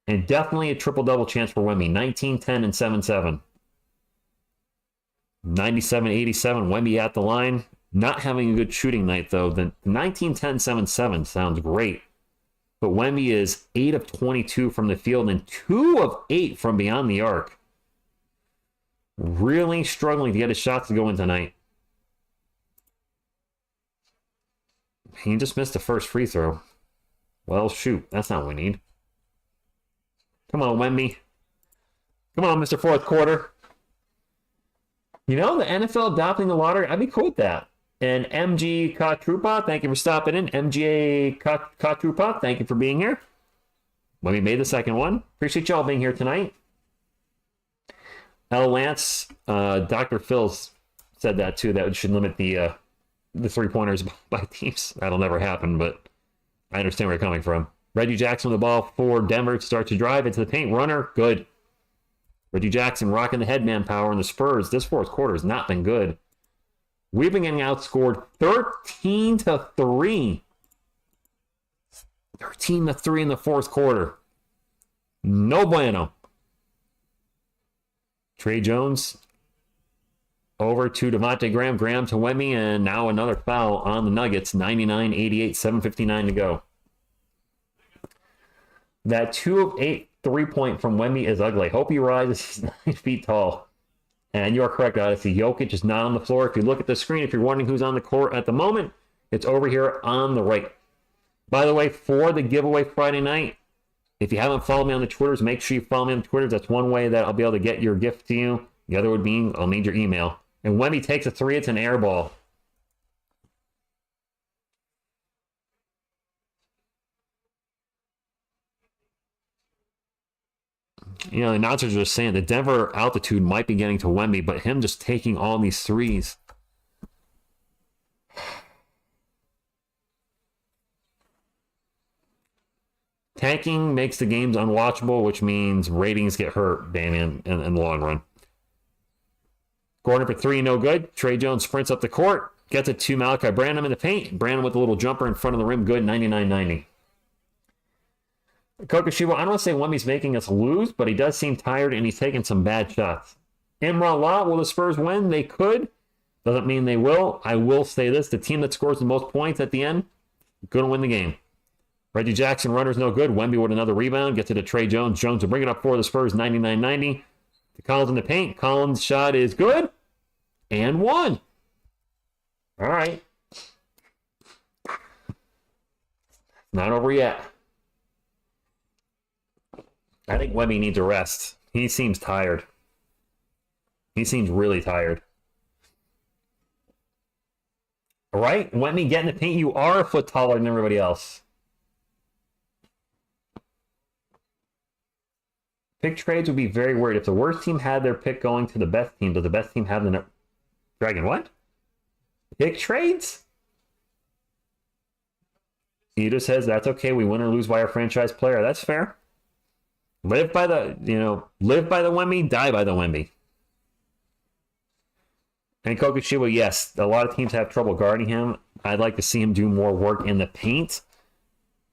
And definitely a triple-double chance for Wemby. 19, 10, and 7-7. 97, 87, Wemby at the line. Not having a good shooting night, though. The 19, 10, 7-7 sounds great. But Wemby is 8 of 22 from the field and 2 of 8 from beyond the arc. Really struggling to get his shots to go in tonight. He just missed the first free throw. Well, shoot. That's not what we need. Come on, Wemby. Come on, Mr. Fourth Quarter. You know, the NFL adopting the lottery, I'd be cool with that. And MG Katrupa, thank you for stopping in. MGA Katrupa, thank you for being here. Wemby made the second one. Appreciate y'all being here tonight. L. Lance, Dr. Phil's said that too, that should limit the 3-pointers by teams. That'll never happen, but I understand where you're coming from. Reggie Jackson with the ball for Denver. Starts to drive into the paint. Runner, good. Reggie Jackson rocking the headman power in the Spurs. This fourth quarter has not been good. We've been getting outscored 13-3. 13-3 in the fourth quarter. No bueno. Trey Jones over to Devontae Graham. Graham to Wemby, and now another foul on the Nuggets. 99-88, 7:59 to go. That 2 of 8 3-point from Wemby is ugly. Hope he rises. He's 9 feet tall. And you are correct, Odyssey. Jokic is not on the floor. If you look at the screen, if you're wondering who's on the court at the moment, it's over here on the right. By the way, for the giveaway Friday night, if you haven't followed me on the Twitters, make sure you follow me on the Twitters. That's one way that I'll be able to get your gift to you. The other would be I'll need your email. And Wemby takes a 3. It's an air ball. You know, the announcers are saying the Denver altitude might be getting to Wemby, but him just taking all these threes. Tanking makes the games unwatchable, which means ratings get hurt, Damian, in the long run. Gordon for 3, no good. Trey Jones sprints up the court, gets it to Malachi Branham in the paint. Branham with a little jumper in front of the rim, good, 99-90. Kokoshiba, I don't want to say Wemby's making us lose, but he does seem tired and he's taking some bad shots. Imran La, will the Spurs win? They could. Doesn't mean they will. I will say this, the team that scores the most points at the end, going to win the game. Reggie Jackson, runner's no good. Wemby with another rebound, gets it to Trey Jones. Jones will bring it up for the Spurs, 99-90. To Collins in the paint. Collins' shot is good. And 1. All right. Not over yet. I think Wemby needs a rest. He seems tired. He seems really tired. All right, Wemby, get in the paint. You are a foot taller than everybody else. Pick trades would be very weird. If the worst team had their pick going to the best team, does the best team have the Dragon? What? Pick trades? Ito says that's okay. We win or lose by our franchise player. That's fair. Live by the Wemby, die by the Wemby. And Kokushiba, yes, a lot of teams have trouble guarding him. I'd like to see him do more work in the paint.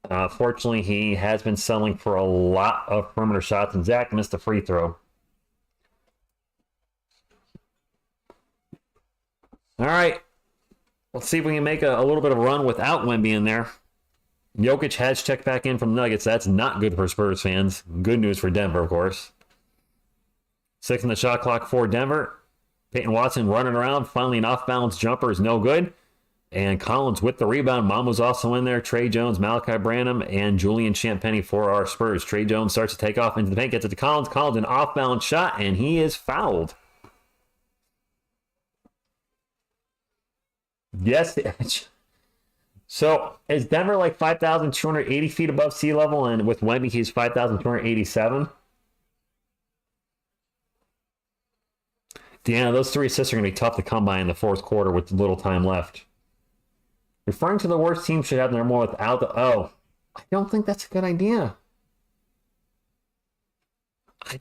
Fortunately, he has been settling for a lot of perimeter shots, and Zach missed a free throw. All right. Let's see if we can make a little bit of a run without Wemby in there. Jokic has checked back in from the Nuggets. That's not good for Spurs fans. Good news for Denver, of course. 6 on the shot clock for Denver. Peyton Watson running around. Finally, an off-balance jumper is no good. And Collins with the rebound. Mamu's also in there. Trey Jones, Malachi Branham, and Julian Champagnie for our Spurs. Trey Jones starts to take off into the paint, gets it to Collins. Collins, an off-balance shot, and he is fouled. Yes. So is Denver like 5,280 feet above sea level? And with Wemby, he's 5,287. Yeah, those 3 assists are going to be tough to come by in the fourth quarter with little time left. Referring to the worst team should have their more without the... Oh, I don't think that's a good idea. I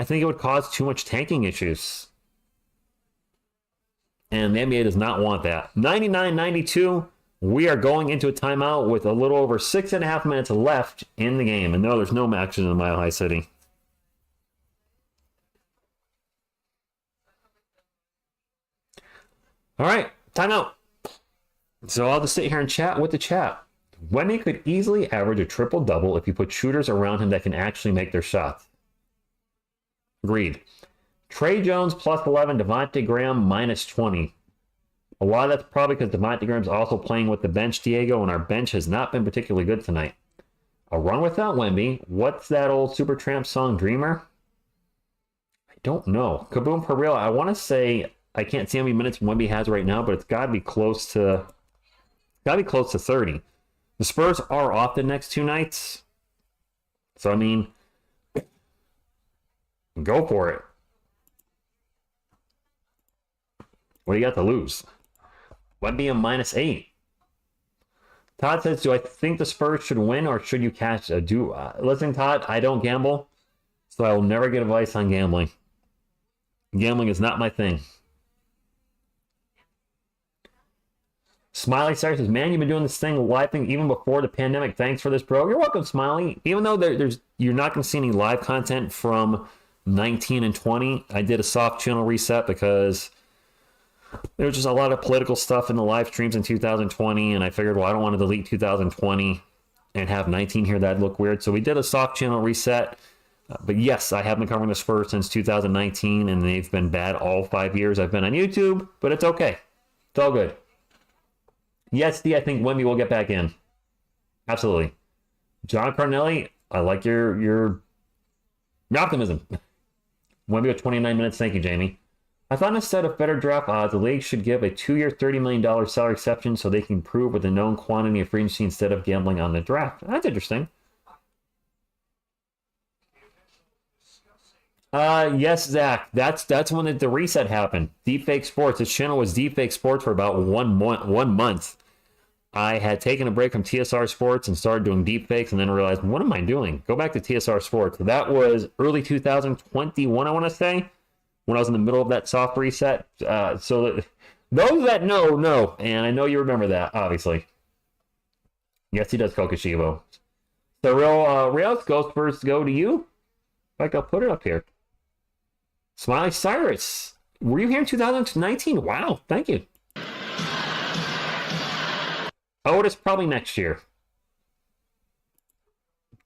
think it would cause too much tanking issues. And the NBA does not want that. 99-92. We are going into a timeout with a little over 6.5 minutes left in the game. And no, there's no matches in Mile High City. All right, timeout. So I'll just sit here and chat with the chat. Wemby could easily average a triple-double if you put shooters around him that can actually make their shots. Agreed. Trey Jones plus 11, Devontae Graham minus 20. A lot of that's probably because Devontae Graham's also playing with the bench, Diego, and our bench has not been particularly good tonight. A run without Wemby. What's that old Supertramp song, Dreamer? I don't know. Kaboom for real. I want to say I can't see how many minutes Wemby has right now, but it's got to be close to 30. The Spurs are off the next 2 nights. So, I mean, go for it. What do you got to lose? Wemby a minus 8. Todd says, do I think the Spurs should win or should you catch a listen, Todd, I don't gamble, so I will never get advice on gambling. Gambling is not my thing. Smiley Star says, man, you've been doing this thing live thing even before the pandemic. Thanks for this, bro. You're welcome, Smiley. Even though you're not going to see any live content from 19 and 20, I did a soft channel reset because there was just a lot of political stuff in the live streams in 2020, and I figured, well, I don't want to delete 2020 and have 19 here. That'd look weird. So we did a soft channel reset. But yes, I have been covering the Spurs since 2019, and they've been bad all 5 years I've been on YouTube, but it's okay. It's all good. Yes, D, I think Wemby will get back in. Absolutely. John Carnelli, I like your optimism. Wemby with 29 minutes. Thank you, Jamie. I thought instead of better draft odds, the league should give a 2-year, $30 million salary exception so they can improve with a known quantity of free agency instead of gambling on the draft. That's interesting. Yes, Zach. That's when the reset happened. Deepfake Sports. This channel was Deepfake Sports for about 1 month. I had taken a break from TSR Sports and started doing deepfakes, and then realized, what am I doing? Go back to TSR Sports. That was early 2021, I want to say, when I was in the middle of that soft reset. So those that know, and I know you remember that, obviously. Yes, he does, Kokushibo. So, Real Ghost Spurs go to you. Like, I'll put it up here. Smiley Cyrus. Were you here in 2019? Wow, thank you. Otis probably next year.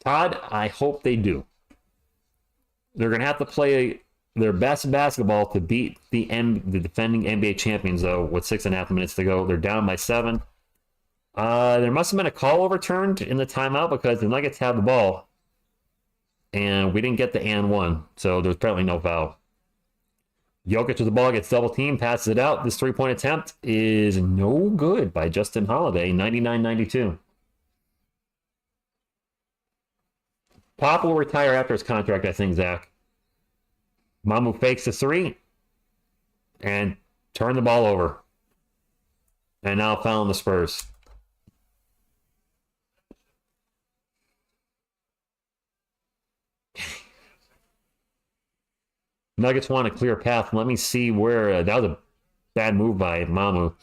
Todd, I hope they do. They're going to have to play their best basketball to beat the defending NBA champions, though, with 6.5 minutes to go. They're down by 7. There must have been a call overturned in the timeout because the Nuggets have the ball. And we didn't get the and one, so there's apparently no foul. Jokic with the ball, gets double teamed, passes it out. This 3-point attempt is no good by Justin Holiday, 99-92. Pop will retire after his contract, I think, Zach. Mamu fakes the 3 and turn the ball over. And now foul on the Spurs. Nuggets want a clear path. Let me see where that was Bad move by Mamu.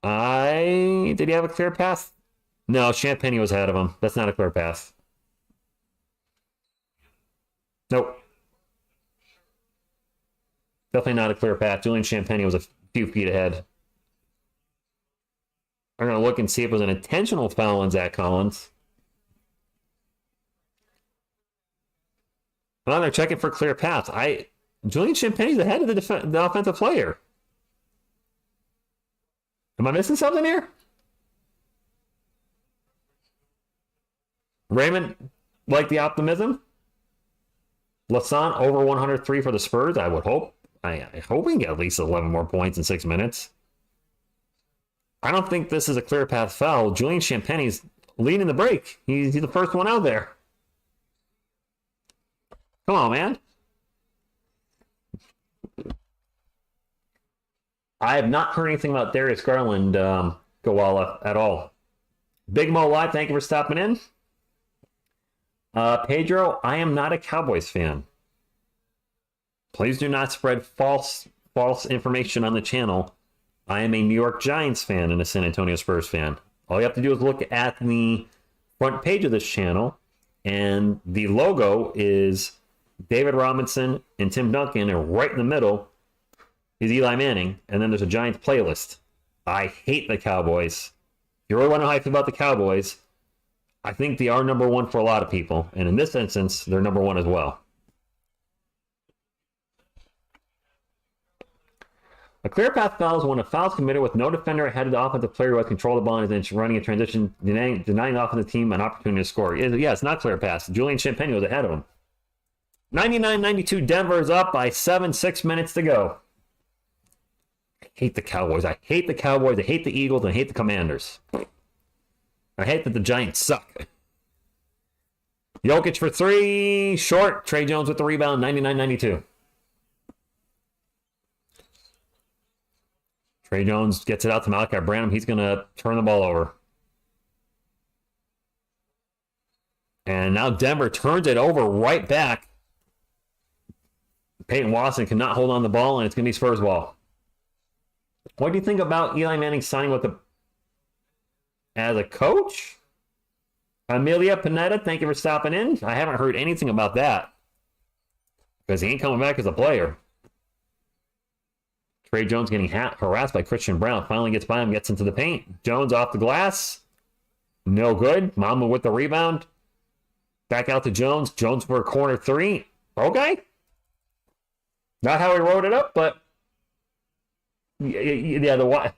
Did he have a clear pass? No, Champagne was ahead of him. That's not a clear pass. Nope. Definitely not a clear pass. Julian Champagne was a few feet ahead. I'm going to look and see if it was an intentional foul on Zach Collins. Well, they're checking for clear pass. Julian Champagne's ahead of the offensive player. Am I missing something here? Raymond, like the optimism? Lassant over 103 for the Spurs, I would hope. I hope we can get at least 11 more points in 6 minutes. I don't think this is a clear path foul. Julian Champagne's leading the break. He's the first one out there. Come on, man. I have not heard anything about Darius Garland, Gowalla, at all. Big Mo Live, thank you for stopping in. Pedro, I am not a Cowboys fan. Please do not spread false information on the channel. I am a New York Giants fan and a San Antonio Spurs fan. All you have to do is look at the front page of this channel, and the logo is David Robinson and Tim Duncan, and right in the middle is Eli Manning, and then there's a Giants playlist. I hate the Cowboys. If you really want to know how I feel about the Cowboys, I think they are number one for a lot of people, and in this instance, they're number one as well. A clear path foul is when a foul is committed with no defender ahead of the offensive player who has control of the ball and is running a transition, denying the offensive team an opportunity to score. Yeah, it's not clear pass. Julian Champagne was ahead of him. 99-92, Denver is up by 7, 6 minutes to go. I hate the Cowboys. I hate the Cowboys. I hate the Eagles. And I hate the Commanders. I hate that the Giants suck. Jokic for 3. Short. Trey Jones with the rebound. 99-92. Trey Jones gets it out to Malachi Branham. He's going to turn the ball over. And now Denver turns it over right back. Peyton Watson cannot hold on the ball, and it's going to be Spurs ball. What do you think about Eli Manning signing as a coach? Amelia Panetta, thank you for stopping in. I haven't heard anything about that because he ain't coming back as a player. Trey Jones getting harassed by Christian Brown. Finally gets by him, gets into the paint. Jones off the glass. No good. Mama with the rebound. Back out to Jones. Jones for a corner 3. Okay. Not how he wrote it up, but yeah,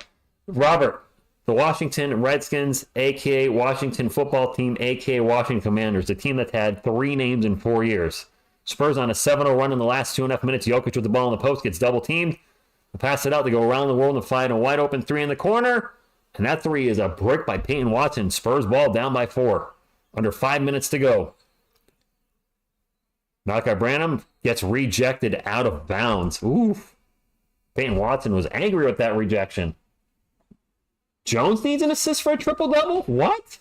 Robert, the Washington Redskins, a.k.a. Washington football team, a.k.a. Washington Commanders, the team that's had 3 names in 4 years. Spurs on a 7-0 run in the last 2.5 minutes. Jokic with the ball in the post, gets double teamed. They pass it out. They go around the world and fly in a wide open 3 in the corner. And that 3 is a brick by Peyton Watson. Spurs ball down by 4. Under 5 minutes to go. Malachi Branham gets rejected out of bounds. Oof. Peyton Watson was angry with that rejection. Jones needs an assist for a triple-double? What?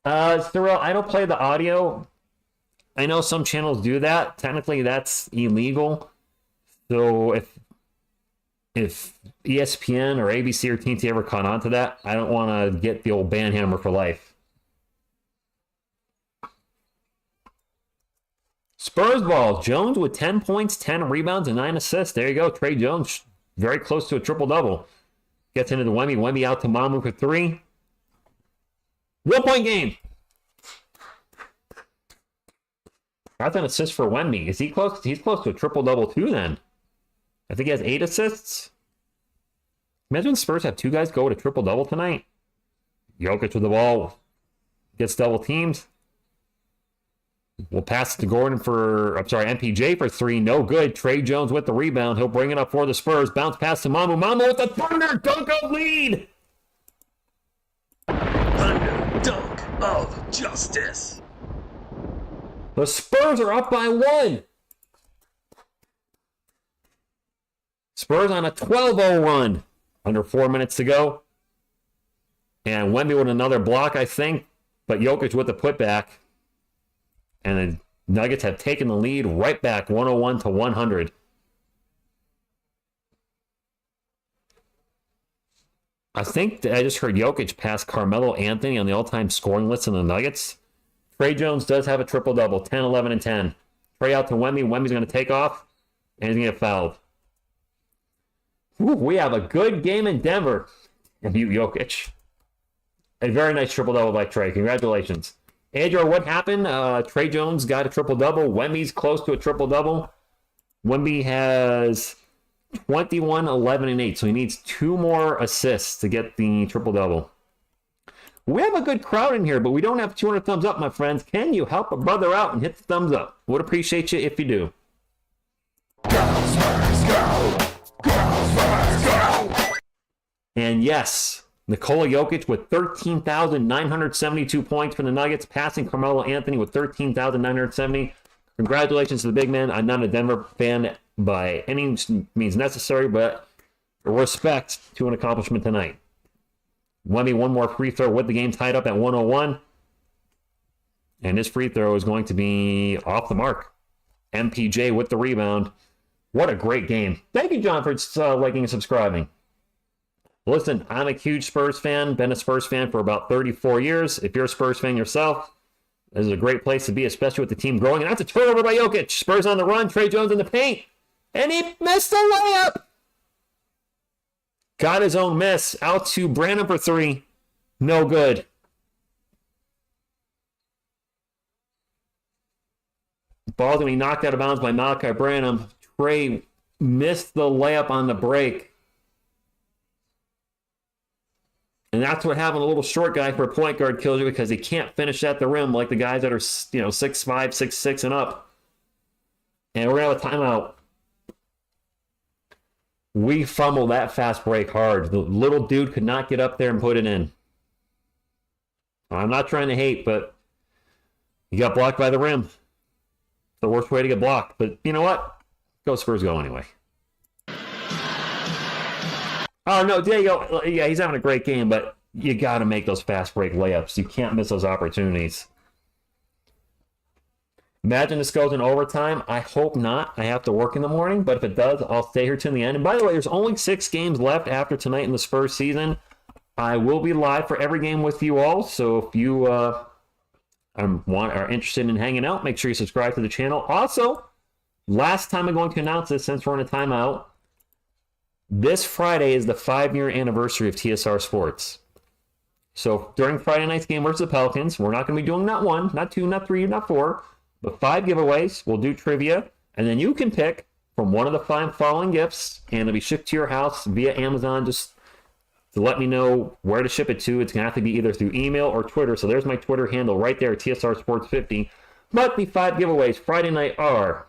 Thurl, I don't play the audio. I know some channels do that. Technically, that's illegal. So if ESPN or ABC or TNT ever caught on to that, I don't want to get the old ban hammer for life. Spurs ball. Jones with 10 points, 10 rebounds, and 9 assists. There you go. Trey Jones, very close to a triple-double. Gets into the Wemby. Wemby out to Mamu for 3. 1-point game. That's an assist for Wemby. Is he close? He's close to a triple-double too then. I think he has 8 assists. Imagine the Spurs have 2 guys go with a triple-double tonight. Jokic with the ball. Gets double teamed. We'll pass it to MPJ for 3. No good. Trey Jones with the rebound. He'll bring it up for the Spurs. Bounce pass to Mamu. Mamu with the Thunder. Dunk of lead.
Thunder dunk of justice.
The Spurs are up by 1. Spurs on a 12-0 run. Under 4 minutes to go. And Wemby with another block, I think. But Jokic with the putback. And the Nuggets have taken the lead right back, 101 to 100. I think that I just heard Jokic pass Carmelo Anthony on the all-time scoring list in the Nuggets. Trey Jones does have a triple-double, 10, 11, and 10. Trey out to Wemby. Wemby's going to take off, and he's going to get fouled. Ooh, we have a good game in Denver. And beat Jokic. A very nice triple-double by Trey. Congratulations. Andrew, what happened? Trey Jones got a triple-double. Wemby's close to a triple-double. Wemby has 21, 11, and 8. So he needs 2 more assists to get the triple-double. We have a good crowd in here, but we don't have 200 thumbs up, my friends. Can you help a brother out and hit the thumbs up? Would appreciate you if you do.
Girls first go. Girls first go.
And yes, Nikola Jokic with 13,972 points for the Nuggets, passing Carmelo Anthony with 13,970. Congratulations to the big man. I'm not a Denver fan by any means necessary, but respect to an accomplishment tonight. Wemby, one more free throw with the game tied up at 101. And this free throw is going to be off the mark. MPJ with the rebound. What a great game. Thank you, John, for liking and subscribing. Listen, I'm a huge Spurs fan. Been a Spurs fan for about 34 years. If you're a Spurs fan yourself, this is a great place to be, especially with the team growing. And that's a turnover by Jokic. Spurs on the run. Trey Jones in the paint. And he missed the layup. Got his own miss. Out to Brandon for 3. No good. Ball's going to be knocked out of bounds by Malachi Branham. Trey missed the layup on the break. And that's what having a little short guy for a point guard kills you, because he can't finish at the rim like the guys that are, 6'5", 6'6", and up. And we're going to have a timeout. We fumbled that fast break hard. The little dude could not get up there and put it in. I'm not trying to hate, but he got blocked by the rim. The worst way to get blocked. But you know what? Go Spurs go anyway. Oh, no, there you go. Yeah, he's having a great game, but you got to make those fast break layups. You can't miss those opportunities. Imagine this goes in overtime. I hope not. I have to work in the morning, but if it does, I'll stay here till the end. And by the way, there's only 6 games left after tonight in the Spurs season. I will be live for every game with you all, so if you are interested in hanging out, make sure you subscribe to the channel. Also, last time I'm going to announce this since we're in a timeout, this Friday is the 5-year anniversary of TSR Sports. So during Friday night's game versus the Pelicans, we're not going to be doing not 1, not 2, not 3, not 4, but 5 giveaways. We'll do trivia, and then you can pick from one of the 5 following gifts, and it'll be shipped to your house via Amazon. Just to let me know where to ship it to. It's going to have to be either through email or Twitter. So there's my Twitter handle right there, TSR Sports 50. But the 5 giveaways Friday night are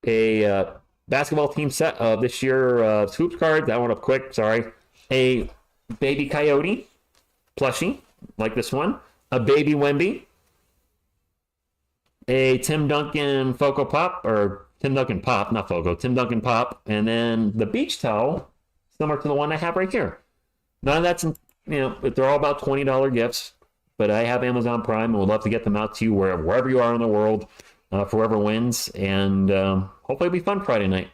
a basketball team set of this year Hoops cards. That one up quick, sorry. A Baby Coyote plushie, like this one. A Baby Wemby. A Tim Duncan Foco Pop, or Tim Duncan Pop, not Foco, Tim Duncan Pop. And then the beach towel, similar to the one I have right here. None of that's, they're all about $20 gifts, but I have Amazon Prime and would love to get them out to you wherever you are in the world, for whoever wins. And hopefully it'll be fun Friday night.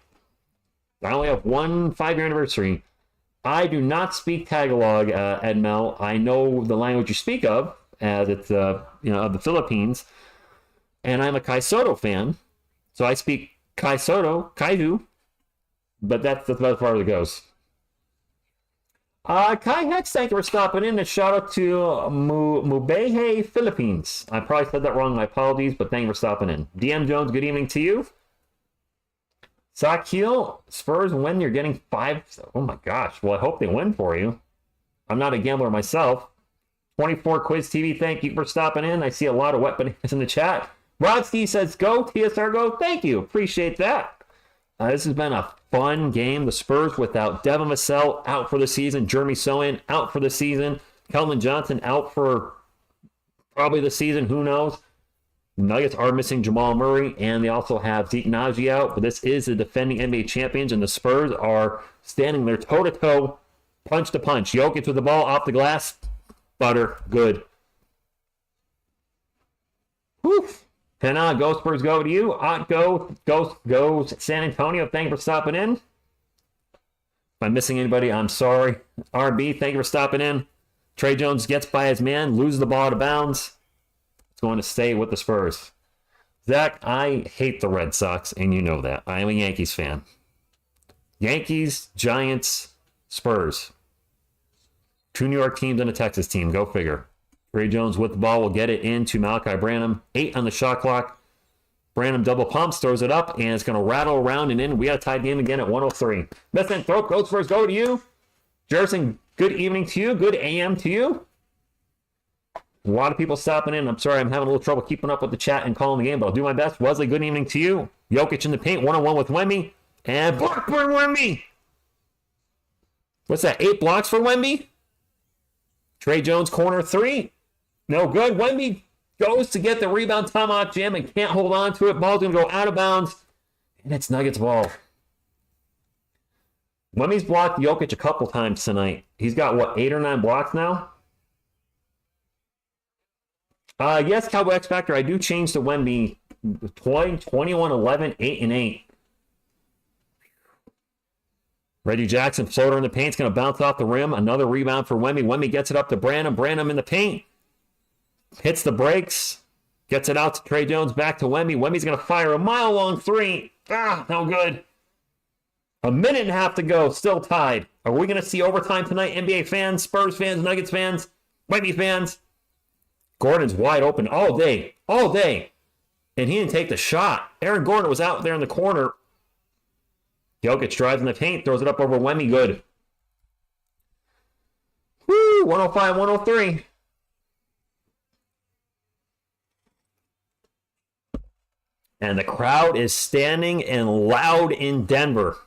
I only have one 5-year anniversary. I do not speak Tagalog, Edmel. I know the language you speak of, as it's of the Philippines, and I'm a Kai Soto fan, so I speak Kai Soto, Kaiju, but that's about as far as it goes. Kai Hex, thank you for stopping in. A shout out to Mubehe, Philippines. I probably said that wrong. My apologies, but thank you for stopping in. DM Jones, good evening to you. Sakil, Spurs win. You're getting 5. Oh my gosh. Well, I hope they win for you. I'm not a gambler myself. 24 Quiz TV, thank you for stopping in. I see a lot of wet bananas in the chat. Rod Steve says, go, TSR, go. Thank you. Appreciate that. This has been a fun game. The Spurs without Devin Vassell out for the season. Jeremy Sohan out for the season. Kelvin Johnson out for probably the season. Who knows? The Nuggets are missing Jamal Murray, and they also have Zeke Naji out. But this is the defending NBA champions, and the Spurs are standing there toe-to-toe, punch to punch. Jokic with the ball off the glass. Butter. Good. Whew. And go Spurs, go to you. Goes San Antonio. Thank you for stopping in. I'm missing anybody, I'm sorry. RB, thank you for stopping in. Trey Jones gets by his man, loses the ball out of bounds. It's going to stay with the Spurs. Zach, I hate the Red Sox, and you know that. I am a Yankees fan. Yankees, Giants, Spurs. 2 New York teams and a Texas team. Go figure. Trey Jones with the ball will get it into Malachi Branham. 8 on the shot clock. Branham double pumps, throws it up, and it's going to rattle around and in. We got a tied game again at 103. Best throw, Coach Spurs, go to you. Jerson, good evening to you. Good AM to you. A lot of people stopping in. I'm sorry, I'm having a little trouble keeping up with the chat and calling the game, but I'll do my best. Wesley, good evening to you. Jokic in the paint, 1-on-1 with Wemby. And block for Wemby. What's that, 8 blocks for Wemby? Trey Jones, corner 3. No good. Wemby goes to get the rebound, tomahawk jam, and can't hold on to it. Ball's going to go out of bounds, and it's Nuggets ball. Wemby's blocked Jokic a couple times tonight. He's got, 8 or 9 blocks now? Yes, Cowboy X Factor, I do change to Wemby 21, 11, 8, and 8. Reggie Jackson, floater in the paint, is going to bounce off the rim. Another rebound for Wemby. Wemby gets it up to Branham. Branham in the paint. Hits the brakes. Gets it out to Trey Jones. Back to Wemby. Wemby's going to fire a mile-long 3. No good. A minute and a half to go. Still tied. Are we going to see overtime tonight? NBA fans, Spurs fans, Nuggets fans, Wemby fans. Gordon's wide open all day. All day. And he didn't take the shot. Aaron Gordon was out there in the corner. Jokic drives in the paint, throws it up over Wemby. Good. Woo! 105, 103. And the crowd is standing and loud in Denver.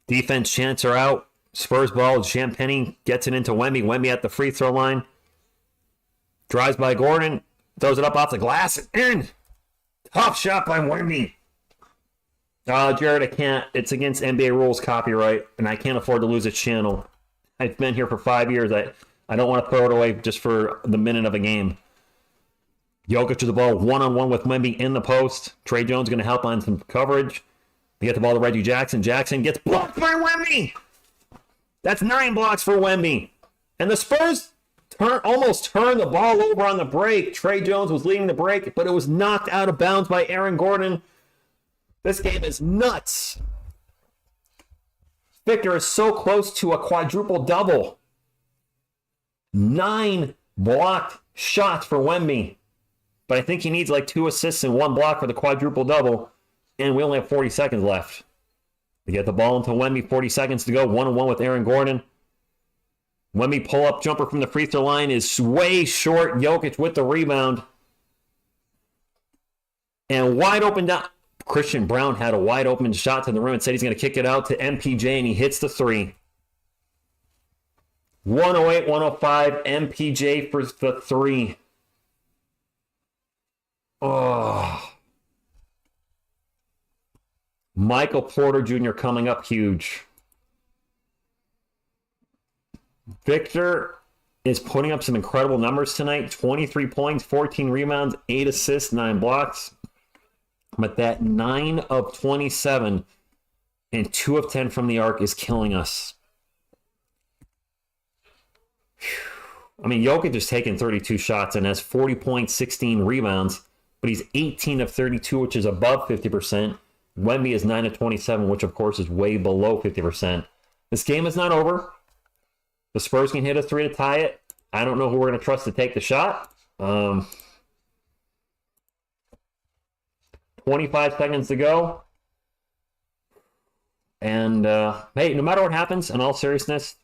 Defense chants are out. Spurs ball. Champagnie gets it into Wemby. Wemby at the free throw line. Drives by Gordon. Throws it up off the glass. In. Tough shot by Wemby. Jared, I can't. It's against NBA rules copyright, and I can't afford to lose a channel. I've been here for 5 years. I don't want to throw it away just for the minute of a game. Jokic to the ball, 1-on-1 with Wemby in the post. Trey Jones going to help on some coverage. They get the ball to Reggie Jackson. Jackson gets blocked by Wemby. That's 9 blocks for Wemby. And the Spurs almost turned the ball over on the break. Trey Jones was leading the break, but it was knocked out of bounds by Aaron Gordon. This game is nuts. Victor is so close to a quadruple double. 9 blocked shots for Wemby. But I think he needs like 2 assists and 1 block for the quadruple double. And we only have 40 seconds left. They get the ball into Wemby, 40 seconds to go. 1-on-1 with Aaron Gordon. Wemby pull-up jumper from the free throw line is way short. Jokic with the rebound. And wide open down. Christian Brown had a wide open shot to the rim and said he's going to kick it out to MPJ, and he hits the 3. 108, 105, MPJ for the 3. Oh. Michael Porter Jr. coming up huge. Victor is putting up some incredible numbers tonight. 23 points, 14 rebounds, 8 assists, 9 blocks. But that 9 of 27 and 2 of 10 from the arc is killing us. I mean, Jokic is taking 32 shots and has 40 points, 16 rebounds, but he's 18 of 32, which is above 50%. Wemby is 9 of 27, which of course is way below 50%. This game is not over. The Spurs can hit a 3 to tie it. I don't know who we're going to trust to take the shot. 25 seconds to go. And, hey, no matter what happens, in all seriousness,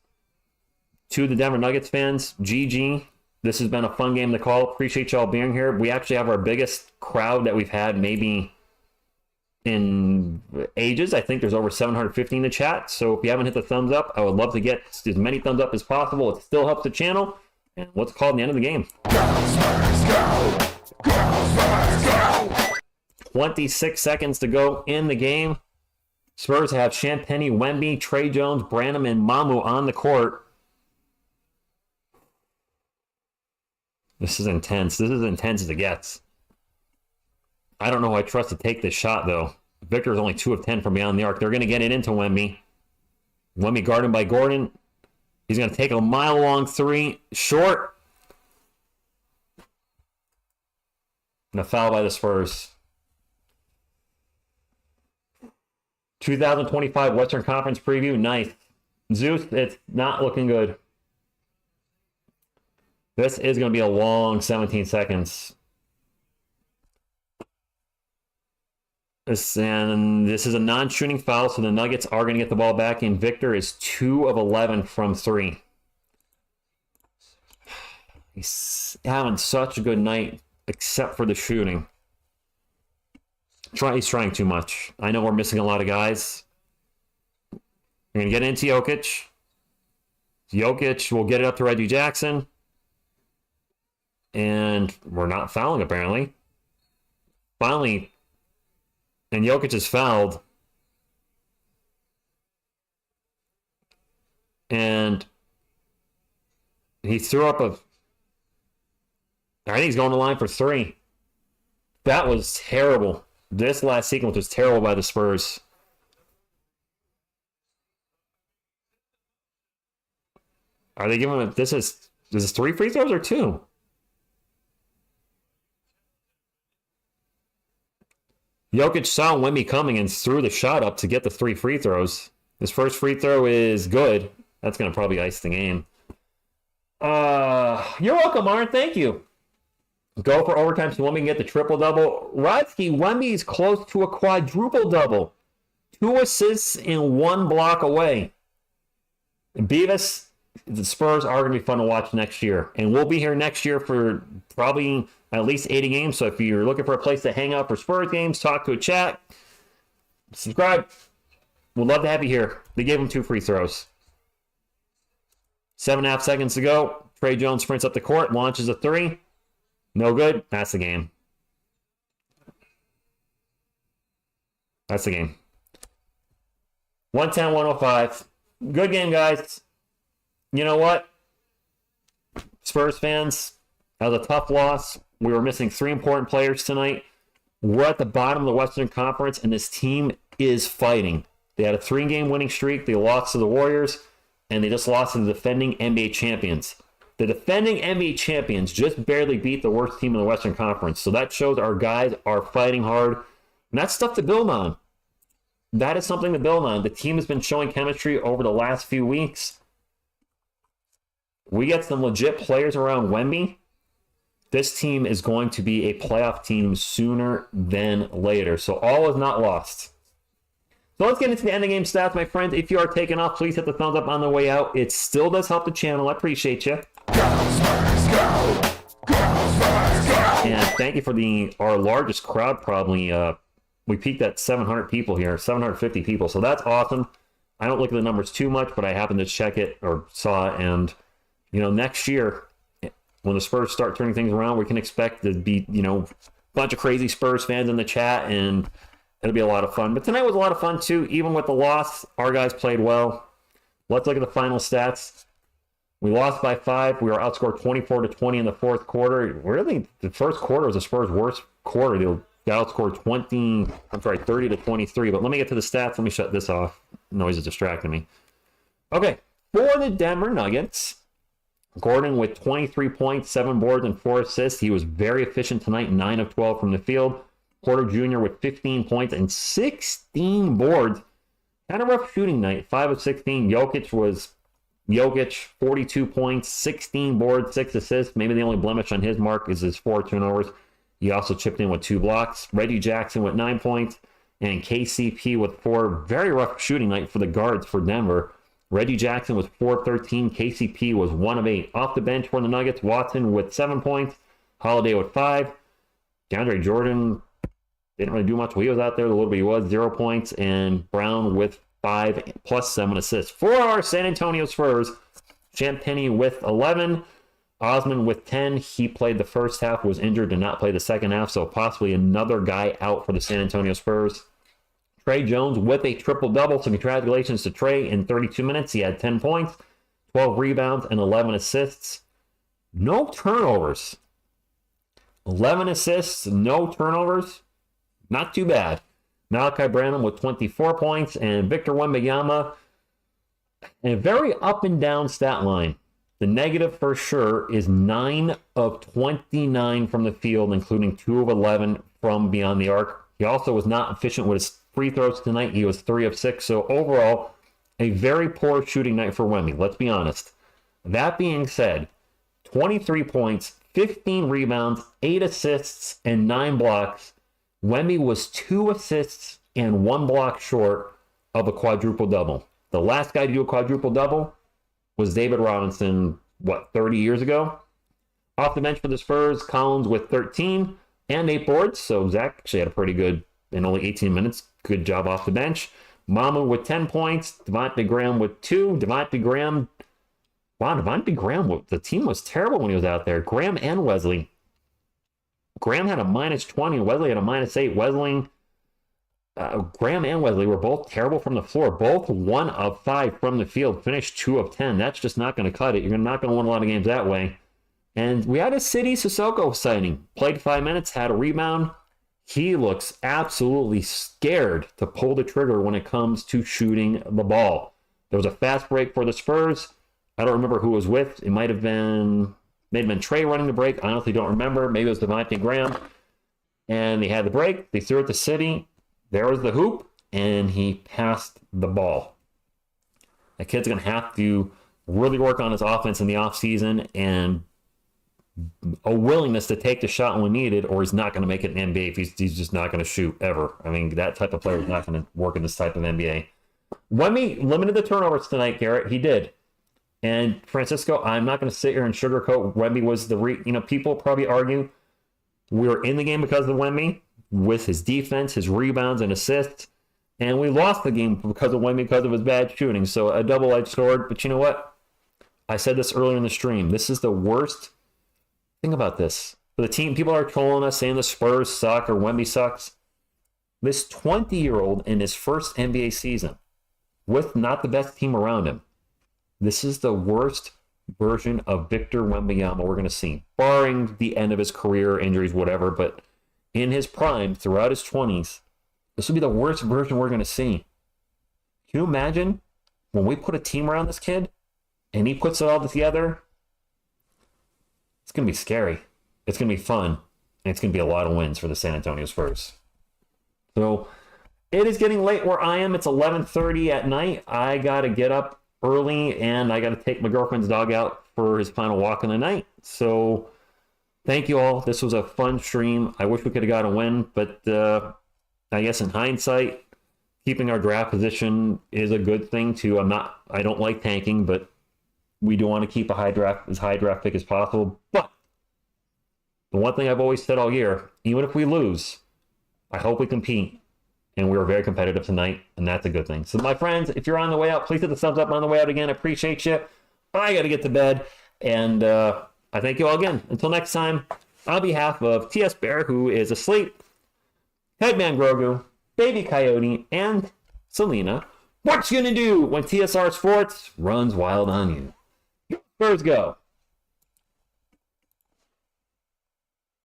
to the Denver Nuggets fans, GG. This has been a fun game to call. Appreciate y'all being here. We actually have our biggest crowd that we've had maybe in ages. I think there's over 750 in the chat. So if you haven't hit the thumbs up, I would love to get as many thumbs up as possible. It still helps the channel. And what's called the end of the game.
Go!
26 seconds to go in the game. Spurs have Champagnie, Wemby, Trey Jones, Branham, and Mamu on the court. This is intense. This is as intense as it gets. I don't know who I trust to take this shot, though. Victor is only 2 of 10 from beyond the arc. They're going to get it into Wemby. Wemby guarded by Gordon. He's going to take a mile-long three. Short. And a foul by the Spurs. 2025 Western Conference preview. Nice. Zeus, it's not looking good. This is going to be a long 17 seconds. This is a non-shooting foul, so the Nuggets are going to get the ball back, and Victor is 2 of 11 from 3. He's having such a good night, except for the shooting. He's trying too much. I know we're missing a lot of guys. We're going to get into Jokic. Jokic will get it up to Reggie Jackson. And we're not fouling, apparently. Finally, and Jokic is fouled. And he threw up a... I think he's going to line for 3. That was terrible. This last sequence was terrible by the Spurs. Are they giving him... This is 3 free throws or 2? Jokic saw Wemby coming and threw the shot up to get the 3 free throws. His first free throw is good. That's going to probably ice the game. You're welcome, Arn. Thank you. Go for overtime so Wemby can get the triple-double. Rodsky, Wemby's close to a quadruple-double. 2 assists and 1 block away. Beavis, the Spurs are going to be fun to watch next year. And we'll be here next year for probably at least 80 games. So if you're looking for a place to hang out for Spurs games, talk to a chat, subscribe. We'd love to have you here. They gave him 2 free throws. 7.5 seconds to go. Trey Jones sprints up the court, launches a 3. No good. That's the game. That's the game. 110-105. Good game, guys. You know what? Spurs fans, that was a tough loss. We were missing 3 important players tonight. We're at the bottom of the Western Conference, and this team is fighting. They had a 3-game winning streak. They lost to the Warriors, and they just lost to the defending NBA champions. The defending NBA champions just barely beat the worst team in the Western Conference. So that shows our guys are fighting hard. And that's stuff to build on. That is something to build on. The team has been showing chemistry over the last few weeks. We get some legit players around Wemby. This team is going to be a playoff team sooner than later. So all is not lost. So let's get into the end of game stats, my friends. If you are taking off, please hit the thumbs up on the way out. It still does help the channel. I appreciate you. And thank you for our largest crowd, probably. We peaked at 700 people here, 750 people. So that's awesome. I don't look at the numbers too much, but I happened to check it or saw it. And, next year, when the Spurs start turning things around, we can expect to be, a bunch of crazy Spurs fans in the chat, and it'll be a lot of fun. But tonight was a lot of fun, too. Even with the loss, our guys played well. Let's look at the final stats. We lost by 5. We were outscored 24-20 in the fourth quarter. Really, the first quarter was the Spurs' worst quarter. They outscored 30-23. But let me get to the stats. Let me shut this off. Noise is distracting me. Okay, for the Denver Nuggets, Gordon with 23 points, 7 boards, and 4 assists. He was very efficient tonight, 9 of 12 from the field. Porter Jr. with 15 points and 16 boards. Kind of rough shooting night, 5 of 16. Jokic, 42 points, 16 boards, 6 assists. Maybe the only blemish on his mark is his 4 turnovers. He also chipped in with 2 blocks. Reggie Jackson with 9 points, and KCP with 4. Very rough shooting night for the guards for Denver. Reggie Jackson was 4 of 13. KCP was 1 of 8. Off the bench for the Nuggets, Watson with 7 points. Holiday with 5. DeAndre Jordan didn't really do much while he was out there. The little bit he was, 0 points. And Brown with 5 plus 7 assists. For our San Antonio Spurs, Champagnie with 11. Osman with 10. He played the first half, was injured, did not play the second half. So possibly another guy out for the San Antonio Spurs. Trey Jones with a triple-double. So congratulations to Trey. In 32 minutes, he had 10 points, 12 rebounds, and 11 assists. No turnovers. 11 assists, no turnovers. Not too bad. Malachi Branham with 24 points, and Victor Wembanyama a very up and down stat line. The negative for sure is 9 of 29 from the field, including 2 of 11 from beyond the arc. He also was not efficient with his free throws tonight. He was 3 of 6. So overall, a very poor shooting night for Wemby. Let's be honest. That being said, 23 points, 15 rebounds, 8 assists, and 9 blocks. Wemby was 2 assists and 1 block short of a quadruple-double. The last guy to do a quadruple-double was David Robinson, 30 years ago? Off the bench for the Spurs, Collins with 13 and 8 boards. So Zach actually had a pretty good, in only 18 minutes, good job off the bench. Mama with 10 points, Devontae Graham with 2. Devontae Graham, the team was terrible when he was out there. Graham and Wesley. Graham had a minus 20, and Wesley had a minus 8. Graham and Wesley were both terrible from the floor. Both 1 of 5 from the field, finished 2 of 10. That's just not going to cut it. You're not going to win a lot of games that way. And we had a City Sissoko sighting. Played 5 minutes, had a rebound. He looks absolutely scared to pull the trigger when it comes to shooting the ball. There was a fast break for the Spurs. I don't remember who it was with. It might have been Trey running the break. I honestly don't remember. Maybe it was Devontae Graham. And they had the break. They threw it to City. There was the hoop, and he passed the ball. That kid's going to have to really work on his offense in the offseason and a willingness to take the shot when needed, or he's not going to make it in the NBA if he's just not going to shoot ever. I mean, that type of player is not going to work in this type of NBA. Wemby limited the turnovers tonight, Garrett. He did. And Francisco, I'm not going to sit here and sugarcoat. Wemby was people probably argue we were in the game because of Wemby, with his defense, his rebounds, and assists. And we lost the game because of Wemby, because of his bad shooting. So a double-edged sword. But you know what? I said this earlier in the stream. This is the worst thing about this. For the team, people are trolling us saying the Spurs suck or Wemby sucks. This 20-year-old in his first NBA season, with not the best team around him, this is the worst version of Victor Wembanyama we're going to see, barring the end of his career, injuries, whatever. But in his prime, throughout his 20s, this will be the worst version we're going to see. Can you imagine when we put a team around this kid and he puts it all together? It's going to be scary. It's going to be fun. And it's going to be a lot of wins for the San Antonio Spurs. So it is getting late where I am. It's 11:30 at night. I got to get up early and I got to take my girlfriend's dog out for his final walk in the night. So thank you all. This was a fun stream. I wish we could have got a win, but I guess in hindsight, keeping our draft position is a good thing too. I don't like tanking, but we do want to keep as high draft pick as possible. But the one thing I've always said all year, even if we lose, I hope we compete. And we were very competitive tonight, and that's a good thing. So my friends, if you're on the way out, please hit the thumbs up on the way out again. I appreciate you. I got to get to bed. And I thank you all again. Until next time, on behalf of TS Bear, who is asleep, Headman Grogu, Baby Coyote, and Selena, what you gonna do when TSR Sports runs wild on you? Spurs go.